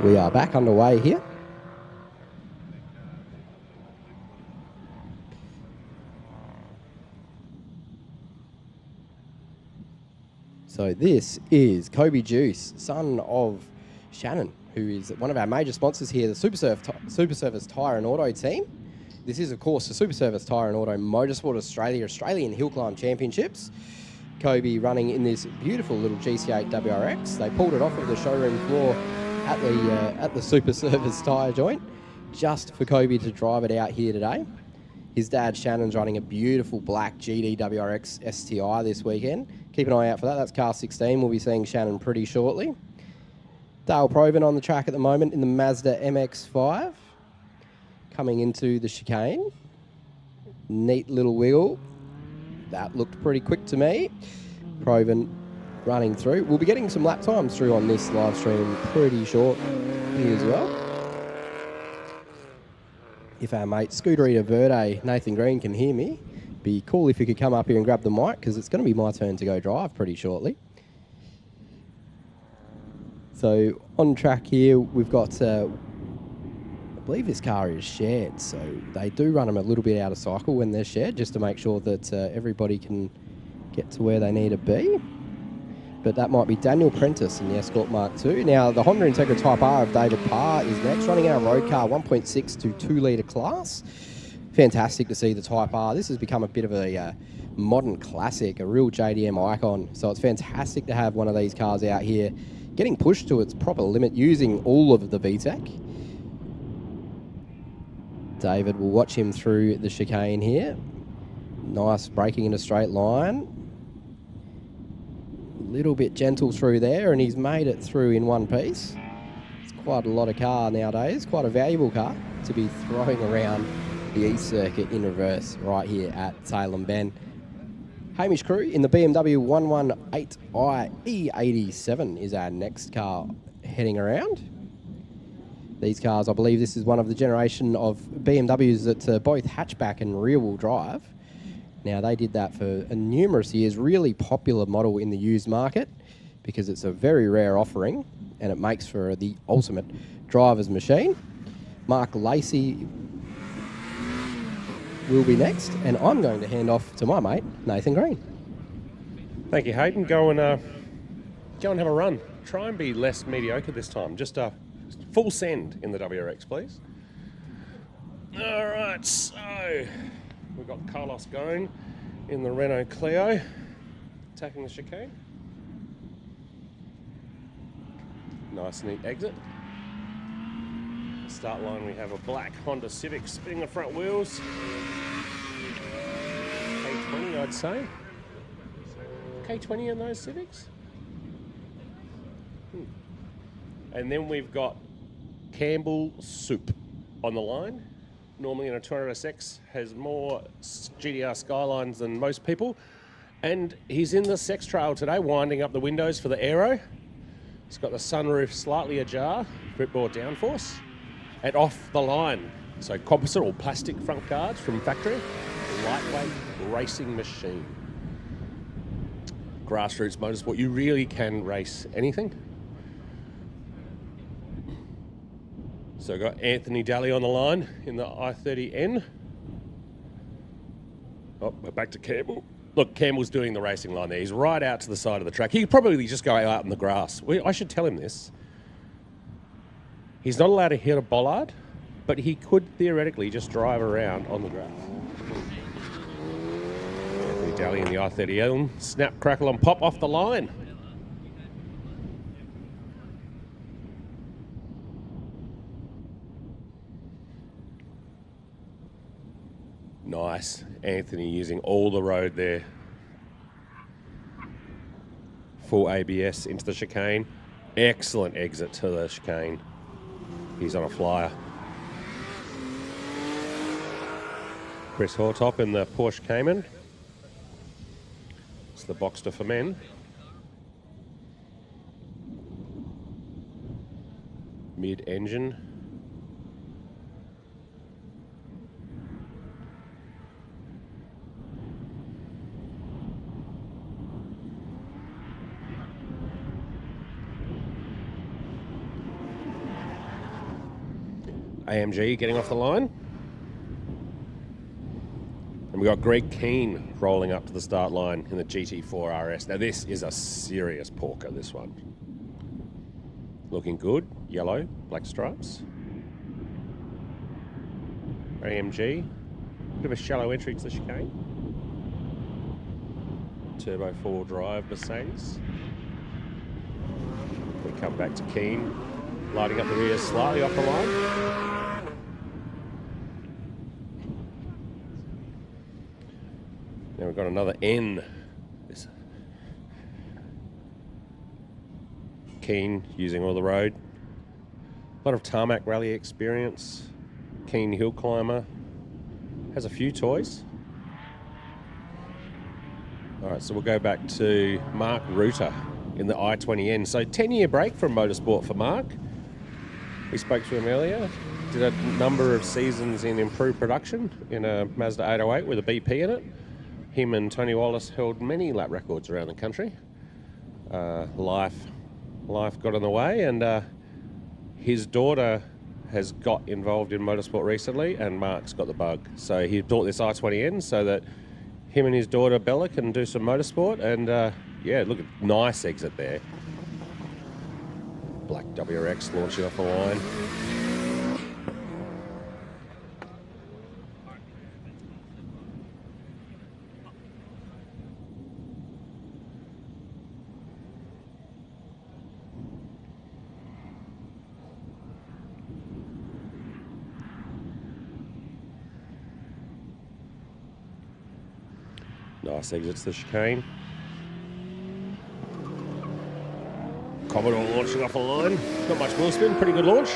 We are back underway here. So this is Kobe Juice, son of Shannon, who is one of our major sponsors here, the SupaService Tyre and Auto team. This is, of course, the SupaService Tyre and Auto Motorsport Australian Hillclimb Championships. Kobe running in this beautiful little GC8 WRX. They pulled it off of the showroom floor at the SupaService Tyre joint, just for Kobe to drive it out here today. His dad, Shannon's, running a beautiful black GD WRX STI this weekend. Keep an eye out for that. That's car 16. We'll be seeing Shannon pretty shortly. Dale Proven on the track at the moment in the Mazda MX-5. Coming into the chicane. Neat little wiggle. That looked pretty quick to me. Proven running through. We'll be getting some lap times through on this live stream pretty shortly as well. If our mate Scuderia Verde, Nathan Green, can hear me, be cool if you could come up here and grab the mic, because it's going to be my turn to go drive pretty shortly. So on track here, we've got, I believe this car is shared, so they do run them a little bit out of cycle when they're shared, just to make sure that everybody can get to where they need to be. But that might be Daniel Prentice in the Escort Mark II. Now, the Honda Integra Type R of David Parr is next, running our road car 1.6 to 2 litre class. Fantastic to see the Type R. This has become a bit of a modern classic, a real JDM icon. So it's fantastic to have one of these cars out here getting pushed to its proper limit using all of the VTEC. David will watch him through the chicane here. Nice braking in a straight line. Little bit gentle through there, and he's made it through in one piece. It's quite a lot of car nowadays, quite a valuable car to be throwing around the East Circuit in reverse right here at Salem Bend. Hamish Crew in the BMW 118i E87 is our next car heading around. These cars, I believe this is one of the generation of BMWs that both hatchback and rear-wheel drive. Now, they did that for numerous years. Really popular model in the used market because it's a very rare offering and it makes for the ultimate driver's machine. Mark Lacey will be next, and I'm going to hand off to my mate, Nathan Green. Thank you, Hayden. Go and have a run. Try and be less mediocre this time. Just full send in the WRX, please. All right, so we've got Carlos going in the Renault Clio, attacking the chicane. Nice neat exit. Start line, we have a black Honda Civic spinning the front wheels. K20, I'd say. K20 in those Civics. And then we've got Campbell Soup on the line. Normally in a 200SX, has more GDR Skylines than most people. And he's in the sex trail today, winding up the windows for the aero. It's got the sunroof slightly ajar, fretboard downforce, and off the line. So composite or plastic front guards from factory. Lightweight racing machine. Grassroots motorsport, you really can race anything. So got Anthony Daly on the line in the I-30N. Oh, we're back to Campbell. Look, Campbell's doing the racing line there. He's right out to the side of the track. He could probably just go out in the grass. I should tell him this. He's not allowed to hit a bollard, but he could theoretically just drive around on the grass. Anthony Daly in the I-30N. Snap, crackle and pop off the line. Nice. Anthony using all the road there. Full ABS into the chicane. Excellent exit to the chicane. He's on a flyer. Chris Hortop in the Porsche Cayman. It's the Boxster for men. Mid-engine. AMG getting off the line. And we got Greg Keane rolling up to the start line in the GT4 RS. Now this is a serious porker, this one. Looking good, yellow, black stripes. AMG, bit of a shallow entry to the chicane. Turbo 4 drive Mercedes. We come back to Keane, lighting up the rear slightly off the line. Now we've got another N. Keane using all the road. A lot of tarmac rally experience. Keen hill climber. Has a few toys. All right, so we'll go back to Mark Reuter in the i20N. So 10-year break from motorsport for Mark. We spoke to him earlier. Did a number of seasons in improved production in a Mazda 808 with a BP in it. Him and Tony Wallace held many lap records around the country. Life got in the way, and his daughter has got involved in motorsport recently, and Mark's got the bug. So he bought this i20N so that him and his daughter Bella can do some motorsport, and yeah, look at nice exit there. Black WRX launching off the line. Nice exits the chicane. Commodore launching off the line. Not much wheel spin, pretty good launch.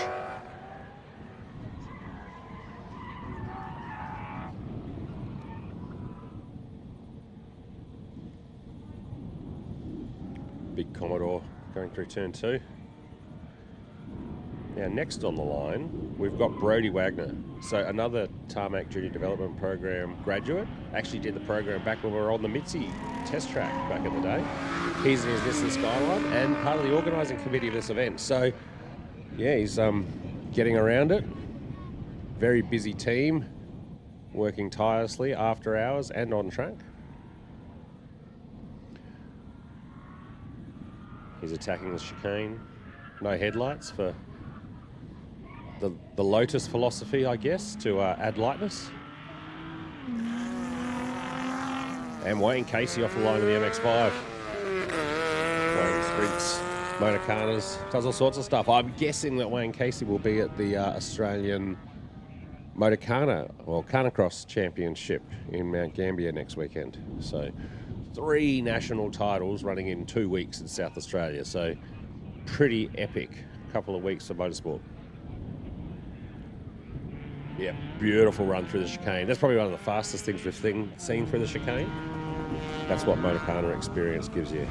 Big Commodore going through turn 2. Now next on the line, we've got Brodie Wagner. So another Tarmac Junior Development Program graduate. Actually did the program back when we were on the Mitzi test track back in the day. He's in his Nissan Skyline and part of the organising committee of this event. So yeah, he's getting around it. Very busy team, working tirelessly after hours and on track. He's attacking the chicane. No headlights for the Lotus philosophy, I guess, to add lightness. And Wayne Casey off the line of the MX-5. Wayne sprints, Motorcanas, does all sorts of stuff. I'm guessing that Wayne Casey will be at the Australian Motorcana, or Carnacross Championship in Mount Gambier next weekend. So 3 national titles running in 2 weeks in South Australia. So pretty epic couple of weeks of motorsport. Yeah, beautiful run through the chicane. That's probably one of the fastest things we've seen through the chicane. That's what Motorcana experience gives you.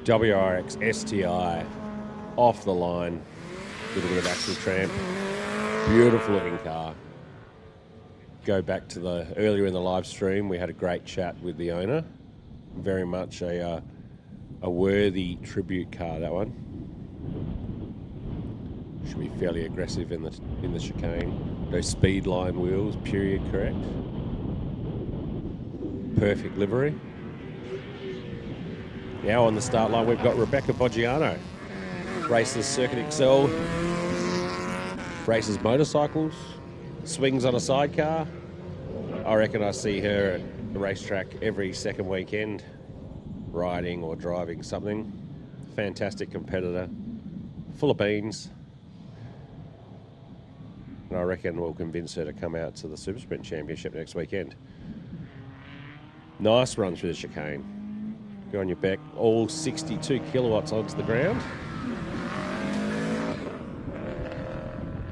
WRX STI off the line with a bit of axle tramp. Beautiful looking car. Go back to the earlier in the live stream, we had a great chat with the owner. Very much a worthy tribute car, that one. Should be fairly aggressive in the chicane. Those speed line wheels, period correct. Perfect livery. Now on the start line, we've got Rebecca Boggiano. Races Circuit Excel, races motorcycles, swings on a sidecar. I reckon I see her the racetrack every second weekend, riding or driving something. Fantastic competitor, full of beans. And I reckon we'll convince her to come out to the Super Sprint Championship next weekend. Nice run through the chicane. Go on your back, all 62 kilowatts onto the ground.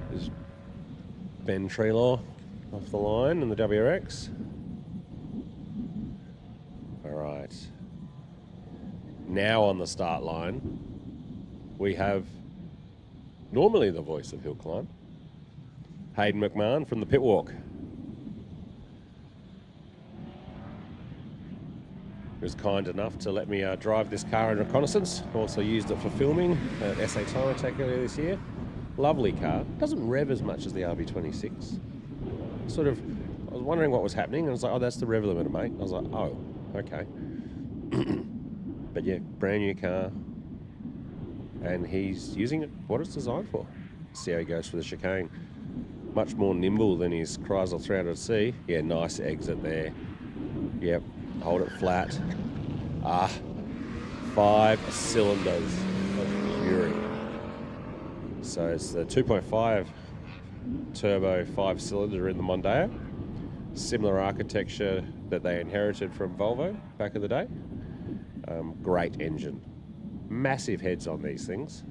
There's Ben Treelaw off the line in the WRX. All right. Now on the start line, we have normally the voice of Hillclimb, Hayden McMahon from the pit walk. He was kind enough to let me drive this car in reconnaissance. Also used it for filming at SA Time Attack earlier this year. Lovely car. Doesn't rev as much as the RB26. Sort of, I was wondering what was happening, and I was like, oh, that's the rev limiter, mate. I was like, oh, okay. But yeah, brand new car. And he's using it what it's designed for. See how he goes for the chicane. Much more nimble than his Chrysler 300C. Yeah, nice exit there. Yep, hold it flat. 5 cylinders of fury. So it's the 2.5 turbo 5-cylinder in the Mondeo. Similar architecture that they inherited from Volvo back in the day. Great engine. Massive heads on these things.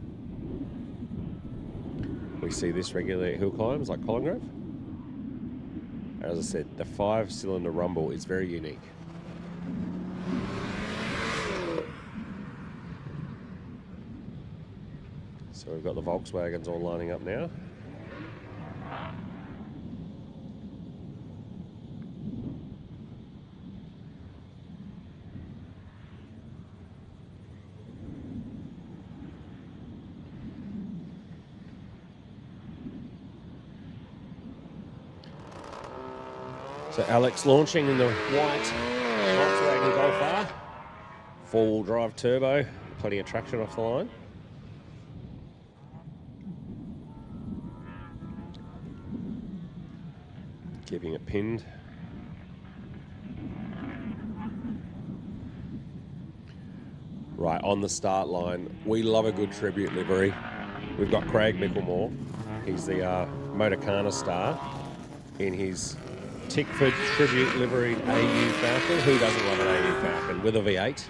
We see this regularly at Hillclimbs like Collingrove. As I said, the 5-cylinder rumble is very unique. So we've got the Volkswagens all lining up now. So Alex launching in the white Volkswagen Golf R. 4-wheel drive turbo, plenty of traction off the line. Keeping it pinned. Right, on the start line, we love a good tribute livery. We've got Craig Micklemore. He's the Motorcana star in his Tickford tribute liveried AU Falcon. Who doesn't love an AU Falcon with a V8?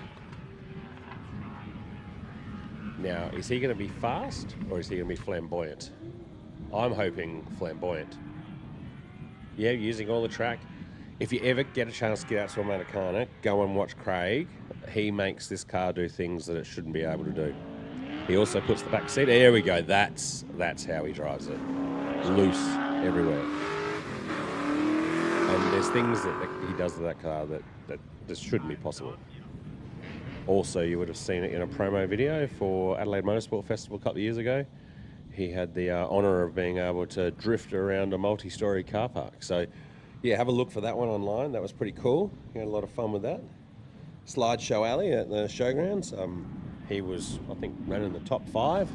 Now, is he going to be fast or is he going to be flamboyant? I'm hoping flamboyant. Yeah, using all the track. If you ever get a chance to get out to a Motorcana, go and watch Craig. He makes this car do things that it shouldn't be able to do. He also puts the back seat. There we go. That's how he drives it. Loose everywhere. And there's things that he does to that car that just shouldn't be possible. Also, you would have seen it in a promo video for Adelaide Motorsport Festival a couple of years ago. He had the honour of being able to drift around a multi-storey car park. So, yeah, have a look for that one online. That was pretty cool. He had a lot of fun with that. Slideshow Alley at the showgrounds. He was, I think, running the top 5.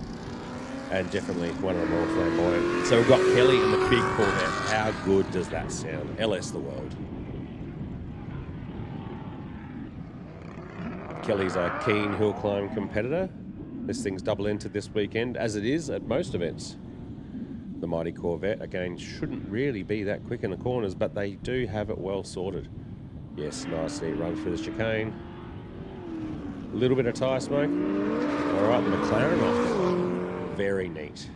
And definitely one of the more flamboyant. So we've got Kelly in the big Corvette. How good does that sound? LS the world. Kelly's a keen hill climb competitor. This thing's double-entered this weekend, as it is at most events. The mighty Corvette, again, shouldn't really be that quick in the corners, but they do have it well sorted. Yes, nicely run through the chicane. A little bit of tyre smoke. All right, the McLaren off the line. Very neat.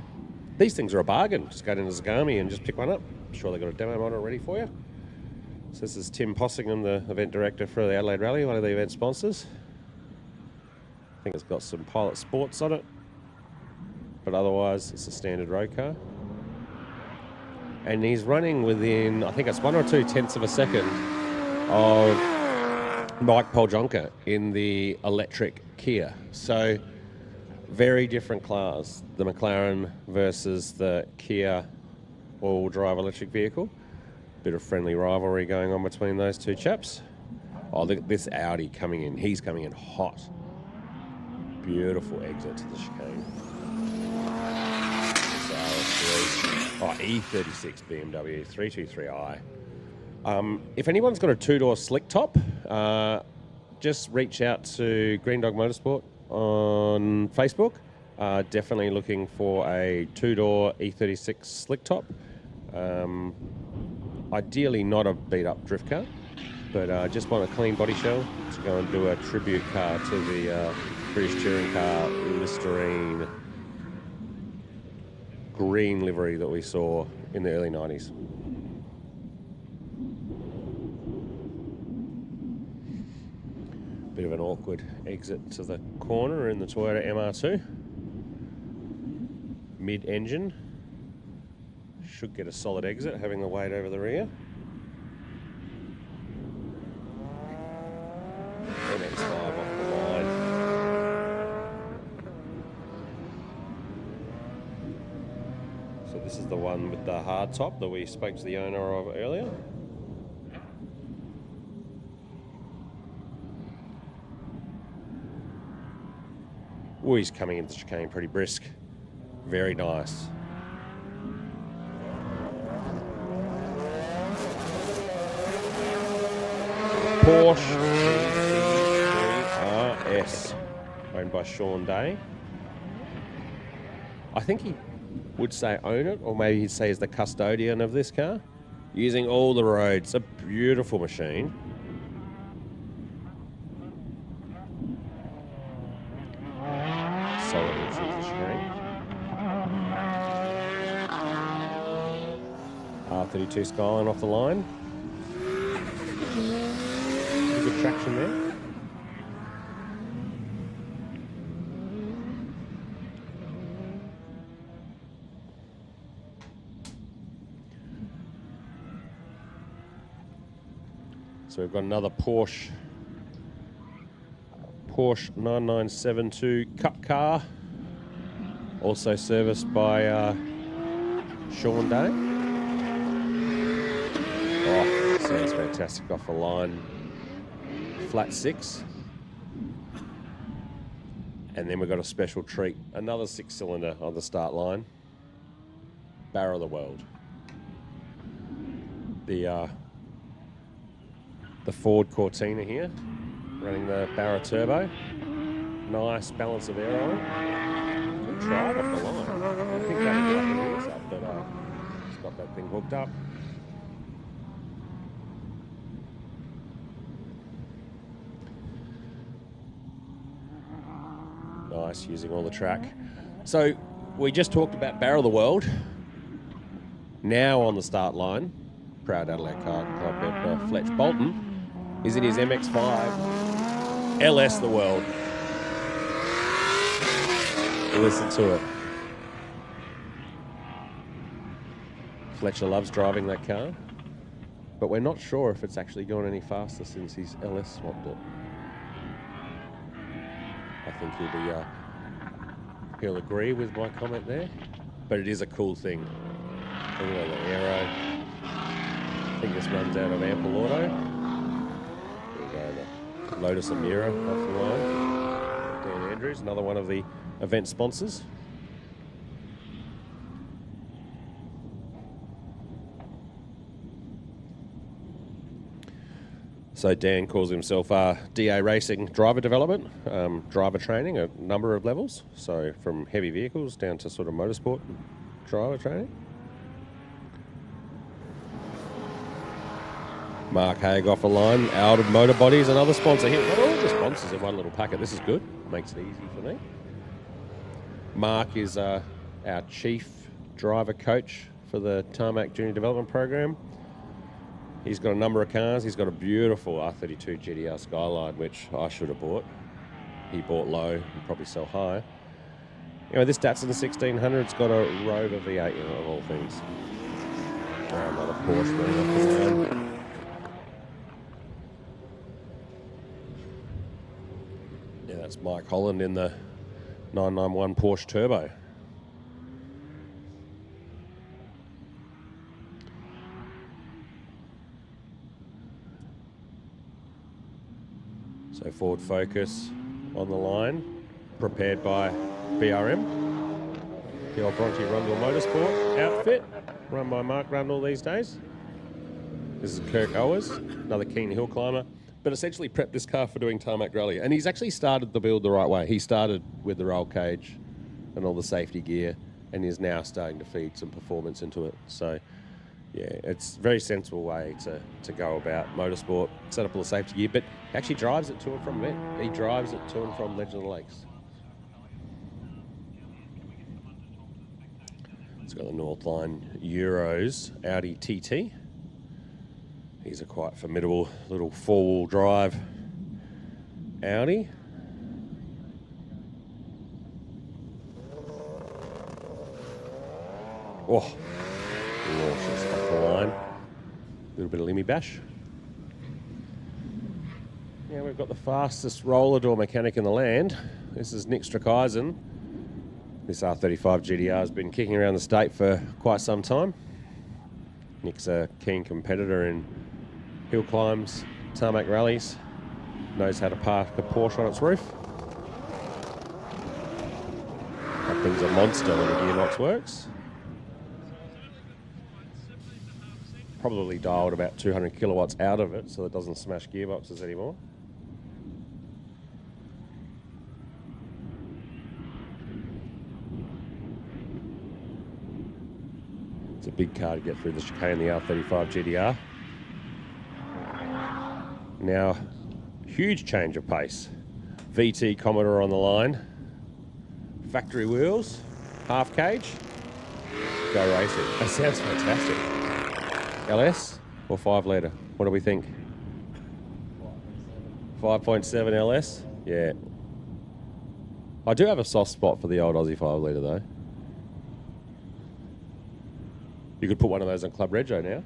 These things are a bargain. Just go down to Zagami and just pick one up. I'm sure they've got a demo model ready for you. So this is Tim Possingham, the event director for the Adelaide Rally, one of the event sponsors. I think it's got some Pilot Sports on it, but otherwise it's a standard road car. And he's running within, I think it's 1 or 2 tenths of a second of Mike Poljonka in the electric Kia. So very different class, the McLaren versus the Kia all-wheel drive electric vehicle. Bit of friendly rivalry going on between those two chaps. Oh, look at this Audi coming in. He's coming in hot. Beautiful exit to the chicane. Oh, E36 BMW 323i. If anyone's got a two-door slick top, just reach out to Green Dog Motorsport on Facebook. Definitely looking for a two-door E36 slick top. Ideally not a beat-up drift car, but just want a clean body shell to go and do a tribute car to the British touring car Listerine green livery that we saw in the early 90s. Bit of an awkward exit to the corner in the Toyota MR2. Mid-engine. Should get a solid exit, having the weight over the rear. MX-5 off the line. So this is the one with the hard top that we spoke to the owner of earlier. Oh, he's coming into the chicane pretty brisk. Very nice. Porsche WRX, owned by Sean Day. I think he would say own it, or maybe he'd say he's the custodian of this car. Using all the roads, a beautiful machine. Solid into the screen. R32 Skyline off the line. Pretty good traction there. So we've got another Porsche 9972 Cup car, also serviced by Sean Day. Oh, sounds fantastic off the line. Flat 6. And then we've got a special treat, another 6-cylinder on the start line. Barrow of the World. The Ford Cortina here, running the Barra Turbo. Nice balance of air on it. Good drive off the line. I think that would be like up, but it's got that thing hooked up. Nice, using all the track. So we just talked about Barra of the World. Now on the start line, proud Adelaide Car Club member Fletch Bolton is in his MX-5 LS the World. Listen to it. Fletcher loves driving that car, but we're not sure if it's actually gone any faster since he's LS swapped it. I think he'll agree with my comment there, but it is a cool thing. Look at the aero. I think this runs out of ample auto. There we go, the Lotus Emira off the line. Dan Andrews, another one of the event sponsors. So Dan calls himself DA Racing Driver Development, driver training at a number of levels. So from heavy vehicles down to sort of motorsport driver training. Mark Haig off the line, Out of Motor Bodies, another sponsor here. Got all the sponsors in one little packet. This is good. Makes it easy for me. Mark is our chief driver coach for the Tarmac Junior Development Program. He's got a number of cars. He's got a beautiful R32 GTR Skyline, which I should have bought. He bought low and probably sell high. Anyway, this Datsun 1600's got a Rover V8 in it, of all things. Another Porsche running off the line. Yeah, that's Mike Holland in the 991 Porsche Turbo. So Ford Focus on the line, prepared by BRM. The old Bronte Rundle Motorsport outfit, run by Mark Rundle these days. This is Kirk Owers, another keen hill climber, but essentially prepped this car for doing Tarmac Rally. And he's actually started the build the right way. He started with the roll cage and all the safety gear, and is now starting to feed some performance into it. So, yeah, it's a very sensible way to go about motorsport. Set up all the safety gear, but actually drives it to and from event. He drives it to and from Legend of the Lakes. It's got the Northline Euros Audi TT. He's a quite formidable little four-wheel drive Audi. Oh, launches off the line. A little bit of limmy bash. Now we've got the fastest roller door mechanic in the land. This is Nick Strakheisen. This R35 GTR has been kicking around the state for quite some time. Nick's a keen competitor in hill climbs, tarmac rallies, knows how to park a Porsche on its roof. That thing's a monster when the gearbox works. Probably dialed about 200 kilowatts out of it so it doesn't smash gearboxes anymore. It's a big car to get through the chicane, the R35 GTR. Now, huge change of pace. VT Commodore on the line. Factory wheels, half cage. Go racing. That sounds fantastic. LS or 5 litre? What do we think? 5.7 LS? Yeah. I do have a soft spot for the old Aussie 5 litre though. You could put one of those on Club Rego now.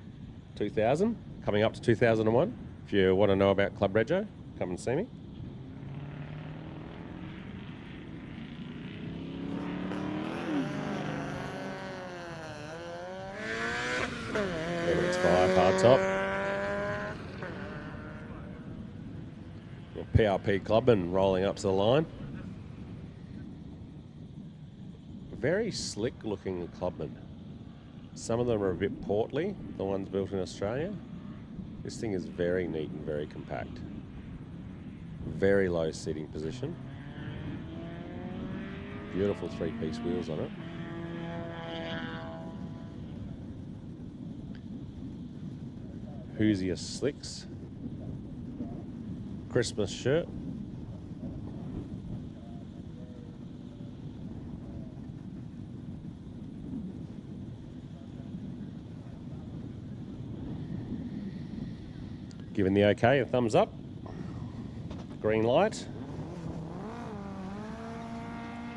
2000, coming up to 2001. If you want to know about Club Rego, come and see me. Emirates 5 hard top. Your PRP clubman rolling up to the line. Very slick looking clubman. Some of them are a bit portly, the ones built in Australia. This thing is very neat and very compact. Very low seating position. Beautiful 3-piece wheels on it. Hoosier slicks. Christmas shirt. Given the okay, a thumbs up. Green light.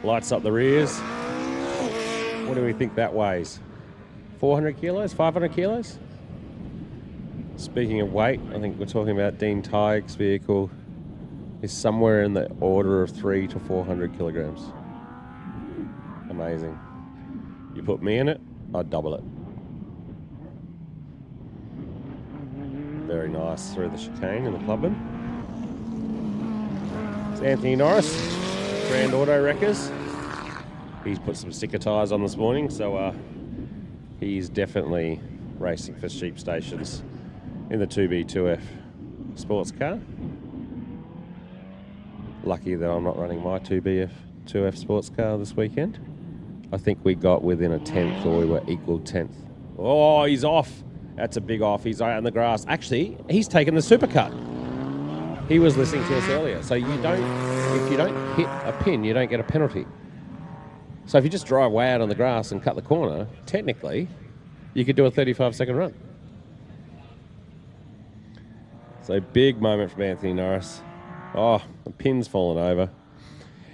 Lights up the rears. What do we think that weighs? 400 kilos? 500 kilos? Speaking of weight, I think we're talking about Dean Tighe's vehicle is somewhere in the order of 300 to 400 kilograms. Amazing. You put me in it, I'd double it. Very nice through the chicane in the clubman. It's Anthony Norris, Grand Auto Wreckers. He's put some sticker tyres on this morning, so he's definitely racing for sheep stations in the 2B2F sports car. Lucky that I'm not running my 2B2F sports car this weekend. I think we got within a 10th, or we were equal 10th. Oh, he's off. That's a big off. He's out in the grass. Actually, he's taken the supercut. He was listening to us earlier. So if you don't hit a pin, you don't get a penalty. So if you just drive way out on the grass and cut the corner, technically, you could do a 35-second run. So big moment from Anthony Norris. Oh, the pin's fallen over.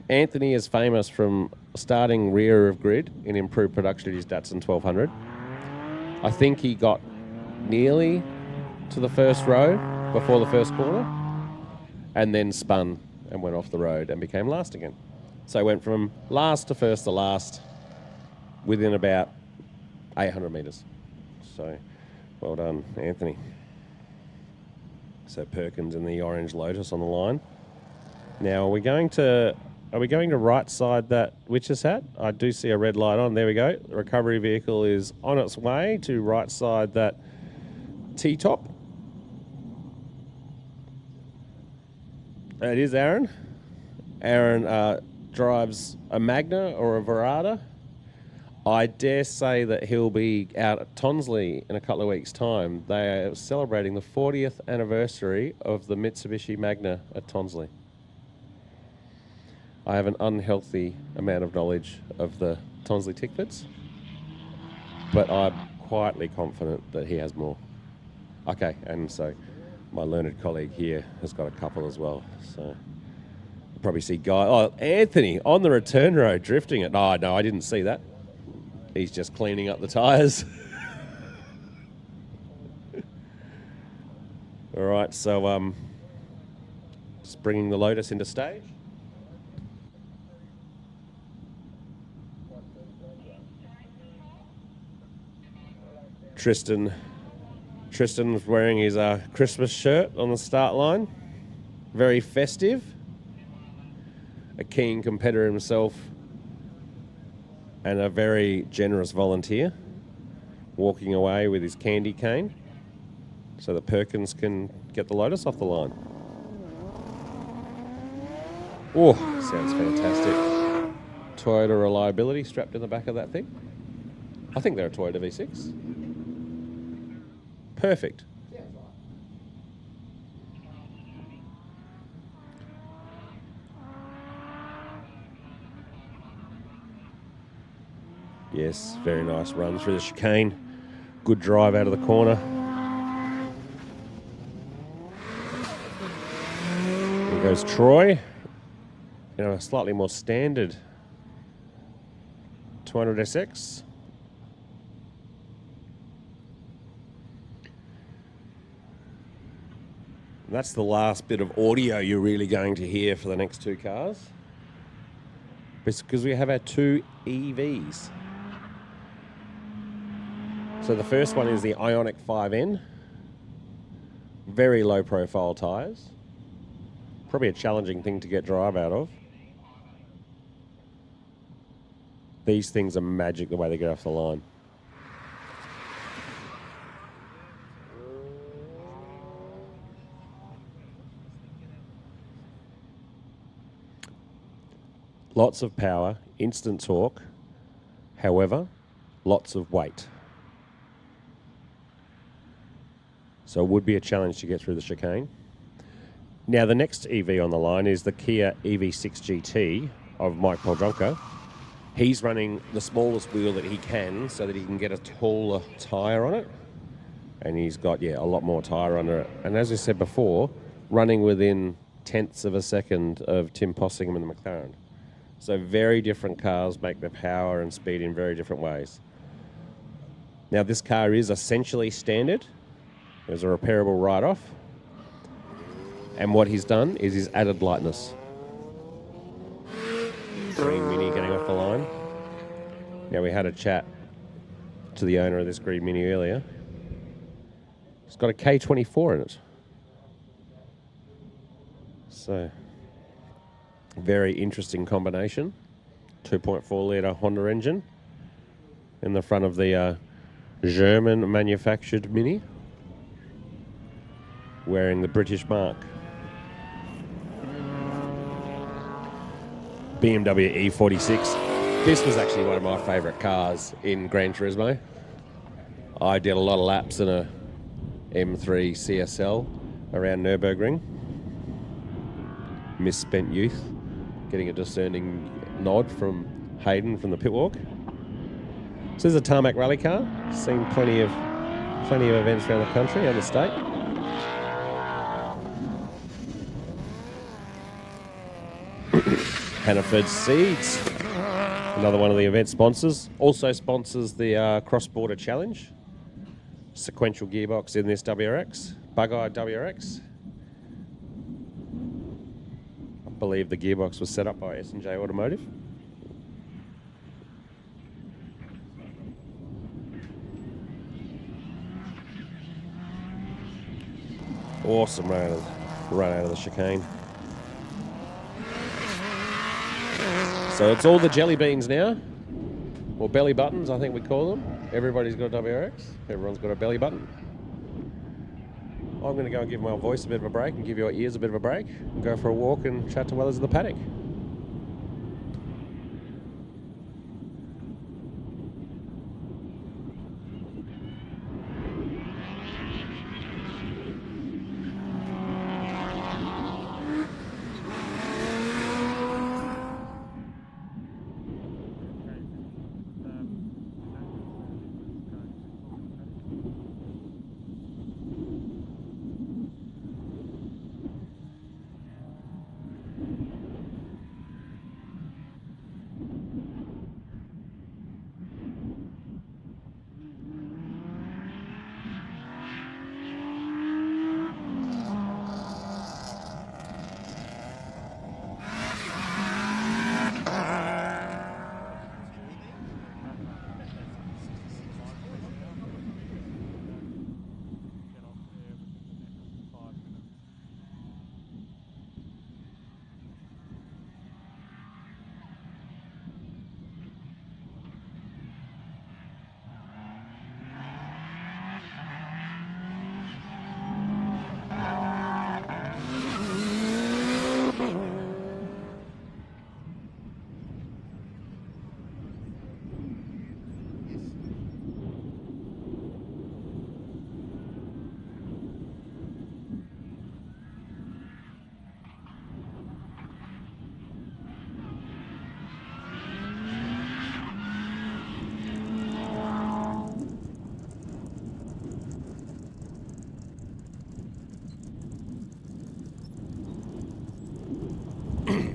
Anthony is famous from starting rear of grid in improved production at his Datsun 1200. I think he got nearly to the first row before the first corner and then spun and went off the road and became last again. So he went from last to first to last within about 800 metres. So well done, Anthony. So Perkins in the orange Lotus on the line. Now are we going to right side that witch's hat? I do see a red light on. There we go. The recovery vehicle is on its way to right side that T-top. It is Aaron. Aaron drives a Magna or a Verada. I dare say that he'll be out at Tonsley in a couple of weeks' time. They are celebrating the 40th anniversary of the Mitsubishi Magna at Tonsley. I have an unhealthy amount of knowledge of the Tonsley Tickfords, but I'm quietly confident that he has more. Okay, and so my learned colleague here has got a couple as well. So you'll probably see Guy. Oh, Anthony on the return road drifting it. Oh, no, I didn't see that. He's just cleaning up the tyres. All right, so just bringing the Lotus into stage. Tristan was wearing his Christmas shirt on the start line. Very festive. A keen competitor himself and a very generous volunteer, walking away with his candy cane so that Perkins can get the Lotus off the line. Oh, sounds fantastic. Toyota reliability strapped in the back of that thing. I think they're a Toyota V6. Perfect. Yes, very nice run through the chicane. Good drive out of the corner. Here goes Troy. You know, a slightly more standard 200SX. That's the last bit of audio you're really going to hear for the next two cars. Because we have our two EVs. So the first one is the Ioniq 5N. Very low profile tyres. Probably a challenging thing to get drive out of. These things are magic the way they get off the line. Lots of power, instant torque, however, lots of weight. So it would be a challenge to get through the chicane. Now the next EV on the line is the Kia EV6 GT of Mike Poldronka. He's running the smallest wheel that he can so that he can get a taller tyre on it. And he's got, a lot more tyre under it. And as I said before, running within tenths of a second of Tim Possingham and the McLaren. So very different cars make their power and speed in very different ways. Now this car is essentially standard. There's a repairable write-off. And what he's done is he's added lightness. Green Mini getting off the line. Now we had a chat to the owner of this Green Mini earlier. It's got a K24 in it. So, very interesting combination. 2.4 litre Honda engine in the front of the German manufactured Mini, wearing the British mark. BMW E46. This was actually one of my favourite cars in Gran Turismo. I did a lot of laps in a M3 CSL around Nürburgring. Misspent youth. Getting a discerning nod from Hayden from the pit walk. So this is a tarmac rally car. Seen plenty of events around the country and the state. Hannaford Seeds, another one of the event sponsors. Also sponsors the Cross-Border Challenge. Sequential gearbox in this WRX, bug-eyed WRX. I believe the gearbox was set up by S&J Automotive. Awesome run out of the chicane. So it's all the jelly beans now, or belly buttons, I think we call them. Everybody's got a WRX. Everyone's got a belly button. I'm going to go and give my voice a bit of a break and give your ears a bit of a break and go for a walk and chat to others in the paddock.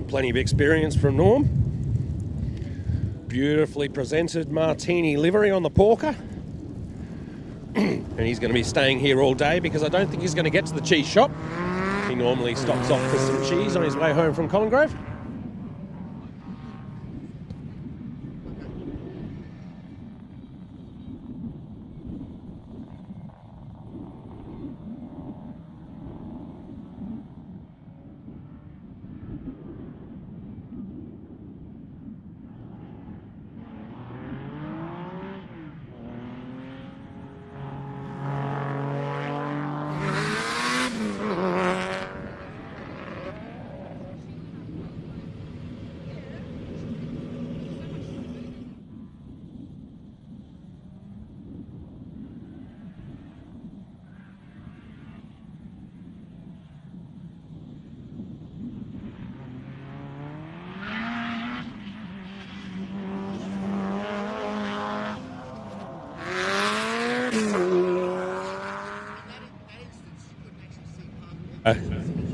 Plenty of experience from Norm. Beautifully presented martini livery on the Porker. And he's going to be staying here all day because I don't think he's going to get to the cheese shop. He normally stops off for some cheese on his way home from Collingrove.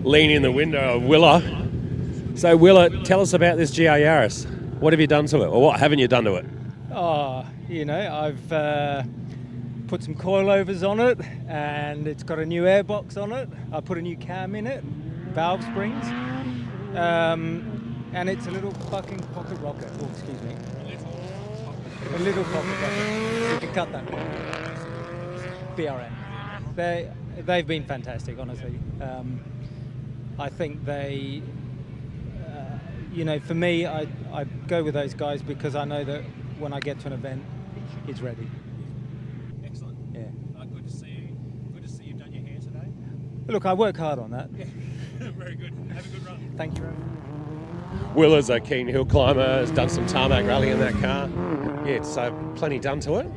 Lean in the window of Willa. So Willa, tell us about this GR Yaris. What have you done to it, or what haven't you done to it? Oh, you know, I've put some coilovers on it, and it's got a new airbox on it. I put a new cam in it, valve springs, and it's a little fucking pocket rocket. Oh, excuse me. A little pocket rocket. You can cut that. BRX. They've been fantastic, honestly. I think they, you know, for me, I go with those guys because I know that when I get to an event, it's ready. Excellent. Yeah. Good to see you. Good to see you've done your hair today. Look, I work hard on that. Yeah. Very good. Have a good run. Thank you very much. Willa's a keen hill climber, has done some tarmac rally in that car. Yeah, so plenty done to it.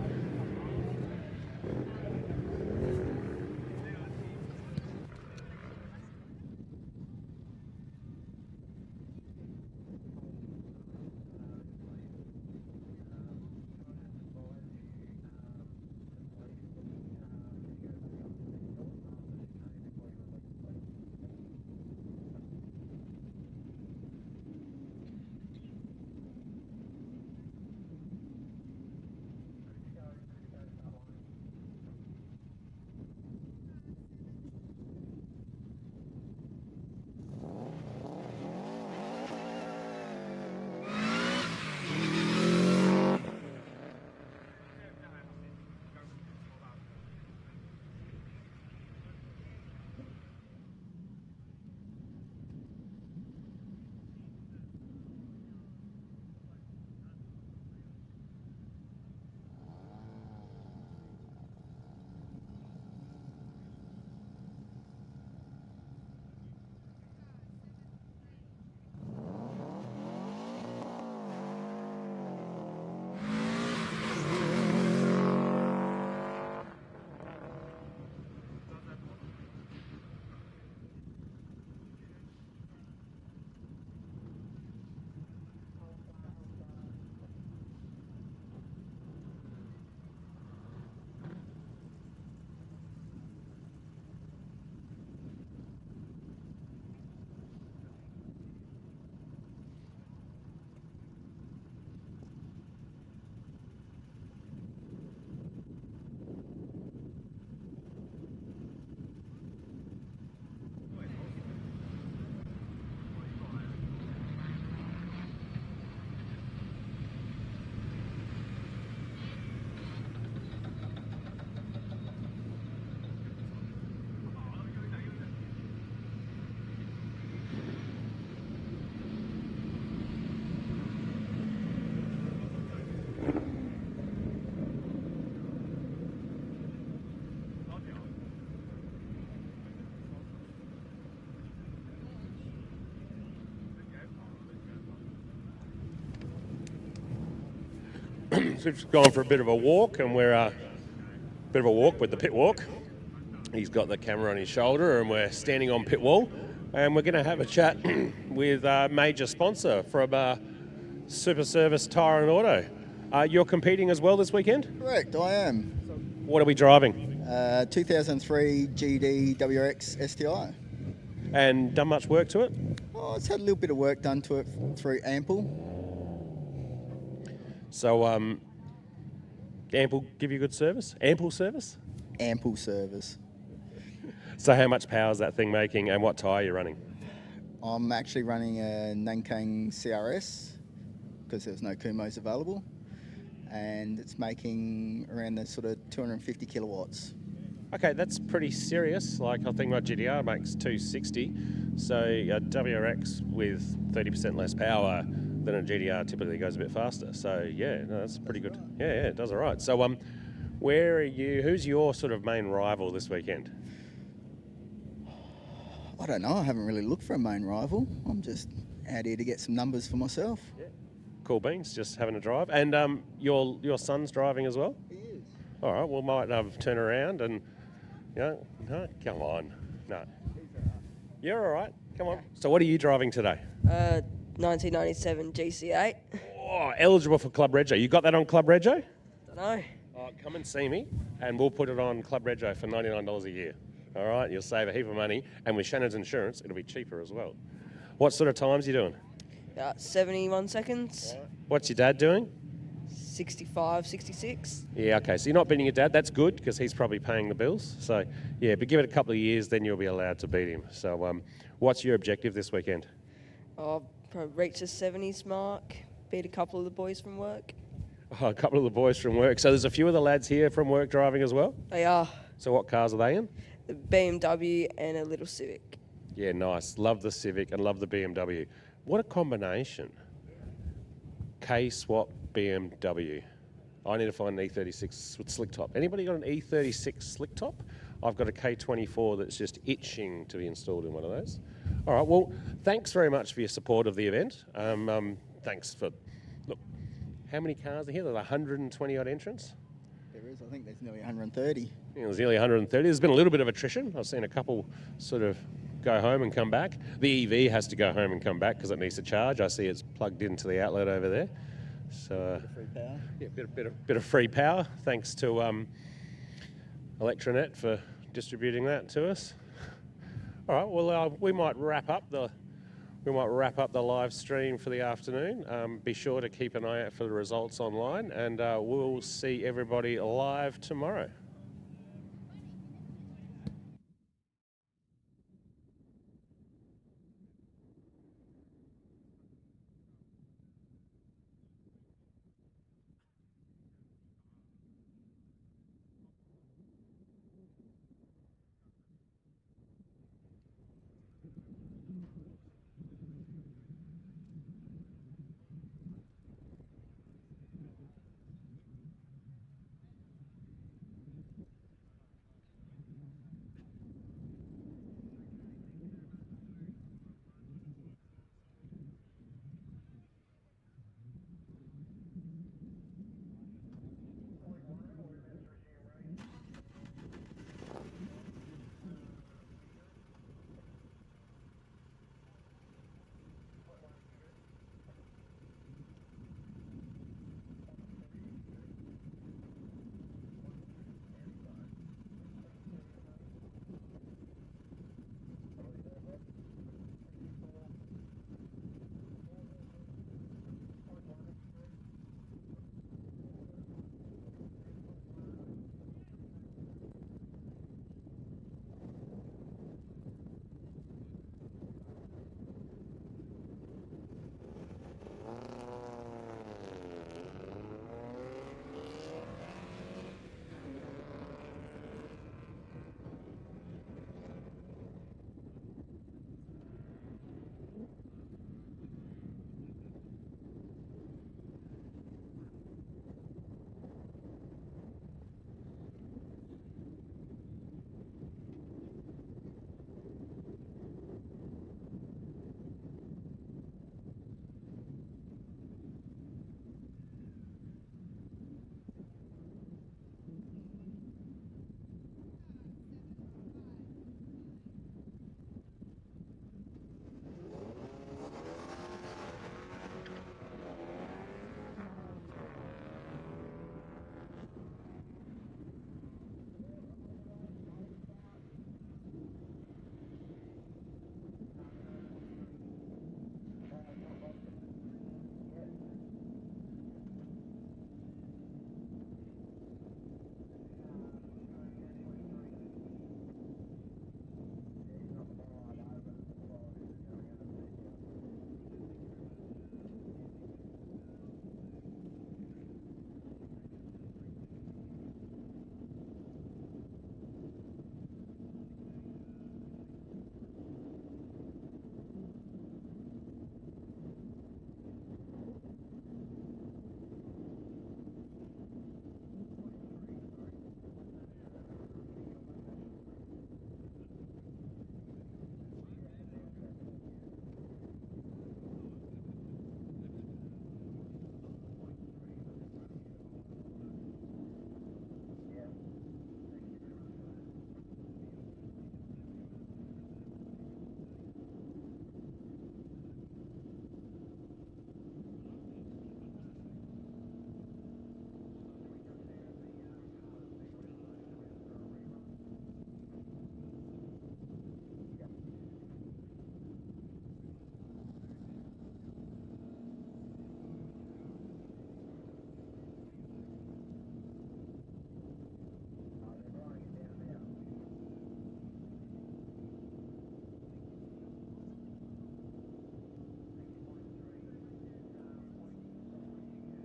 we've gone for a bit of a walk, and we're bit of a walk with the pit walk. He's got the camera on his shoulder, and we're standing on pit wall, and we're going to have a chat with a major sponsor from SupaService Tyre and Auto. You're competing as well this weekend? Correct, I am. What are we driving? 2003 GD WRX STI. And done much work to it? Oh, it's had a little bit of work done to it through Ample. So, Ample give you good service? Ample service? Ample service. So how much power is that thing making, and what tyre are you running? I'm actually running a Nankang CRS because there's no Kumos available, and it's making around the sort of 250 kilowatts. Okay, that's pretty serious. Like, I think my GDR makes 260, so a WRX with 30% less power than a GDR typically goes a bit faster. So yeah, no, that's pretty good. Yeah, it does all right. So where are you? Who's your sort of main rival this weekend? I don't know. I haven't really looked for a main rival. I'm just out here to get some numbers for myself. Yeah. Cool beans, just having a drive. And your son's driving as well? He is. All right, well, might turn around and, no, come on. No. You're all right. Come on. So what are you driving today? 1997 GC8. Oh, eligible for Club Rego. You got that on Club Rego? Don't know. Oh, come and see me, and we'll put it on Club Rego for $99 a year. All right, you'll save a heap of money, and with Shannon's insurance, it'll be cheaper as well. What sort of times are you doing? 71 seconds. Right. What's your dad doing? 65, 66. Yeah, okay, so you're not beating your dad. That's good, because he's probably paying the bills. So, yeah, but give it a couple of years, then you'll be allowed to beat him. So, what's your objective this weekend? I'll probably reach the 70s mark, beat a couple of the boys from work. Oh, a couple of the boys from work. So there's a few of the lads here from work driving as well? They are. So what cars are they in? The BMW and a little Civic. Yeah, nice. Love the Civic and love the BMW. What a combination. K-swap BMW. I need to find an E36 with slick top. Anybody got an E36 slick top? I've got a K24 that's just itching to be installed in one of those. All right, well, thanks very much for your support of the event. Thanks for, look, how many cars are here? There's 120 odd entrants? There is. I think there's nearly 130. Yeah, there's nearly 130. There's been a little bit of attrition. I've seen a couple sort of go home and come back. The EV has to go home and come back because it needs to charge. I see it's plugged into the outlet over there. So, free power. Yeah, bit of free power. Thanks to Electronet for distributing that to us. All right. Well, we might wrap up the live stream for the afternoon. Be sure to keep an eye out for the results online, and we'll see everybody live tomorrow.